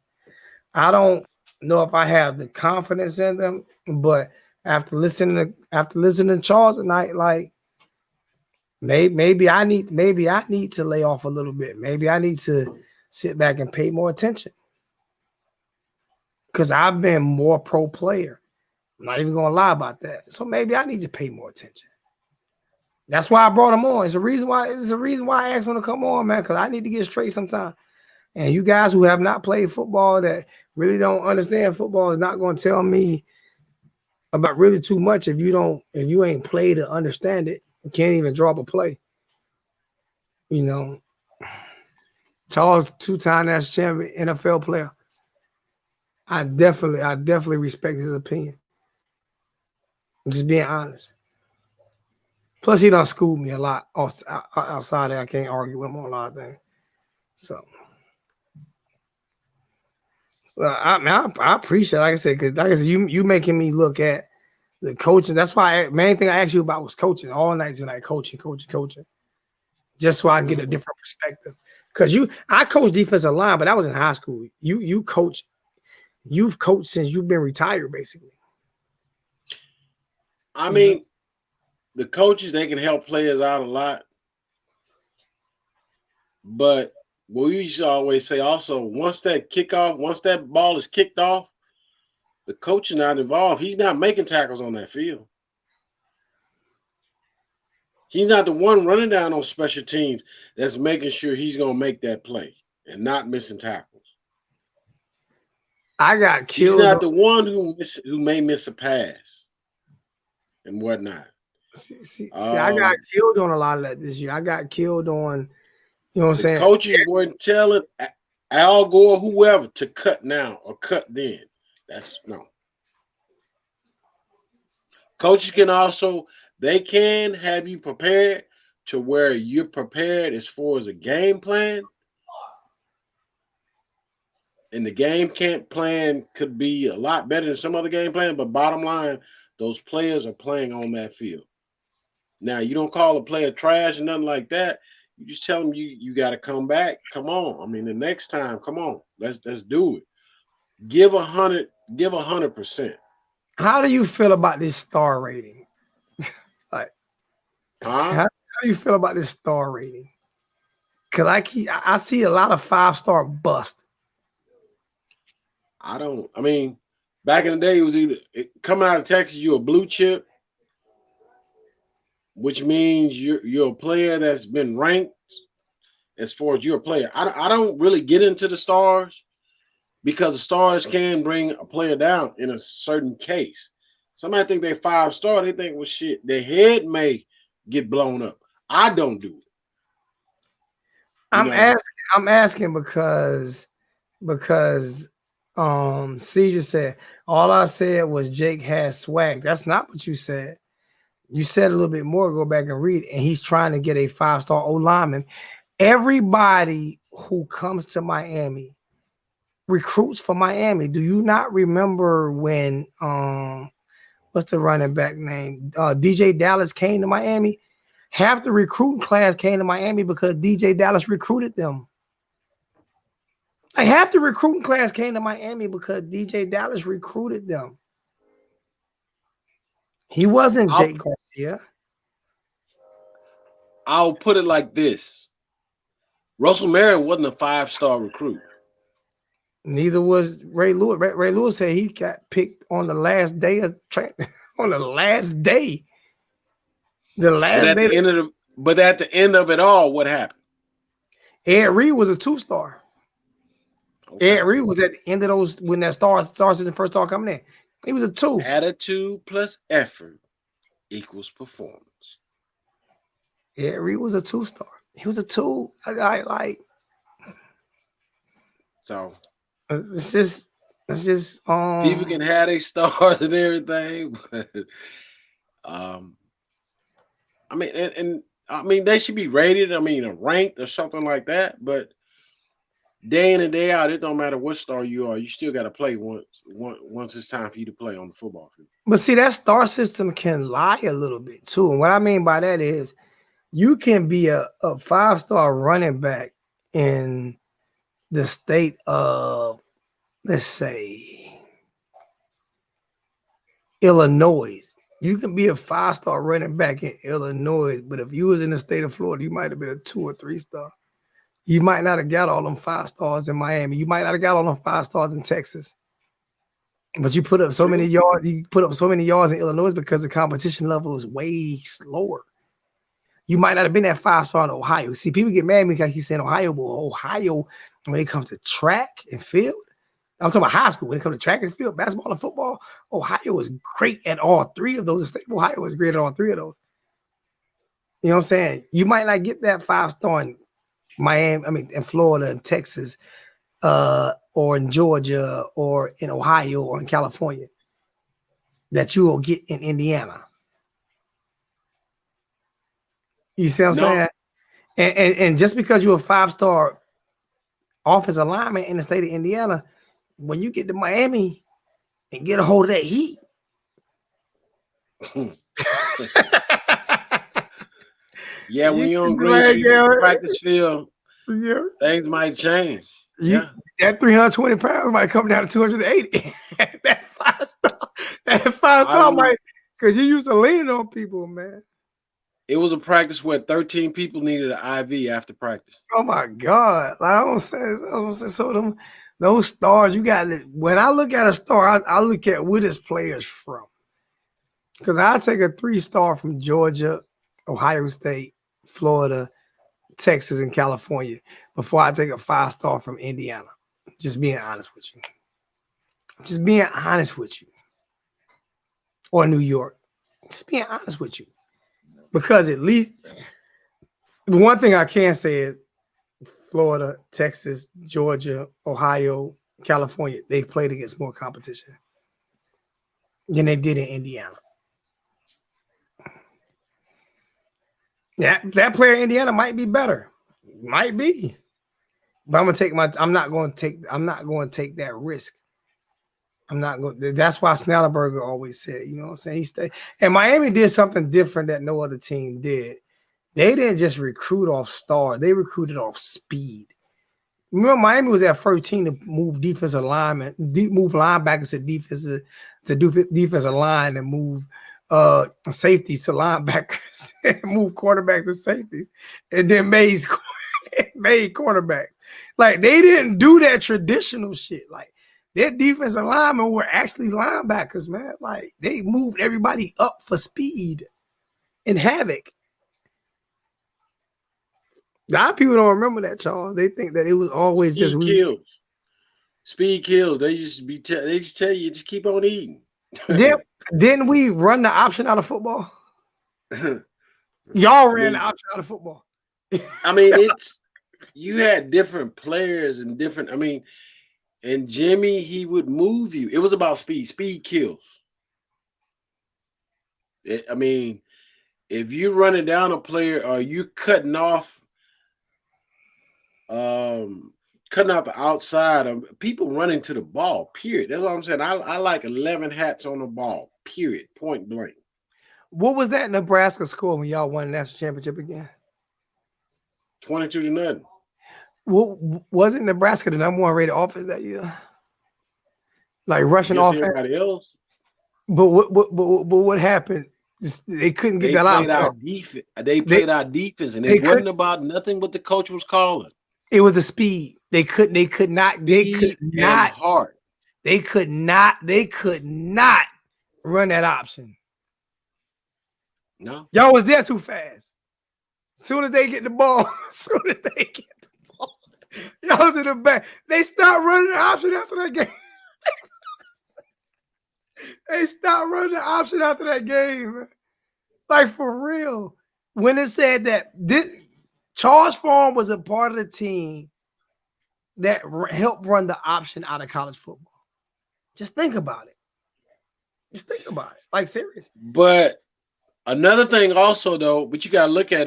I don't know if I have the confidence in them, but after listening to Charles tonight, like maybe I need to lay off a little bit. Maybe I need to sit back and pay more attention. Because I've been more pro player. I'm not even gonna lie about that. So maybe I need to pay more attention. That's why I brought him on. It's a reason why I asked him to come on, man, because I need to get straight sometime. And you guys who have not played football, that really don't understand football, is not going to tell me about really too much if you ain't played to understand it. You can't even draw up a play. You know, Charles, two-time national champion, NFL player. I definitely respect his opinion. I'm just being honest. Plus, he done schooled me a lot outside there. I can't argue with him on a lot of things. So I appreciate it. Like I said, because you making me look at the coaching. That's why main thing I asked you about was coaching all night tonight. Coaching. Just so I can get a different perspective. Because I coached defensive line, but that was in high school. You've coached since you've been retired, basically. I mean, the coaches, they can help players out a lot. But what we used to always say also, once that ball is kicked off, the coach is not involved. He's not making tackles on that field. He's not the one running down on special teams that's making sure he's going to make that play and not missing tackles. I got killed. He's not the one who may miss a pass and whatnot. See, I got killed on a lot of that this year. I got killed on, you know what I'm saying? Coaches weren't telling Al Gore, whoever, to cut now or cut then. That's no. Coaches can also, they can have you prepared to where you're prepared as far as a game plan. And the game plan could be a lot better than some other game plan, but bottom line, those players are playing on that field. Now, you don't call a player trash and nothing like that. You just tell them you got to come back. Come on. I mean, the next time, come on. Let's do it. Give 100%. How do you feel about this star rating? Like, how do you feel about this star rating? Because I see a lot of 5-star bust. I mean, back in the day, it was either coming out of Texas, you're a blue chip, which means you're a player that's been ranked as far as you're a player. I don't really get into the stars because the stars can bring a player down in a certain case. Somebody think they're 5-star, they think, well, shit, their head may get blown up. I don't do it. I'm asking because Caesar said, all I said was Jake has swag. That's not what you said. You said a little bit more, go back and read it. And he's trying to get a 5-star O-lineman. Everybody who comes to Miami recruits for Miami. Do you not remember when what's the running back name? DJ Dallas came to Miami? Half the recruiting class came to Miami because DJ Dallas recruited them. Like half the recruiting class came to Miami because DJ Dallas recruited them. He wasn't Jake Garcia. I'll put it like this. Russell Marion wasn't a 5-star recruit. Neither was Ray Lewis. Ray Lewis said he got picked on the last day of training. On the last day. The last day. But at the end of it all, what happened? Ed Reed was a 2-star. Okay. Ed Reed was at the end of those when that stars in the first star coming in. He was a 2. Attitude plus effort equals performance. Ed Reed was a 2-star. He was a 2. I like. So it's just people can have their stars and everything, but I mean, and I mean they should be rated. I mean, ranked or something like that. But day in and day out, it don't matter what star you are. You still got to play once it's time for you to play on the football field. But see, that star system can lie a little bit too. And what I mean by that is you can be a 5-star running back in the state of, let's say, Illinois. You can be a 5-star running back in Illinois, but if you was in the state of Florida, you might have been a 2 or 3-star. You might not have got all them 5 stars in Miami. You might not have got all them 5 stars in Texas. But you put up so many yards. You put up so many yards in Illinois because the competition level is way slower. You might not have been that 5-star in Ohio. See, people get mad because he's saying Ohio, but Ohio, when it comes to track and field, I'm talking about high school. When it comes to track and field, basketball and football, Ohio is great at all 3 of those. The state of Ohio is great at all 3 of those. You know what I'm saying? You might not get that 5-star in Miami, in Florida and Texas, or in Georgia, or in Ohio, or in California, that you will get in Indiana. You see what I'm saying? And just because you're a 5-star offensive lineman in the state of Indiana, when you get to Miami and get a hold of that heat, yeah, when you're on Green practice field, things might change. That 320 pounds might come down to 280. that 5-star might, because you used to leaning on people, man. It was a practice where 13 people needed an IV after practice. Oh my God! Like, I don't say so. Those stars you got. When I look at a star, I look at where this player's from. Because I take a 3-star from Georgia, Ohio State, Florida, Texas, and California before I take a 5-star from Indiana. Just being honest with you. Or New York. Just being honest with you. Because at least the one thing I can say is Florida, Texas, Georgia, Ohio, California, they played against more competition than they did in Indiana. Yeah, that player in Indiana might be better. Might be. But I'm not going to take that risk. That's why Snellenberger always said, you know what I'm saying? And Miami did something different that no other team did. They didn't just recruit off star, they recruited off speed. Remember, Miami was that first team to move defensive linemen, move linebackers to defensive line, and move safeties to linebackers, and move quarterbacks to safeties, and then made cornerbacks. Like, they didn't do that traditional shit. Like, their defensive linemen were actually linebackers, man. Like, they moved everybody up for speed and havoc. A lot of people don't remember that, Charles. They think that it was always Speed kills. Speed kills. They just tell you, just keep on eating. Didn't we run the option out of football? Y'all ran the option out of football. I mean, you had different players and different. I mean, and Jimmy, he would move you. It was about speed. Speed kills. I mean, if you're running down a player or you cutting off the outside of people running to the ball, period. That's what I'm saying. I like 11 hats on the ball, period, point blank. What was that Nebraska score when y'all won the national championship again? 22-0. Wasn't Nebraska the number 1 rated offense that year? Like rushing Against offense. everybody else. But what happened? They couldn't get They that played out. our defense. They played our defense, and they it wasn't about nothing what the coach was calling. It was the speed. They could not And heart. They could not run that option. No. Y'all was there too fast. Soon as they get the ball, y'all was in the back. They stopped running the option after that game. They stopped running the option after that game, man. Like for real. When it said that Charles Farm was a part of the team that helped run the option out of college football. Just think about it. Like serious. But another thing also though, but you gotta look at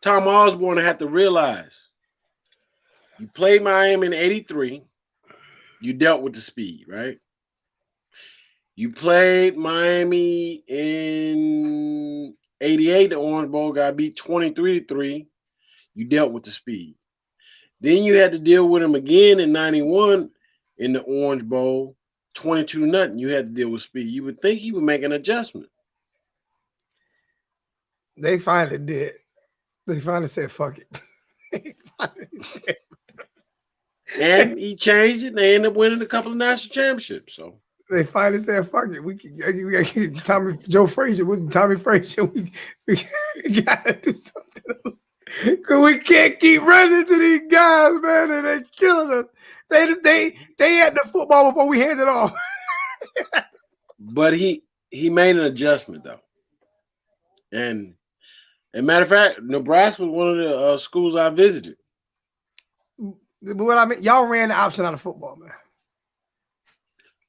Tom Osborne had to realize you played Miami in 83, you dealt with the speed, right? You played Miami in 88, the Orange Bowl got beat 23-3. You dealt with the speed. Then you had to deal with him again in 91 in the Orange Bowl, 22-0. You had to deal with speed. You would think he would make an adjustment. They finally did. They finally said, fuck it. And he changed it, and they ended up winning a couple of national championships. So they finally said, fuck it. We can Joe Frazier with Tommy Frazier. We gotta do something. Cause we can't keep running to these guys, man, and they killing us. They had the football before we handed it off. But he made an adjustment though. And matter of fact, Nebraska was one of the schools I visited. But what I mean, y'all ran the option out of football, man.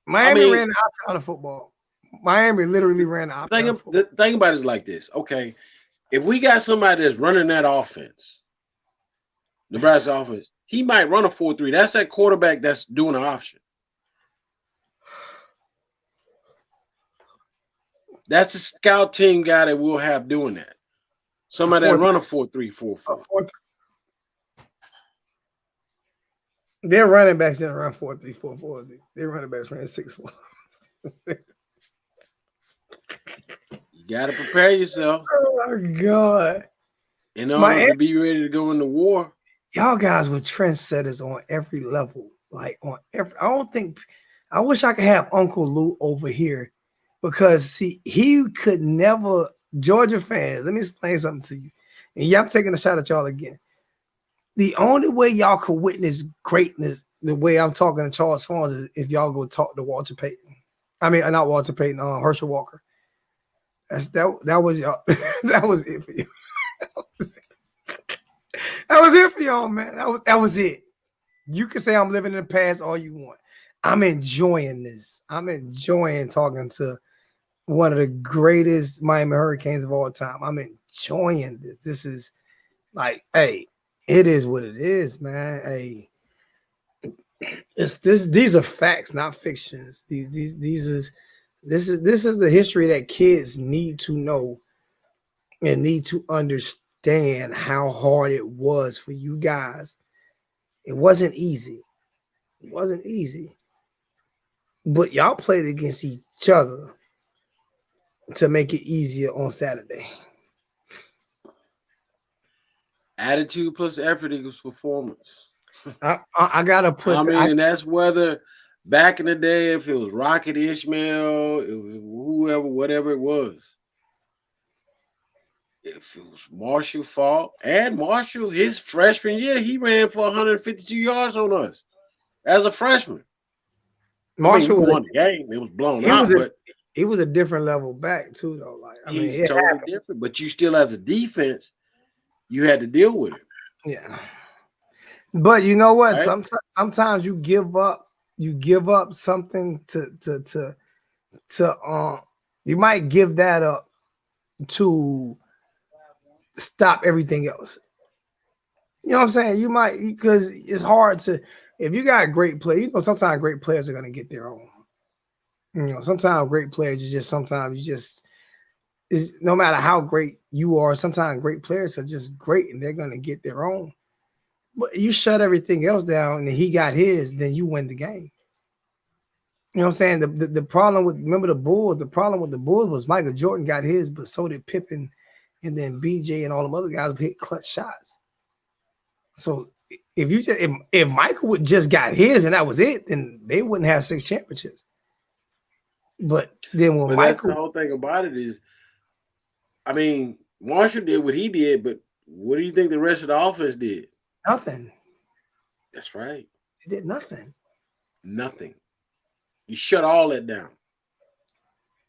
Miami ran the option out of football. Miami literally ran the option out of football. The thing about it is like this. Okay, if we got somebody that's running that offense, Nebraska offense, he might run a 4-3. That's that quarterback that's doing an option. That's a scout team guy that we'll have doing that. Somebody that run a 4-3, 4-4. Their running backs didn't run 4-3, 4-4. Their running backs ran 6-4. You got to prepare yourself. Oh my God! In order to be ready to go into war. Y'all guys were trendsetters on every level. Like on every. I wish I could have Uncle Lou over here, because see, he could never. Georgia fans, let me explain something to you. And yeah, I'm taking a shot at y'all again. The only way y'all could witness greatness, the way I'm talking to Charles Farms, is if y'all go talk to Walter Payton. I mean, not Walter Payton, Herschel Walker. That was y'all. That was it for you. That was it for y'all, man. That was it. You can say I'm living in the past all you want. I'm enjoying this. I'm enjoying talking to one of the greatest Miami Hurricanes of all time. I'm enjoying this. This is like, hey, it is what it is, man. Hey, it's this. These are facts, not fictions. This is the history that kids need to know and need to understand how hard it was for you guys. It wasn't easy. It wasn't easy. But y'all played against each other to make it easier on Saturday. Attitude plus effort equals performance. I gotta put. And that's whether back in the day, if it was Rocket Ishmael, it was whoever, whatever it was. If it was Marshall Falk, and Marshall, his freshman year, he ran for 152 yards on us as a freshman. Marshall won the game. It was blown out, but it was a different level back too, though. Like he's totally different. But you still, as a defense, you had to deal with it. Yeah. But you know what? Right? Sometimes you give up. You give up something to you might give that up to stop everything else. You know what I'm saying? You might, because it's hard to, if you got great players, you know, sometimes great players are going to get their own. You know, sometimes great players is no matter how great you are, sometimes great players are just great and they're going to get their own. But you shut everything else down and he got his, then you win the game. You know what I'm saying? The problem with, remember the Bulls, the problem with the Bulls was Michael Jordan got his, but so did Pippen, and then BJ and all them other guys hit clutch shots. So if you just if Michael would just got his and that was it, then they wouldn't have 6 championships. But then when that's the Michael, whole thing about it is, I mean, Marshall did what he did, but what do you think the rest of the offense did? nothing. That's right. They did nothing. Nothing. You shut all that down.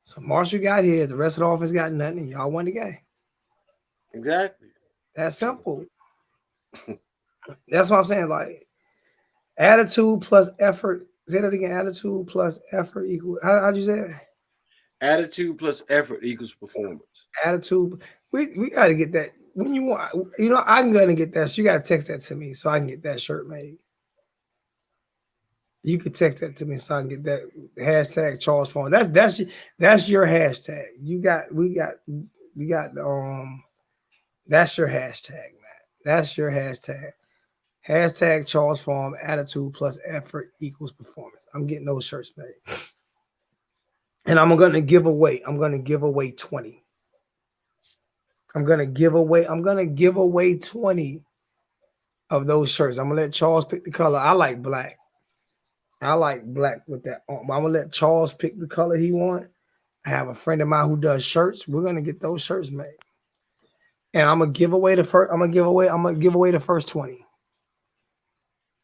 So Marshall got his, the rest of the offense got nothing, and y'all won the game. Exactly. That's simple. That's what I'm saying. Like, attitude plus effort. Say that again. Attitude plus effort equal. How'd you say it? Attitude plus effort equals performance. Attitude. We got to get that. When you want, I'm gonna get that. So you got to text that to me so I can get that shirt made. You could text that to me so I can get that hashtag Charles Farm. That's your hashtag. We got that's your hashtag, man. That's your hashtag. Hashtag Charles Farm, attitude plus effort equals performance. I'm getting those shirts made. And I'm gonna give away 20. I'm gonna give away 20 of those shirts. I'm gonna let Charles pick the color. I like black. With that. I'm gonna let Charles pick the color he wants. I have a friend of mine who does shirts. We're gonna get those shirts made. And I'm gonna give away the first. I'm gonna give away the first 20.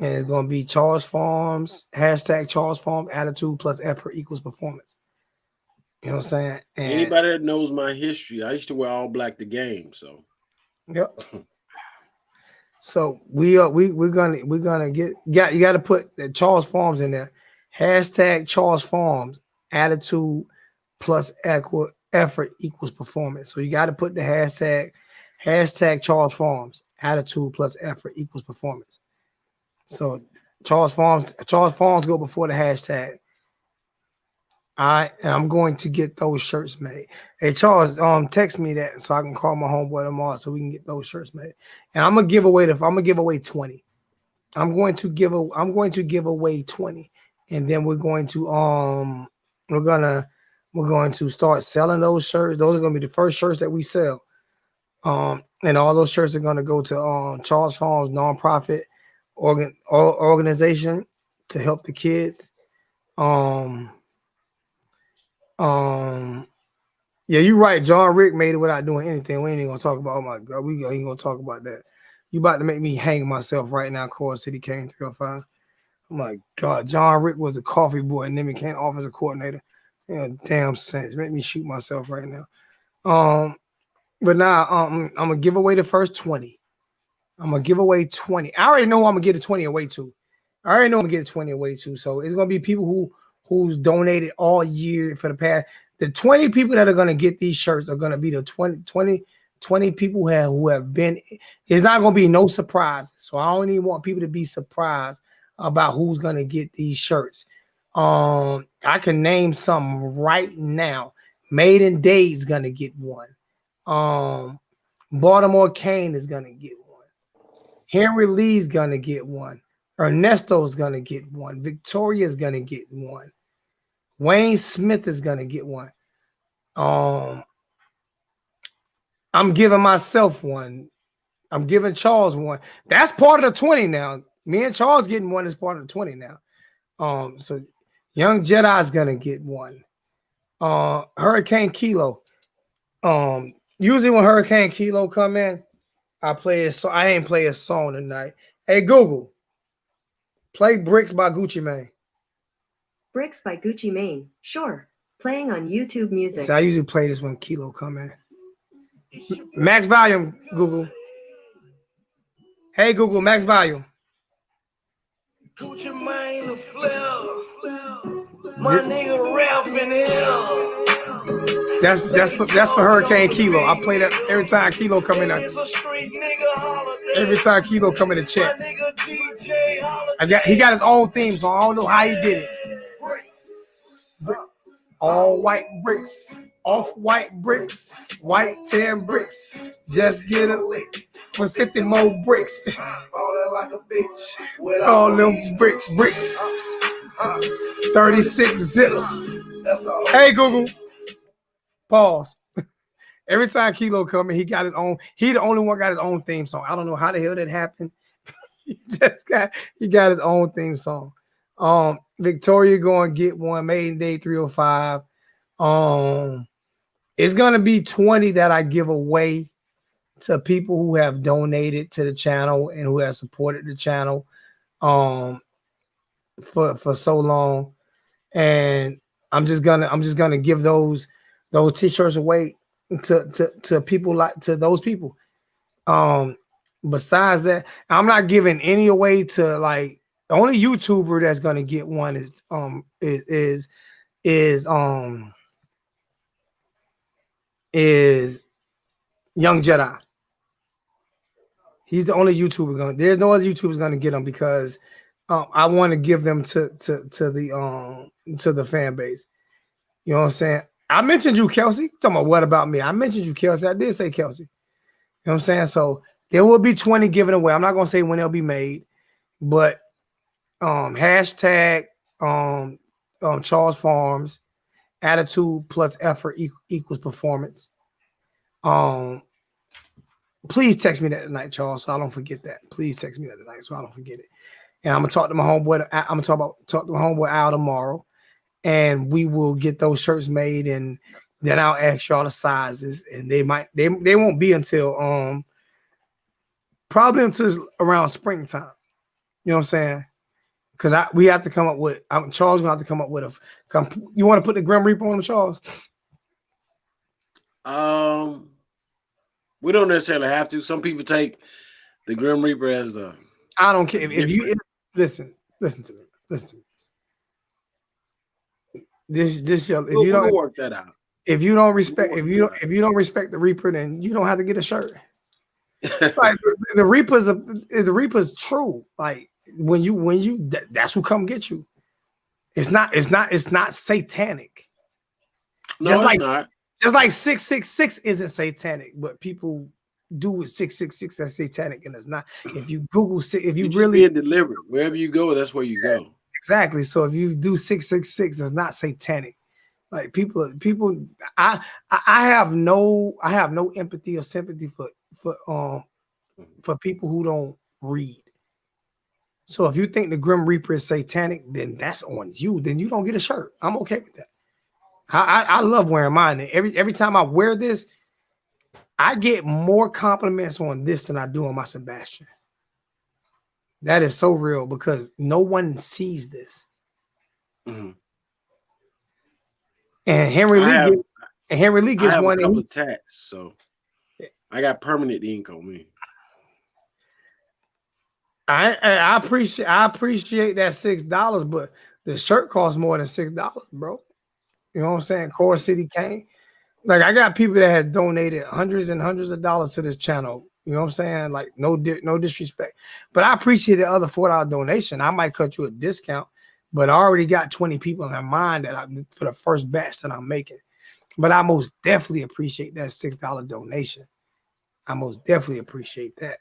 And it's gonna be Charles Farms, hashtag Charles Farm, attitude plus effort equals performance. You know what I'm saying? And anybody that knows my history, I used to wear all black to game. So yep. So we're gonna get you got to put the Charles Farms in there. Hashtag Charles Farms, attitude plus effort equals performance. So you got to put the hashtag Charles Farms, attitude plus effort equals performance. So Charles Farms go before the hashtag. All right, and I'm going to get those shirts made. Hey Charles, text me that so I can call my homeboy tomorrow so we can get those shirts made. And I'm gonna give away 20. I'm going to give away 20, and then we're going to start selling those shirts. Those are gonna be the first shirts that we sell. And all those shirts are gonna go to Charles Farms nonprofit organization to help the kids. Yeah, you're right. John Rick made it without doing anything. We ain't even gonna talk about. Oh my God, we ain't gonna talk about that. You about to make me hang myself right now. Core City King 305. Oh my God, John Rick was a coffee boy and then became offensive coordinator. Yeah, damn sense. Make me shoot myself right now. But now I'm gonna give away the first 20. I'm gonna give away 20. I already know I'm gonna get the 20 away to. So it's gonna be people who's donated all year for the past. The 20 people that are gonna get these shirts are gonna be the 20 people who have been. There's not gonna be no surprises. So I don't even want people to be surprised about who's gonna get these shirts. I can name some right now. Maiden Day is gonna get one. Baltimore Kane is gonna get one. Henry Lee's gonna get one. Ernesto's gonna get one. Victoria's gonna get one. Wayne Smith is gonna get one. I'm giving myself one. I'm giving Charles one. That's part of the 20 now. Me and Charles getting one is part of the 20 now. So Young Jedi's gonna get one. Hurricane Kilo. Usually when Hurricane Kilo come in, I ain't play a song tonight. Hey Google, play Bricks by Gucci Mane. Bricks by Gucci Mane. Sure. Playing on YouTube Music. So I usually play this when Kilo come in. Max volume, Google. Hey Google, max volume. Gucci Mane, the flip. My nigga Ralph in here. That's for Hurricane Kilo. I play that every time Kilo come in. Every time Kilo come in the chat. He got his own theme song. I don't know how he did it. All white bricks, off white bricks, white tan bricks. Just get a lick. with 50 more bricks. Ballin' like a bitch. With All them bricks. 36 zips. That's all. Hey, Google. Pause. Every time Kilo come in, he got his own. He the only one got his own theme song. I don't know how the hell that happened. he got his own theme song. Victoria going to get one. Maiden Day 305. It's gonna be 20 that I give away to people who have donated to the channel and who have supported the channel for so long. And I'm just gonna give those t-shirts away to people, like to those people. Besides that, I'm not giving any away to, like, the only YouTuber that's gonna get one is Young Jedi. He's the only YouTuber there's no other YouTubers gonna get them, because I want to give them to the fan base. You know what I'm saying? I mentioned you, Kelsey. Talking about what about me? I mentioned you, Kelsey. I did say Kelsey. You know what I'm saying? So there will be 20 given away. I'm not gonna say when they'll be made, but hashtag Charles Pharms, attitude plus effort equals performance. Please text me that tonight, Charles, so I don't forget that. Please text me that tonight so I don't forget it. And I'm gonna talk to my homeboy. I'm gonna talk to my homeboy Al tomorrow, and we will get those shirts made, and then I'll ask y'all the sizes, and they won't be until probably until around springtime. You know what I'm saying? Because we have to come up with. Charles gonna have to come up with a. You want to put the Grim Reaper on them, Charles? We don't necessarily have to. Some people take the Grim Reaper as a. I don't care if you listen to me. Listen to me. This if you don't work that out. If you don't respect the Reaper, then you don't have to get a shirt. Like the Reaper's true. Like when you that's who come get you. It's not satanic. No, Just it's not. Just like 666 isn't satanic, but people do with 666 that's satanic, and it's not. If you Google if you really being delivered wherever you go, that's where you go. Exactly. So if you do 666, it's not satanic. Like people, I have no empathy or sympathy for people who don't read. So if you think the Grim Reaper is satanic, then that's on you. Then you don't get a shirt. I'm okay with that. I love wearing mine. Every time I wear this, I get more compliments on this than I do on my Sebastian. That is so real because no one sees this. Mm-hmm. And Henry Lee gets one. A couple of tats, so I got permanent ink on me. I appreciate that $6, but the shirt costs more than $6, bro. You know what I'm saying? Core City Kane. Like I got people that have donated hundreds and hundreds of dollars to this channel. You know what I'm saying? Like no disrespect, but I appreciate the other $4 donation. I might cut you a discount, but I already got 20 people in my mind that for the first batch that I'm making. But I most definitely appreciate that $6 donation. I most definitely appreciate that.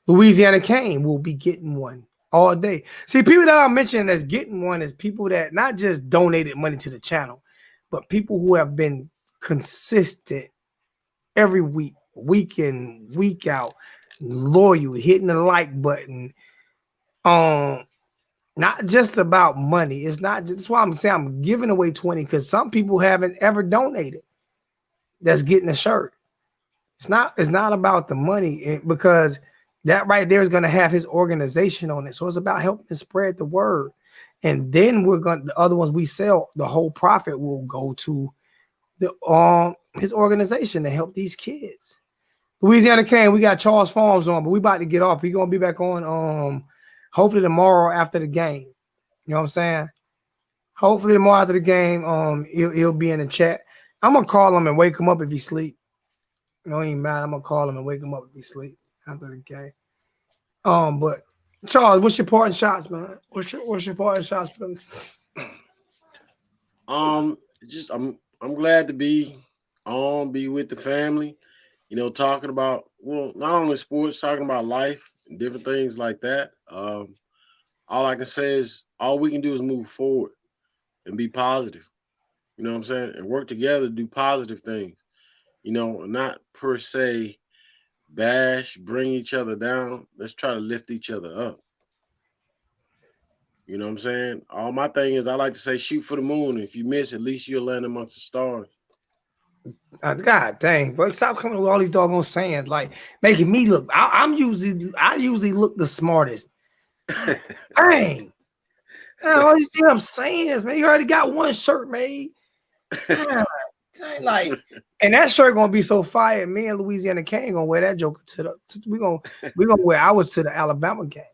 Louisiana Kane will be getting one all day. See, people that I'm mentioning that's getting one is people that not just donated money to the channel, but people who have been consistent every week, week in, week out, loyal, hitting the like button. Not just about money. It's not just, that's why I'm saying I'm giving away 20 because some people haven't ever donated. That's getting a shirt. It's not about the money because that right there is going to have his organization on it. So it's about helping spread the word. And then the other ones we sell, the whole profit will go to the his organization to help these kids. Louisiana Kane, we got Charles Pharms on, but we about to get off. We're gonna be back on hopefully tomorrow after the game. You know what I'm saying? Hopefully tomorrow after the game, he'll be in the chat. I'm gonna call him and wake him up if he sleep. You know, ain't mad. I'm gonna call him and wake him up if he sleep after the game. But Charles, what's your parting shots, man? What's your parting shots, please? I'm glad to be with the family, you know, talking about well, not only sports, talking about life and different things like that. All I can say is all we can do is move forward and be positive. You know what I'm saying? And work together to do positive things. Not per se bash, bring each other down. Let's try to lift each other up. You know what I'm saying? All my thing is I like to say shoot for the moon. If you miss, at least you'll land amongst the stars. God dang, bro. Stop coming with all these doggone sayings, like making me look. I usually look the smartest. Dang. All these damn sayings, man. You already got one shirt made. God, dang, like, and that shirt gonna be so fire. Me and Louisiana King gonna wear that joker we gonna wear ours to the Alabama game.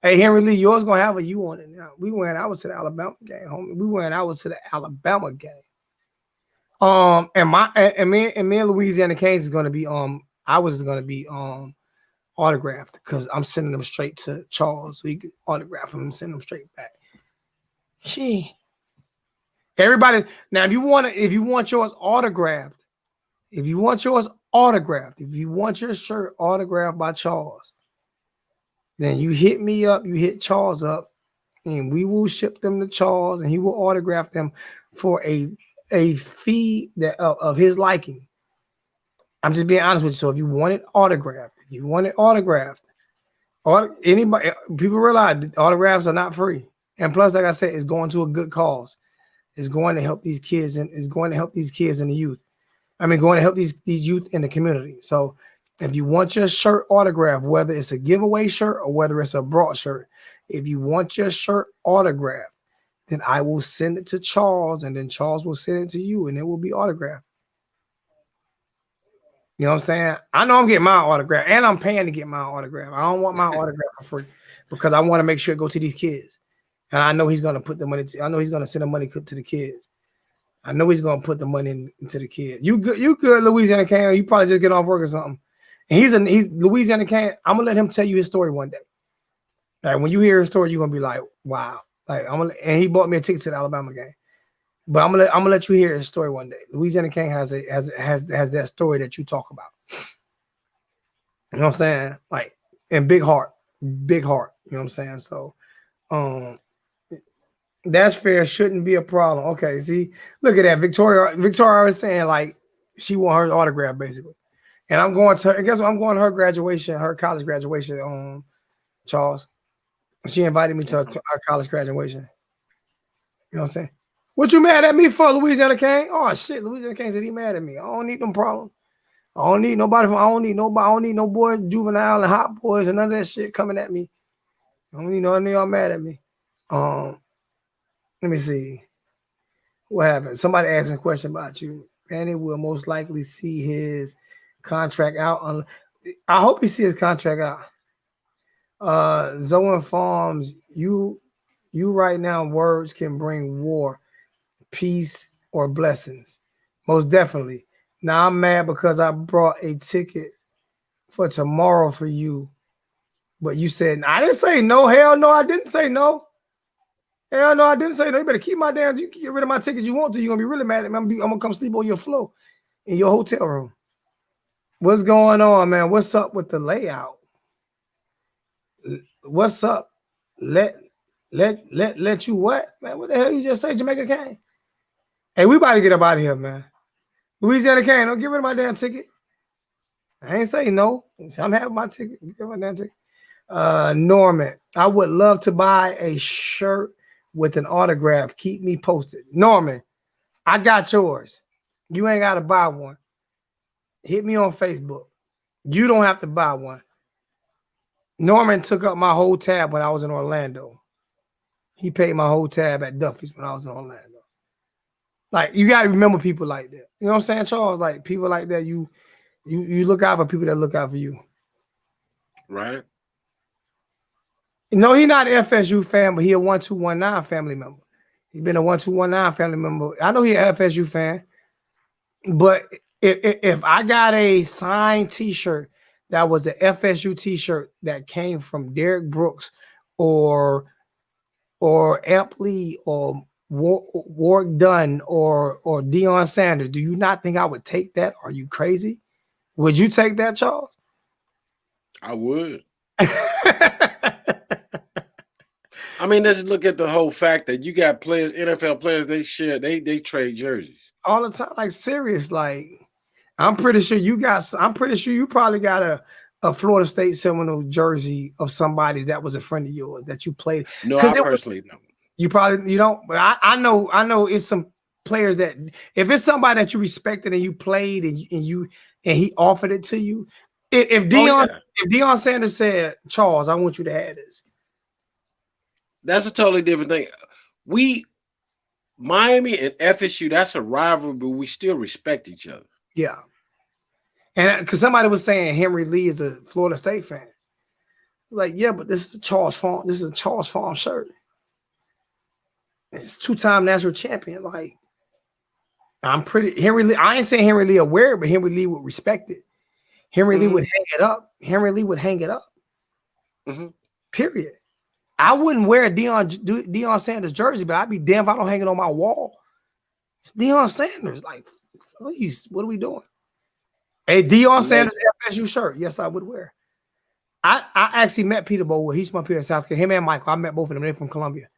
Hey, Henry Lee, yours gonna have a U on it now. We wearing ours to the Alabama game, homie. We wearing ours to the Alabama game. And me and Louisiana Kings is gonna be ours is gonna be autographed because I'm sending them straight to Charles so he can autograph them and send them straight back. Gee. Everybody now, if you want yours autographed, if you want your shirt autographed by Charles, then you hit me up, you hit Charles up, and we will ship them to Charles, and he will autograph them for a fee that of his liking. I'm just being honest with you. So if you want it autographed, or anybody, people realize that autographs are not free, and plus, like I said, it's going to a good cause. It's going to help these kids, and it's going to help these kids and the youth. I mean, going to help these youth in the community. So if you want your shirt autographed, whether it's a giveaway shirt or whether it's a brought shirt, if you want your shirt autographed, then I will send it to Charles, and then Charles will send it to you, and it will be autographed. You know what I'm saying? I know I'm getting my autograph, and I'm paying to get my autograph. I don't want my autograph for free because I want to make sure it go to these kids. And I know he's going to put the money I know he's going to send the money to the kids. I know he's going to put the money into the kids. You good, Louisiana King. You probably just get off work or something. And he's Louisiana King. I'm going to let him tell you his story one day. Like when you hear his story, you're going to be like, wow. Like and he bought me a ticket to the Alabama game. But I'm gonna let you hear his story one day. Louisiana King has that story that you talk about. You know what I'm saying? Like, and big heart. You know what I'm saying? So that's fair. Shouldn't be a problem. Okay, see, look at that. Victoria was saying like she want her autograph basically. And I'm going to her, and guess what? I'm going to her graduation, her college graduation, Charles. She invited me to our college graduation. You know what I'm saying? What you mad at me for, Louisiana King? Oh shit, Louisiana King said he mad at me. I don't need them problems. I don't need no boy, juvenile and hot boys and none of that shit coming at me. I don't need none of y'all mad at me. Let me see. What happened? Somebody asked a question about you. Manny will most likely see his contract out. I hope he sees his contract out. Zoe Pharms, you right now, words can bring war, peace, or blessings. Most definitely. Now I'm mad because I brought a ticket for tomorrow for you. But you said, I didn't say no. Hell no, I didn't say no. Hell no, I didn't say no. You better keep my damn, you can get rid of my ticket you want to. You're going to be really mad at me. I'm going to come sleep on your floor in your hotel room. What's going on, man? What's up with the layout? What's up? Let you what? Man, what the hell you just say, Jamaica King? Hey, we about to get up out of here, man. Louisiana King, don't get rid of my damn ticket. I ain't say no. I'm having my ticket. Get my damn ticket. Norman, I would love to buy a shirt with an autograph. Keep me posted. Norman, I got yours. You ain't got to buy one. Hit me on Facebook. You don't have to buy one. Norman took up my whole tab when I was in Orlando. He paid my whole tab at Duffy's when I was in Orlando. Like, you got to remember people like that. You know what I'm saying, Charles? Like, people like that, you look out for people that look out for you. Right. No, he's not an FSU fan, but he a 1219 family member. He's been a 1219 family member. I know he an FSU fan, but if I got a signed T-shirt that was an FSU T-shirt that came from Derek Brooks or Amp Lee or Warwick Dunn or Deion Sanders, do you not think I would take that? Are you crazy? Would you take that, Charles? I would. I mean, let's look at the whole fact that you got players, NFL players, they trade jerseys all the time. Like serious, like I'm pretty sure you probably got a Florida State Seminole jersey of somebody that was a friend of yours that you played. No, I personally don't. You don't, but I know it's some players that if it's somebody that you respected and you played and he offered it to you. If Deion Sanders said, Charles, I want you to have this. That's a totally different thing. Miami and FSU, that's a rivalry, but we still respect each other. Yeah. And because somebody was saying Henry Lee is a Florida State fan. Like, yeah, but this is a Charles Farm shirt. It's two-time national champion. Like, Henry Lee. I ain't saying Henry Lee aware, but Henry Lee would respect it. Henry Lee would hang it up. Henry Lee would hang it up. Period. I wouldn't wear a Deion Sanders jersey, but I'd be damned if I don't hang it on my wall. It's Deion Sanders. Like, what are we doing? A Deion Sanders FSU shirt. Yes, I would wear. I actually met Peter Bowen. He's my peer in South Carolina. Him and Michael. I met both of them. They're from Columbia.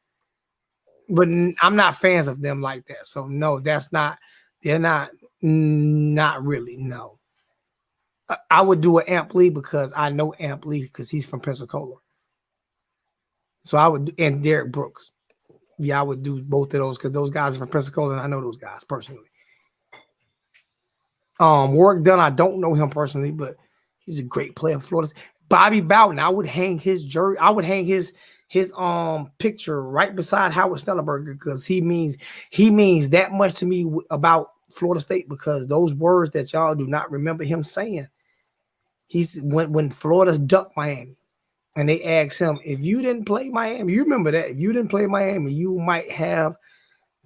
But I'm not fans of them like that. So no, they're not really, no. I would do an Amp Lee because I know Amp Lee because he's from Pensacola. So I would, and Derek Brooks. Yeah, I would do both of those because those guys are from Pensacola and I know those guys personally. Warwick Dunn, I don't know him personally, but he's a great player for Florida. Bobby Bowden, I would hang his jersey, I would hang his picture right beside Howard Stellenberger because he means that much to me about Florida State because those words that y'all do not remember him saying. He's when Florida ducked Miami and they asked him, if you didn't play Miami, you remember that if you didn't play Miami, you might have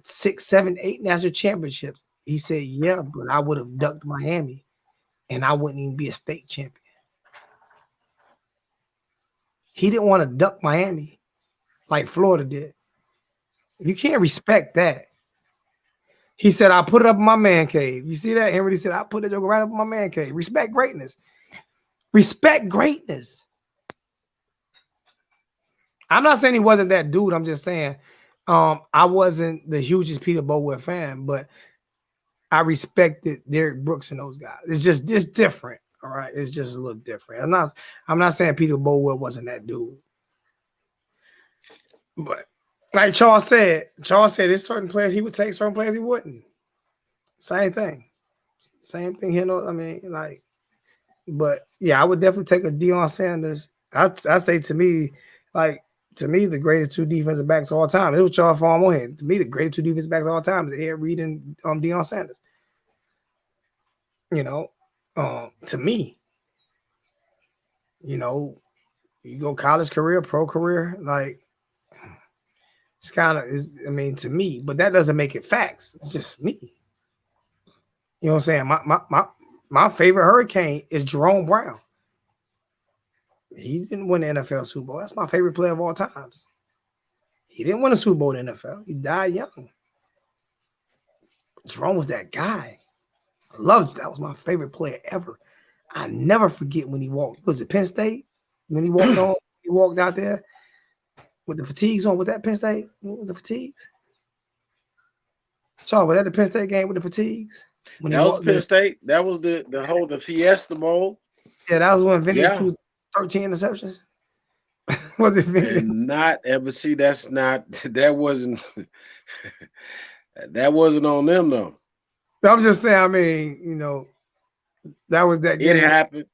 6, 7, 8 national championships. He said, yeah, but I would have ducked Miami and I wouldn't even be a state champion. He didn't want to duck Miami like Florida did. You can't respect that. He said, I put it up in my man cave. You see that? Henry said, I put it right up in my man cave. Respect greatness. Respect greatness. I'm not saying he wasn't that dude. I'm just saying I wasn't the hugest Peter Bowen fan, but I respected Derek Brooks and those guys. It's different. All right. It's just a little different. I'm not saying Peter Bowen wasn't that dude. But like Charles said there's certain players he would take, certain players he wouldn't. Same thing. Same thing here. I mean, like, but yeah, I would definitely take a Deion Sanders. I say to me, the greatest two defensive backs of all time. It was Charles Farm on here. To me, the greatest two defensive backs of all time is Ed Reed and Deion Sanders. You know, to me, you know, you go college career, pro career, like it's kind of I mean, to me, but that doesn't make it facts. It's just me. You know what I'm saying? My favorite Hurricane is Jerome Brown. He didn't win the NFL Super Bowl. That's my favorite player of all times. He didn't win a Super Bowl in the NFL. He died young. Jerome was that guy. I loved it. That was my favorite player ever. I never forget when he walked. Was it Penn State? When he walked out there with the fatigues on. Was that Penn State? With the fatigues? Charles, was that the Penn State game with the fatigues? That was Penn State. That was the Fiesta Bowl. Yeah, that was when Vinny threw 13 interceptions. Was it Vinny? And not ever see. That wasn't on them though. I'm just saying. I mean, you know, that was that game. It happened.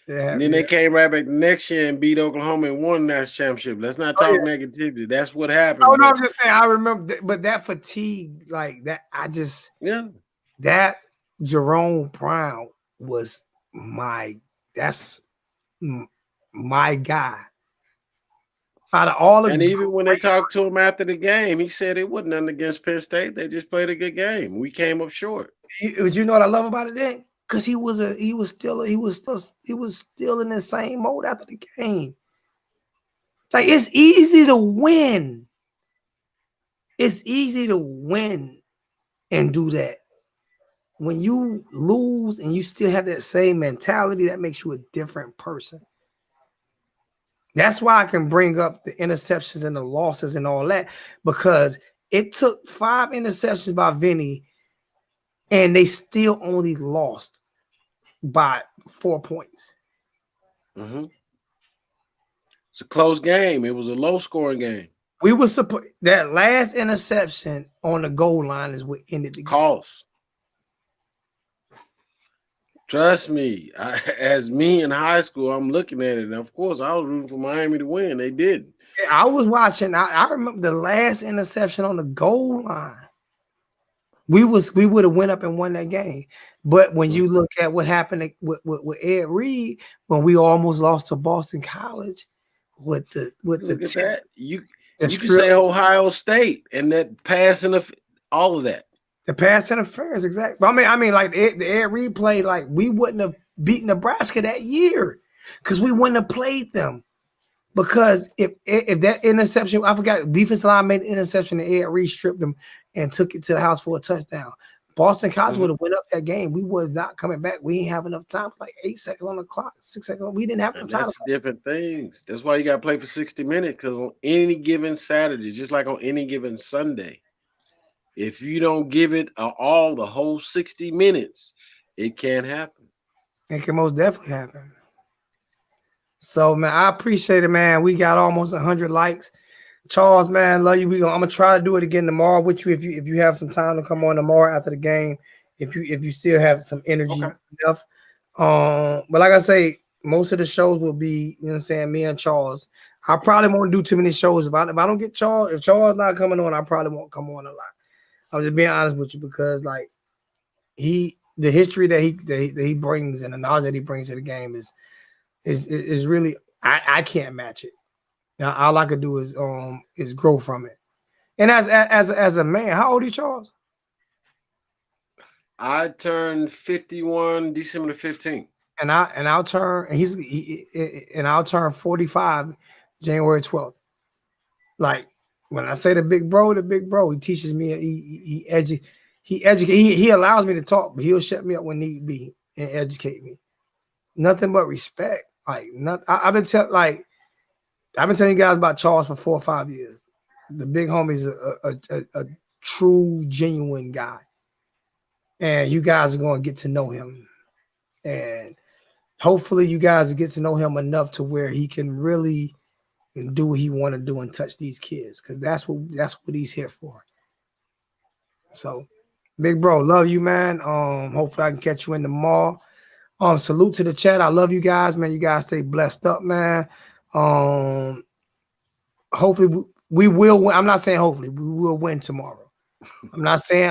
And then they came right back the next year and beat Oklahoma and won the national championship. Let's not talk negativity. That's what happened. Oh no, I'm just saying. I remember, but that fatigue, like that, that Jerome Brown was my guy. Out of all of even when they talked to him after the game, he said it wasn't nothing against Penn State. They just played a good game. We came up short. But you know what I love about it then? Because he was still in the same mode after the game. Like it's easy to win. It's easy to win and do that. when you lose and you still have that same mentality, that makes you a different person. That's why I can bring up the interceptions and the losses and all that, because it took 5 interceptions by Vinny and they still only lost by 4 points. Mm-hmm. It's a close game. It was a low scoring game. We were supposed that last interception on the goal line is what ended the game. Cost. Trust me, as me in high school, I'm looking at it, and of course, I was rooting for Miami to win. They didn't. I was watching. I remember the last interception on the goal line. We would have went up and won that game. But when you look at what happened with Ed Reed, when we almost lost to Boston College, with the that. You can strip, say Ohio State and that passing of all of that. The pass interference, exactly. I mean, like the Ed Reed play, like we wouldn't have beaten Nebraska that year because we wouldn't have played them. Because if that interception, I forgot, defensive line made an interception and Ed Reed stripped them and took it to the house for a touchdown. Boston College would have went up that game. We was not coming back. We didn't have enough time, like 8 seconds on the clock, 6 seconds. We didn't have enough time. That's different things. That's why you got to play for 60 minutes, because on any given Saturday, just like on any given Sunday, if you don't give it all the whole 60 minutes, it can't happen. It can most definitely happen. So, man, I appreciate it, man. We got almost 100 likes. Charles, man, love you. I'm gonna try to do it again tomorrow with you if you have some time to come on tomorrow after the game. If you still have some energy enough. But like I say, most of the shows will be, you know what I'm saying, me and Charles. I probably won't do too many shows if I don't get Charles. If Charles not coming on, I probably won't come on a lot. I'm just being honest with you, because like the history that he brings and the knowledge that he brings to the game is really I can't match it. Now all I could do is grow from it. And as a man, how old are you, Charles? I turned 51 December 15th. And I'll turn 45 January 12th. Like when I say the big bro, he teaches me, he allows me to talk, but he'll shut me up when need be and educate me. Nothing but respect. Like I've been telling you guys about Charles for 4 or 5 years. The big homie's a true, genuine guy. And you guys are going to get to know him. And hopefully you guys will get to know him enough to where he can really do what he want to do and touch these kids, because that's what he's here for. So, big bro, love you, man. Hopefully I can catch you in the mall. Salute to the chat. I love you guys, man. You guys stay blessed up, man. Hopefully we will win. I'm not saying hopefully we will win tomorrow. I'm not saying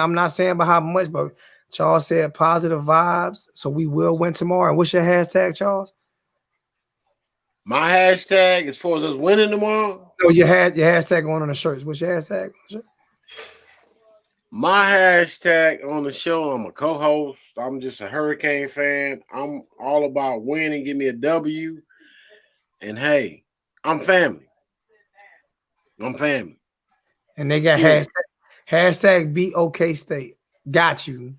by how much, but Charles said positive vibes, so we will win tomorrow. And what's your hashtag, Charles? My hashtag, as far as us winning tomorrow? No, your hashtag going on the shirts. What's your hashtag? My hashtag on the show, I'm a co-host. I'm just a Hurricane fan. I'm all about winning. Give me a W. And hey, I'm family. I'm family. And they got hashtag be okay state. Got you,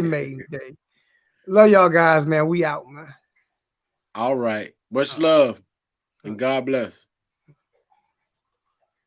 Maiden Day. Love y'all guys, man. We out, man. All right. Much love and God bless.